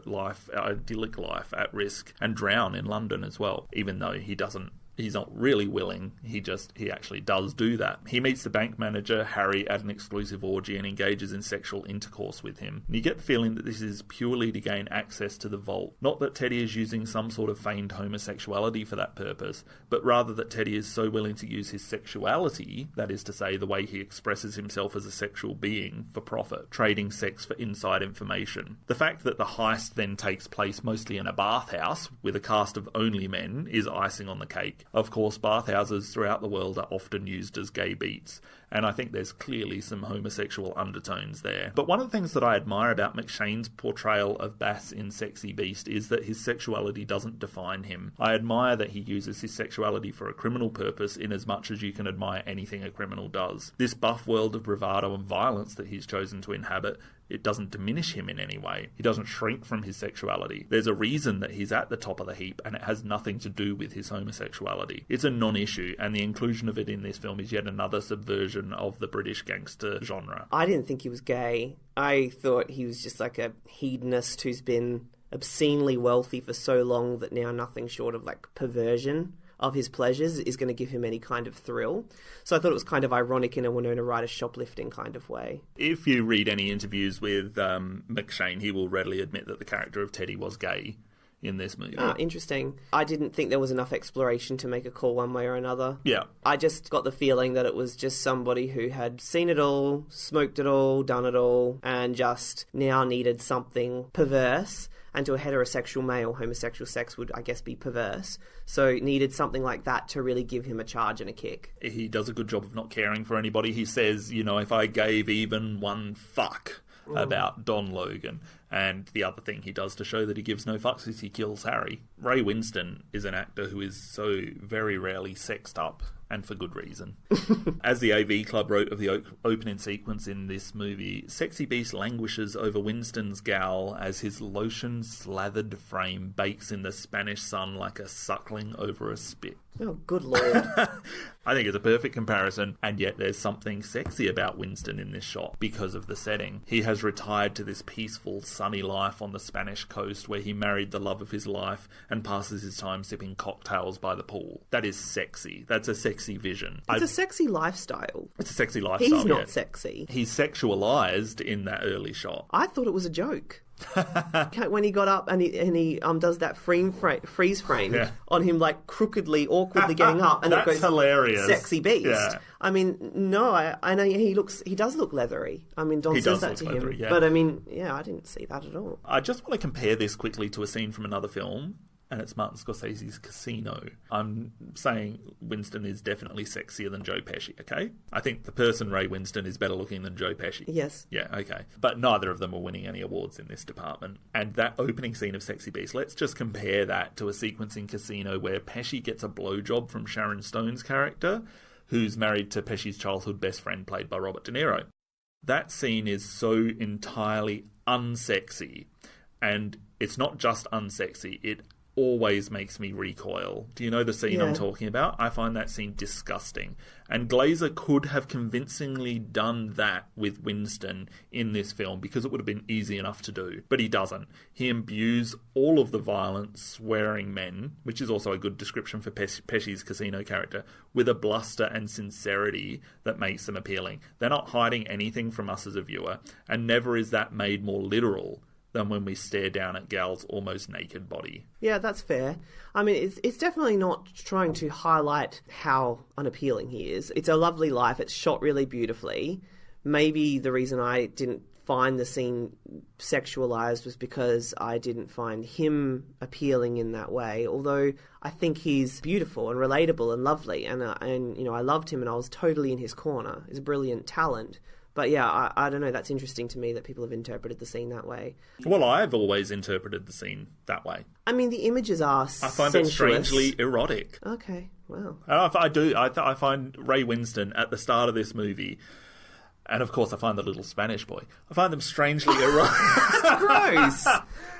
idyllic life at risk and drown in London as well, even though he's not really willing. He actually does do that. He meets the bank manager, Harry, at an exclusive orgy and engages in sexual intercourse with him. And you get the feeling that this is purely to gain access to the vault. Not that Teddy is using some sort of feigned homosexuality for that purpose, but rather that Teddy is so willing to use his sexuality, that is to say, the way he expresses himself as a sexual being, for profit, trading sex for inside information. The fact that the heist then takes place mostly in a bathhouse with a cast of only men is icing on the cake. Of course, bathhouses throughout the world are often used as gay beats, and I think there's clearly some homosexual undertones there. But one of the things that I admire about McShane's portrayal of Bass in Sexy Beast is that his sexuality doesn't define him. I admire that he uses his sexuality for a criminal purpose in as much as you can admire anything a criminal does. This buff world of bravado and violence that he's chosen to inhabit, it doesn't diminish him in any way. He doesn't shrink from his sexuality. There's a reason that he's at the top of the heap, and it has nothing to do with his homosexuality. It's a non-issue, and the inclusion of it in this film is yet another subversion of the British gangster genre. I didn't think he was gay. I thought he was just like a hedonist who's been obscenely wealthy for so long that now nothing short of like perversion of his pleasures is going to give him any kind of thrill. So I thought it was kind of ironic in a Winona Ryder shoplifting kind of way. If you read any interviews with McShane, he will readily admit that the character of Teddy was gay in this movie. Ah, interesting. I didn't think there was enough exploration to make a call one way or another. Yeah. I just got the feeling that it was just somebody who had seen it all, smoked it all, done it all, and just now needed something perverse. And to a heterosexual male, homosexual sex would, I guess, be perverse. So needed something like that to really give him a charge and a kick. He does a good job of not caring for anybody. He says, if I gave even one fuck about Don Logan. And the other thing he does to show that he gives no fucks is he kills Harry. Ray Winston is an actor who is so very rarely sexed up, and for good reason. As the AV Club wrote of the opening sequence in this movie, Sexy Beast languishes over Winston's gal as his lotion-slathered frame bakes in the Spanish sun like a suckling over a spit. Oh, good lord. I think it's a perfect comparison, and yet there's something sexy about Winston in this shot because of the setting. He has retired to this peaceful, sunny life on the Spanish coast where he married the love of his life and passes his time sipping cocktails by the pool. That is sexy. That's a sexy vision. It's a sexy lifestyle. It's a sexy lifestyle. He's not sexy. He's sexualized in that early shot. I thought it was a joke. When he got up and he does that freeze frame on him, like crookedly, awkwardly getting up, and that's it goes hilarious. Sexy Beast. Yeah. I mean, no, I know he does look leathery. I mean, Don says that to him, leathery, yeah. but I mean, yeah, I didn't see that at all. I just want to compare this quickly to a scene from another film. and it's Martin Scorsese's Casino. I'm saying Winston is definitely sexier than Joe Pesci, okay? I think the person Ray Winston is better looking than Joe Pesci. Yes. Yeah, okay. But neither of them are winning any awards in this department. And that opening scene of Sexy Beast, let's just compare that to a sequence in Casino where Pesci gets a blowjob from Sharon Stone's character, who's married to Pesci's childhood best friend played by Robert De Niro. That scene is so entirely unsexy, and it's not just unsexy, it always makes me recoil. Do you know the scene I'm talking about? I find that scene disgusting. And Glazer could have convincingly done that with Winston in this film because it would have been easy enough to do. But he doesn't. He imbues all of the violent, swearing men, which is also a good description for Pesci's Casino character, with a bluster and sincerity that makes them appealing. They're not hiding anything from us as a viewer, and never is that made more literal than when we stare down at Gal's almost naked body. Yeah, that's fair. I mean, it's definitely not trying to highlight how unappealing he is. It's a lovely life. It's shot really beautifully. Maybe the reason I didn't find the scene sexualized was because I didn't find him appealing in that way, although I think he's beautiful and relatable and lovely, and you know, I loved him and I was totally in his corner. He's a brilliant talent. But yeah, I don't know, that's interesting to me that people have interpreted the scene that way. Well, I've always interpreted the scene that way. I mean, the images are I find it strangely erotic. Okay, well. I do. I find Ray Winston at the start of this movie, and of course I find the little Spanish boy, I find them strangely erotic. That's gross.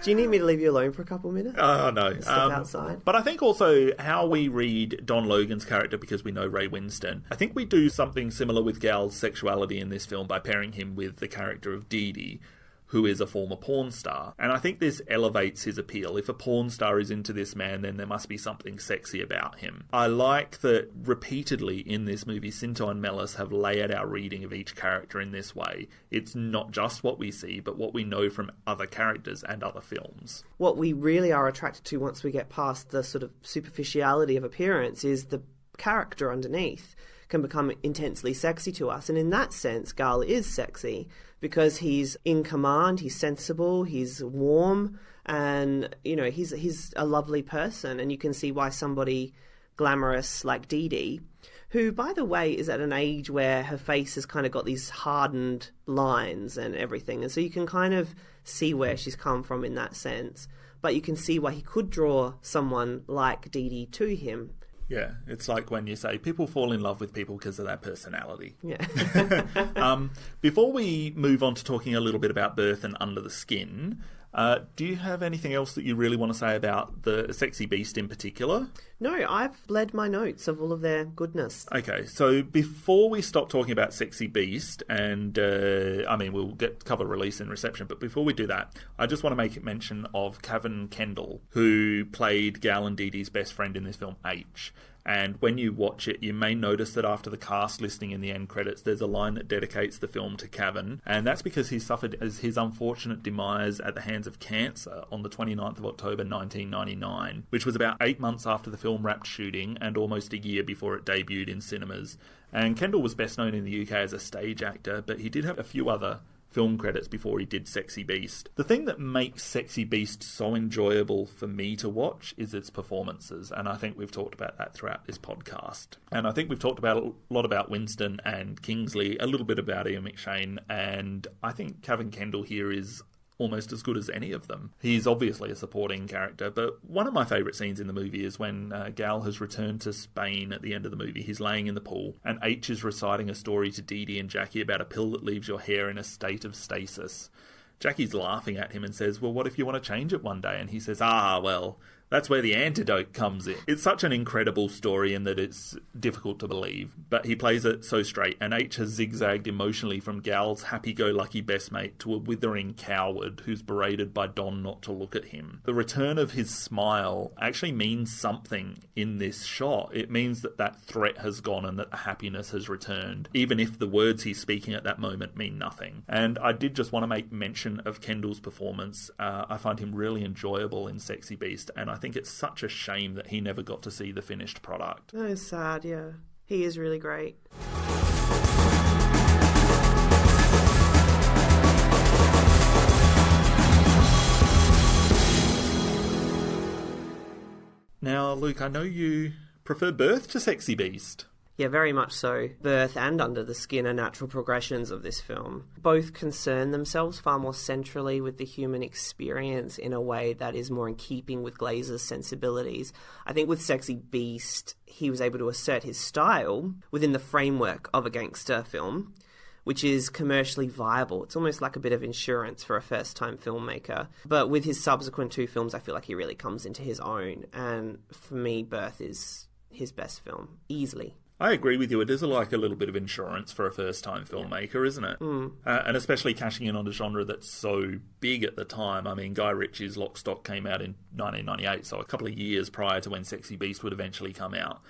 Do you need me to leave you alone for a couple minutes? Oh, no. Step outside. But I think also how we read Don Logan's character, because we know Ray Winston, I think we do something similar with Gal's sexuality in this film by pairing him with the character of Dee Dee, who is a former porn star. And I think this elevates his appeal. If a porn star is into this man, then there must be something sexy about him. I like that repeatedly in this movie, Sinto and Mellis have layered our reading of each character in this way. It's not just what we see, but what we know from other characters and other films. What we really are attracted to once we get past the sort of superficiality of appearance is the character underneath can become intensely sexy to us. And in that sense, Gal is sexy because he's in command, he's sensible, he's warm, and, you know, he's a lovely person. And you can see why somebody glamorous like Dee Dee, who, by the way, is at an age where her face has kind of got these hardened lines and everything. And so you can kind of see where she's come from in that sense. But you can see why he could draw someone like Dee Dee to him. Yeah, it's like when you say people fall in love with people because of their personality. Yeah. Before we move on to talking a little bit about Birth and Under the Skin, do you have anything else that you really want to say about the Sexy Beast in particular? No, I've led my notes of all of their goodness. Okay, so before we stop talking about Sexy Beast, and I mean, we'll cover release and reception, but before we do that, I just want to make mention of Cavan Kendall, who played Gal and Dee Dee's best friend in this film, Aitch. And when you watch it, you may notice that after the cast listing in the end credits, there's a line that dedicates the film to Cavan. And that's because he suffered his unfortunate demise at the hands of cancer on the 29th of October 1999, which was about 8 months after the film wrapped shooting and almost a year before it debuted in cinemas. And Kendall was best known in the UK as a stage actor, but he did have a few other film credits before he did Sexy Beast. The thing that makes Sexy Beast so enjoyable for me to watch is its performances, and I think we've talked about that throughout this podcast. And I think we've talked about a lot about Winston and Kingsley, a little bit about Ian McShane, and I think Cavan Kendall here is almost as good as any of them. He's obviously a supporting character, but one of my favourite scenes in the movie is when Gal has returned to Spain at the end of the movie. He's laying in the pool, and Aitch is reciting a story to Dee Dee and Jackie about a pill that leaves your hair in a state of stasis. Jackie's laughing at him and says, well, what if you want to change it one day? And he says, well, that's where the antidote comes in. It's such an incredible story in that it's difficult to believe, but he plays it so straight, and Aitch has zigzagged emotionally from Gal's happy-go-lucky best mate to a withering coward who's berated by Don not to look at him. The return of his smile actually means something in this shot. It means that that threat has gone and that the happiness has returned, even if the words he's speaking at that moment mean nothing. And I did just want to make mention of Kendall's performance. I find him really enjoyable in Sexy Beast, and I think it's such a shame that he never got to see the finished product. That is sad, yeah. He is really great. Now, Luke, I know you prefer Birth to Sexy Beast. Yeah, very much so. Birth and Under the Skin are natural progressions of this film. Both concern themselves far more centrally with the human experience in a way that is more in keeping with Glazer's sensibilities. I think with Sexy Beast, he was able to assert his style within the framework of a gangster film, which is commercially viable. It's almost like a bit of insurance for a first-time filmmaker. But with his subsequent two films, I feel like he really comes into his own. And for me, Birth is his best film, easily. I agree with you. It is like a little bit of insurance for a first-time filmmaker, isn't it? And especially cashing in on a genre that's so big at the time. I mean, Guy Ritchie's Lock, Stock came out in 1998, so a couple of years prior to when Sexy Beast would eventually come out.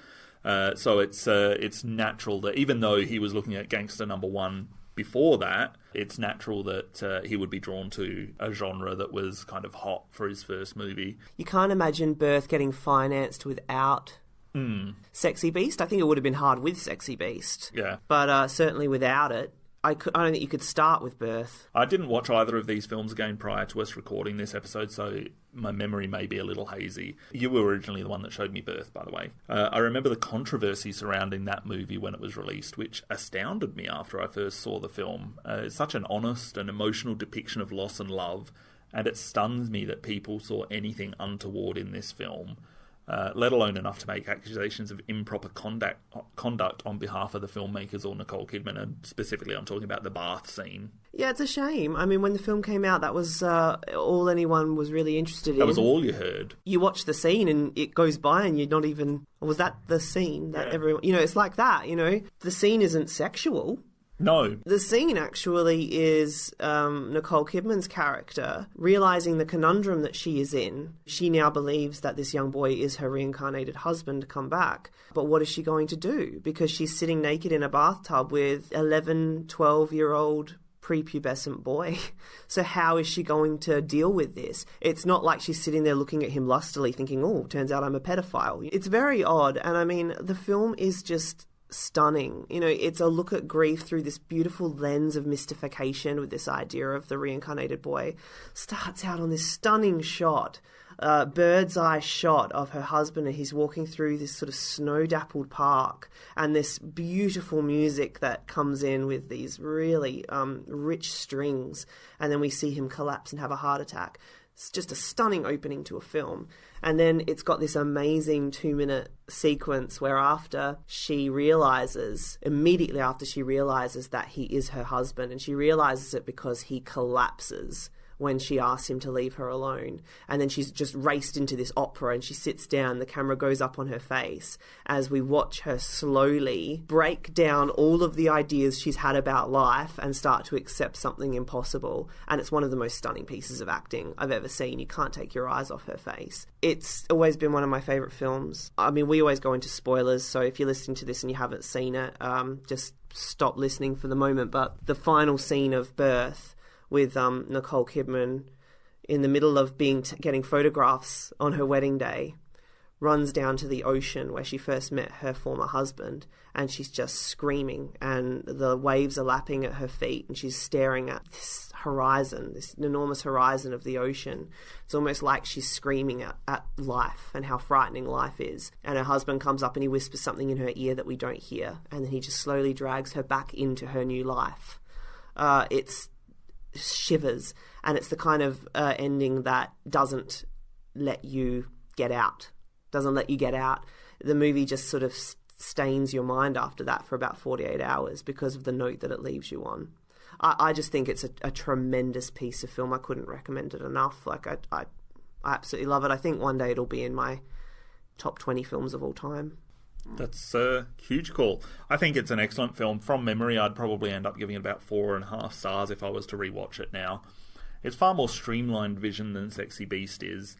So it's natural that even though he was looking at Gangster #1 before that, it's natural that he would be drawn to a genre that was kind of hot for his first movie. You can't imagine Birth getting financed without Sexy Beast. I think it would have been hard with Sexy Beast. Yeah. But certainly without it, I don't think you could start with Birth. I didn't watch either of these films again prior to us recording this episode, so my memory may be a little hazy. You were originally the one that showed me Birth, by the way. I remember the controversy surrounding that movie when it was released, which astounded me after I first saw the film. It's such an honest and emotional depiction of loss and love, and it stuns me that people saw anything untoward in this film. Let alone enough to make accusations of improper conduct on behalf of the filmmakers or Nicole Kidman, and specifically I'm talking about the bath scene. Yeah, it's a shame. I mean, when the film came out, that was all anyone was really interested in. That was all you heard. You watch the scene and it goes by and you're not even... Was that the scene that everyone... You know, it's like that, you know? The scene isn't sexual. No. The scene actually is Nicole Kidman's character realising the conundrum that she is in. She now believes that this young boy is her reincarnated husband to come back. But what is she going to do? Because she's sitting naked in a bathtub with 11, 12-year-old prepubescent boy. So how is she going to deal with this? It's not like she's sitting there looking at him lustily thinking, oh, turns out I'm a pedophile. It's very odd. And I mean, the film is just... stunning. You know, it's a look at grief through this beautiful lens of mystification with this idea of the reincarnated boy. Starts out on this stunning shot, bird's eye shot of her husband, and he's walking through this sort of snow-dappled park, and this beautiful music that comes in with these really rich strings, and then we see him collapse and have a heart attack. It's just a stunning opening to a film. And then it's got this amazing 2-minute sequence where immediately after she realises that he is her husband, and she realises it because he collapses when she asks him to leave her alone. And then she's just raced into this opera and she sits down, the camera goes up on her face as we watch her slowly break down all of the ideas she's had about life and start to accept something impossible. And it's one of the most stunning pieces of acting I've ever seen. You can't take your eyes off her face. It's always been one of my favourite films. I mean, we always go into spoilers, so if you're listening to this and you haven't seen it, just stop listening for the moment. But the final scene of Birth with Nicole Kidman in the middle of getting photographs on her wedding day, runs down to the ocean where she first met her former husband, and she's just screaming, and the waves are lapping at her feet, and she's staring at this horizon, this enormous horizon of the ocean. It's almost like she's screaming at life and how frightening life is. And her husband comes up and he whispers something in her ear that we don't hear, and then he just slowly drags her back into her new life. It's shivers, and it's the kind of ending that doesn't let you get out. The movie just sort of stains your mind after that for about 48 hours because of the note that it leaves you on. I just think it's a tremendous piece of film. I couldn't recommend it enough. Like, I absolutely love it. I think one day it'll be in my top 20 films of all time. That's a huge call. I think it's an excellent film. From memory, I'd probably end up giving it about 4.5 stars if I was to rewatch it now. It's far more streamlined vision than Sexy Beast is,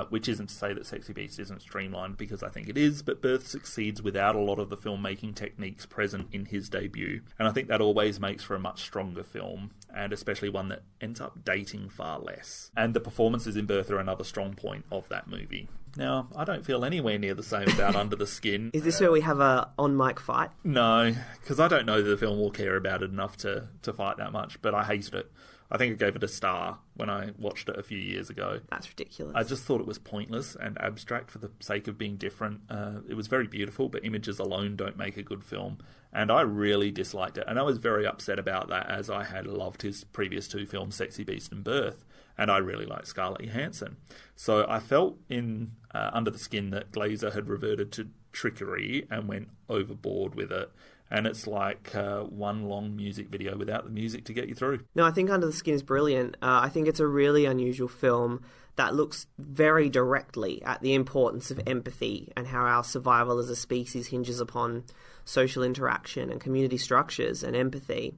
which isn't to say that Sexy Beast isn't streamlined, because I think it is, but Birth succeeds without a lot of the filmmaking techniques present in his debut, and I think that always makes for a much stronger film, and especially one that ends up dating far less. And the performances in Birth are another strong point of that movie. Now, I don't feel anywhere near the same about Under the Skin. Is this where we have a on-mic fight? No, because I don't know that the film will care about it enough to fight that much, but I hated it. I think I gave it a star when I watched it a few years ago. That's ridiculous. I just thought it was pointless and abstract for the sake of being different. It was very beautiful, but images alone don't make a good film. And I really disliked it. And I was very upset about that, as I had loved his previous 2 films, Sexy Beast and Birth. And I really liked Scarlett Johansson. So I felt under the skin that Glazer had reverted to trickery and went overboard with it. And it's like one long music video without the music to get you through. No, I think Under the Skin is brilliant. I think it's a really unusual film that looks very directly at the importance of empathy and how our survival as a species hinges upon social interaction and community structures and empathy.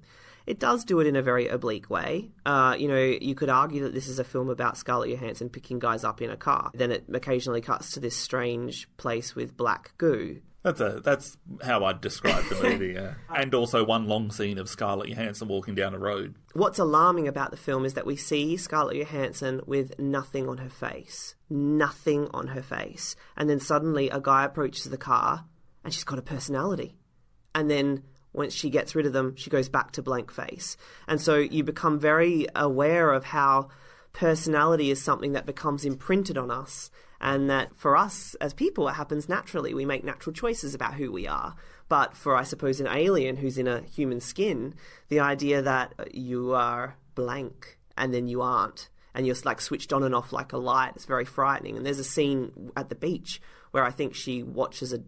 It does do it in a very oblique way. You could argue that this is a film about Scarlett Johansson picking guys up in a car. Then it occasionally cuts to this strange place with black goo. That's how I'd describe the movie, yeah. And also one long scene of Scarlett Johansson walking down a road. What's alarming about the film is that we see Scarlett Johansson with nothing on her face. Nothing on her face. And then suddenly a guy approaches the car and she's got a personality. And then once she gets rid of them, she goes back to blank face. And so you become very aware of how personality is something that becomes imprinted on us, and that for us as people it happens naturally. We make natural choices about who we are. But for, I suppose, an alien who's in a human skin, the idea that you are blank and then you aren't, and you're like switched on and off like a light, it's very frightening. And there's a scene at the beach where I think she watches a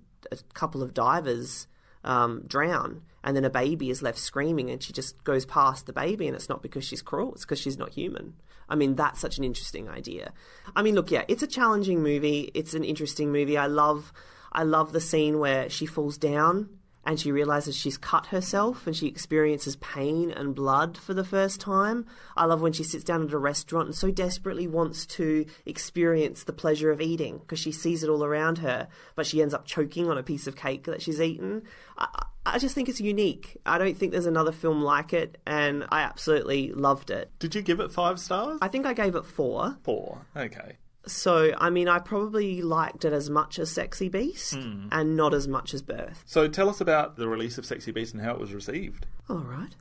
couple of divers drown, and then a baby is left screaming, and she just goes past the baby, and it's not because she's cruel, it's because she's not human. I mean, that's such an interesting idea. I mean, look, yeah, it's a challenging movie. It's an interesting movie. I love the scene where she falls down and she realizes she's cut herself and she experiences pain and blood for the first time. I love when she sits down at a restaurant and so desperately wants to experience the pleasure of eating because she sees it all around her, but she ends up choking on a piece of cake that she's eaten. I just think it's unique. I don't think there's another film like it, and I absolutely loved it. Did you give it 5 stars? I think I gave it 4. 4, okay. So, I mean, I probably liked it as much as Sexy Beast and not as much as Birth. So tell us about the release of Sexy Beast and how it was received. All right.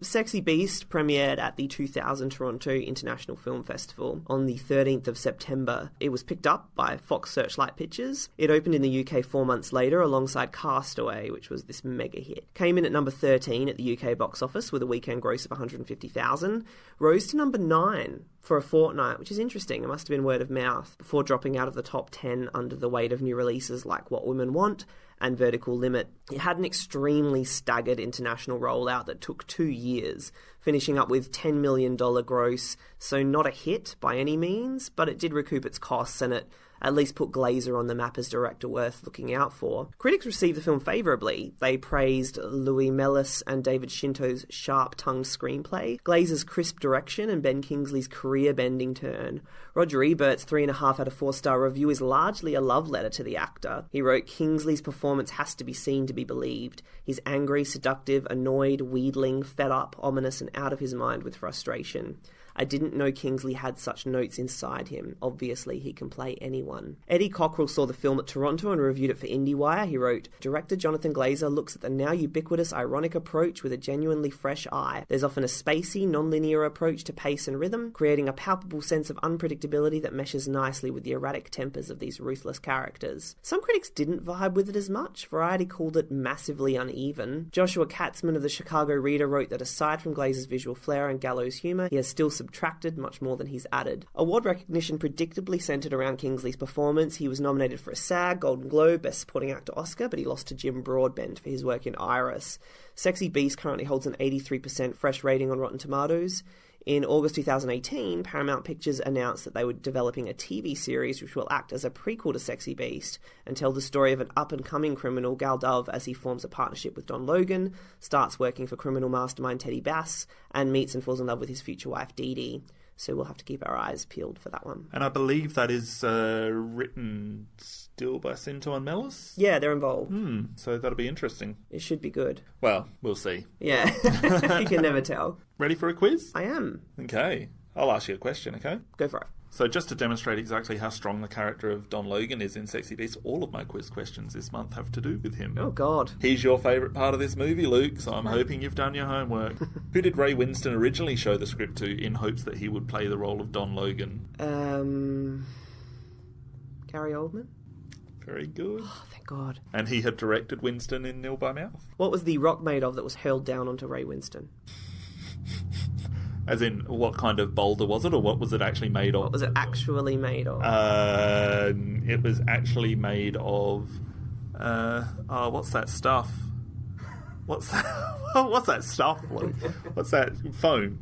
Sexy Beast premiered at the 2000 Toronto International Film Festival on the 13th of September. It was picked up by Fox Searchlight Pictures. It opened in the UK 4 months later alongside Castaway, which was this mega hit. Came in at number 13 at the UK box office with a weekend gross of 150,000. Rose to number 9 for a fortnight, which is interesting. It must have been word of mouth, before dropping out of the top 10 under the weight of new releases like What Women Want and Vertical Limit. It had an extremely staggered international rollout that took 2 years, finishing up with $10 million gross, so not a hit by any means, but it did recoup its costs, and it at least put Glazer on the map as director worth looking out for. Critics received the film favourably. They praised Louis Mellis and David Shinto's sharp-tongued screenplay, Glazer's crisp direction, and Ben Kingsley's career-bending turn. Roger Ebert's 3.5 out of 4-star review is largely a love letter to the actor. He wrote, "Kingsley's performance has to be seen to be believed. He's angry, seductive, annoyed, wheedling, fed up, ominous, and out of his mind with frustration. I didn't know Kingsley had such notes inside him. Obviously, he can play anyone." Eddie Cockrell saw the film at Toronto and reviewed it for IndieWire. He wrote, "Director Jonathan Glazer looks at the now ubiquitous ironic approach with a genuinely fresh eye. There's often a spacey, non-linear approach to pace and rhythm, creating a palpable sense of unpredictability that meshes nicely with the erratic tempers of these ruthless characters." Some critics didn't vibe with it as much. Variety called it massively uneven. Joshua Katzman of the Chicago Reader wrote that aside from Glazer's visual flair and gallows humour, he has still subtracted much more than he's added. Award recognition predictably centred around Kingsley's performance. He was nominated for a SAG, Golden Globe, Best Supporting Actor Oscar, but he lost to Jim Broadbent for his work in Iris. Sexy Beast currently holds an 83% fresh rating on Rotten Tomatoes. In August 2018, Paramount Pictures announced that they were developing a TV series which will act as a prequel to Sexy Beast and tell the story of an up-and-coming criminal, Gal Dove, as he forms a partnership with Don Logan, starts working for criminal mastermind Teddy Bass, and meets and falls in love with his future wife, Dee Dee. So we'll have to keep our eyes peeled for that one. And I believe that is written still by Cinto and Mellis? Yeah, they're involved. So that'll be interesting. It should be good. Well, we'll see. Yeah, you can never tell. Ready for a quiz? I am. Okay. I'll ask you a question, okay? Go for it. So just to demonstrate exactly how strong the character of Don Logan is in Sexy Beast, all of my quiz questions this month have to do with him. Oh, God. He's your favourite part of this movie, Luke, so I'm hoping you've done your homework. Who did Ray Winstone originally show the script to in hopes that he would play the role of Don Logan? Gary Oldman? Very good. Oh, thank God. And he had directed Winston in Nil by Mouth. What was the rock made of that was hurled down onto Ray Winstone? As in, what kind of boulder was it, or what was it actually made of? What was it actually made of? It was actually made of... what's that stuff? What's that stuff, Luke? What's that? Foam.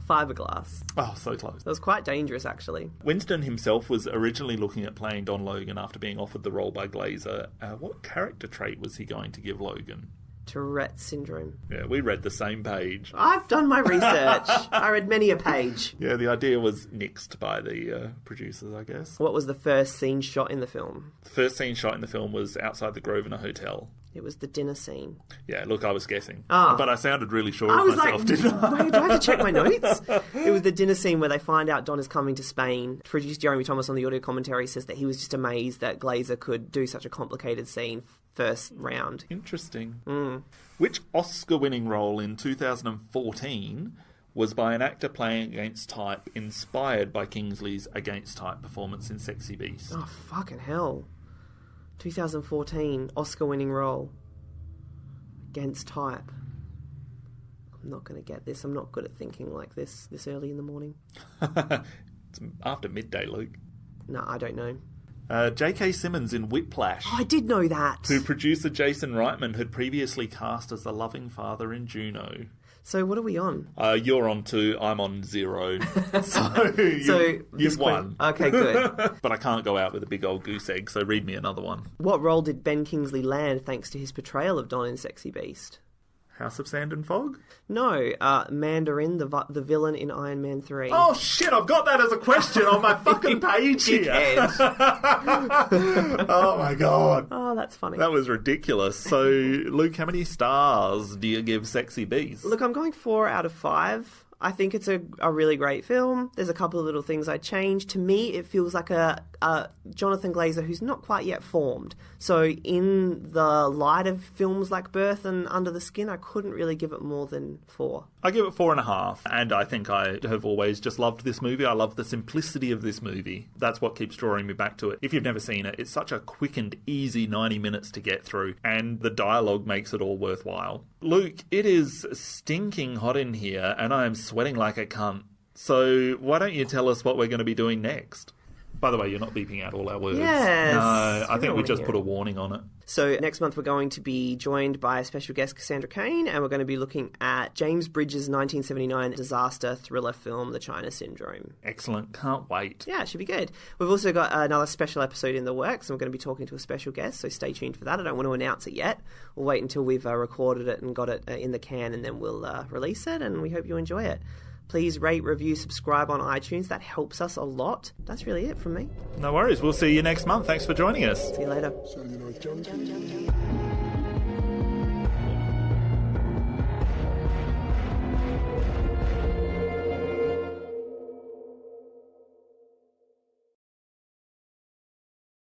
Fiberglass. Oh, so close. That was quite dangerous, actually. Winston himself was originally looking at playing Don Logan after being offered the role by Glazer. What character trait was he going to give Logan? Tourette's syndrome. Yeah, we read the same page. I've done my research. I read many a page. Yeah, the idea was nixed by the producers, I guess. What was the first scene shot in the film? The first scene shot in the film was outside the Grosvenor Hotel. It was the dinner scene. Yeah, look, I was guessing. Oh. But I sounded really sure of myself, didn't I? Wait, do I have to check my notes? It was the dinner scene where they find out Don is coming to Spain. Producer Jeremy Thomas on the audio commentary says that he was just amazed that Glazer could do such a complicated scene first round. Interesting. Mm. Which Oscar-winning role in 2014 was by an actor playing against type inspired by Kingsley's against type performance in Sexy Beast? Oh, fucking hell. 2014 Oscar-winning role. Against type. I'm not going to get this. I'm not good at thinking like this early in the morning. It's after midday, Luke. No, I don't know. J.K. Simmons in Whiplash. Oh, I did know that. Who producer Jason Reitman had previously cast as the loving father in Juno. So what are we on? You're on 2, I'm on 0. So you've won. Okay, good. But I can't go out with a big old goose egg, so read me another one. What role did Ben Kingsley land thanks to his portrayal of Don in Sexy Beast? House of Sand and Fog? No, Mandarin, the villain in Iron Man 3. Oh shit, I've got that as a question on my fucking page here. Oh my God. Oh, that's funny. That was ridiculous. So, Luke, how many stars do you give Sexy Beast? Look, I'm going 4 out of 5. I think it's a really great film. There's a couple of little things I'd change. To me, it feels like a Jonathan Glazer who's not quite yet formed. So in the light of films like Birth and Under the Skin, I couldn't really give it more than 4. I give it 4.5, and I think I have always just loved this movie. I love the simplicity of this movie. That's what keeps drawing me back to it. If you've never seen it, it's such a quick and easy 90 minutes to get through, and the dialogue makes it all worthwhile. Luke, it is stinking hot in here, and I am sweating like a cunt. So why don't you tell us what we're going to be doing next? By the way, you're not beeping out all our words. Yes. No, I think we just put a warning on it. So next month we're going to be joined by special guest Cassandra Cain, and we're going to be looking at James Bridges' 1979 disaster thriller film, The China Syndrome. Excellent. Can't wait. Yeah, it should be good. We've also got another special episode in the works, and we're going to be talking to a special guest, so stay tuned for that. I don't want to announce it yet. We'll wait until we've recorded it and got it in the can, and then we'll release it, and we hope you enjoy it. Please rate, review, subscribe on iTunes. That helps us a lot. That's really it from me. No worries. We'll see you next month. Thanks for joining us. See you later.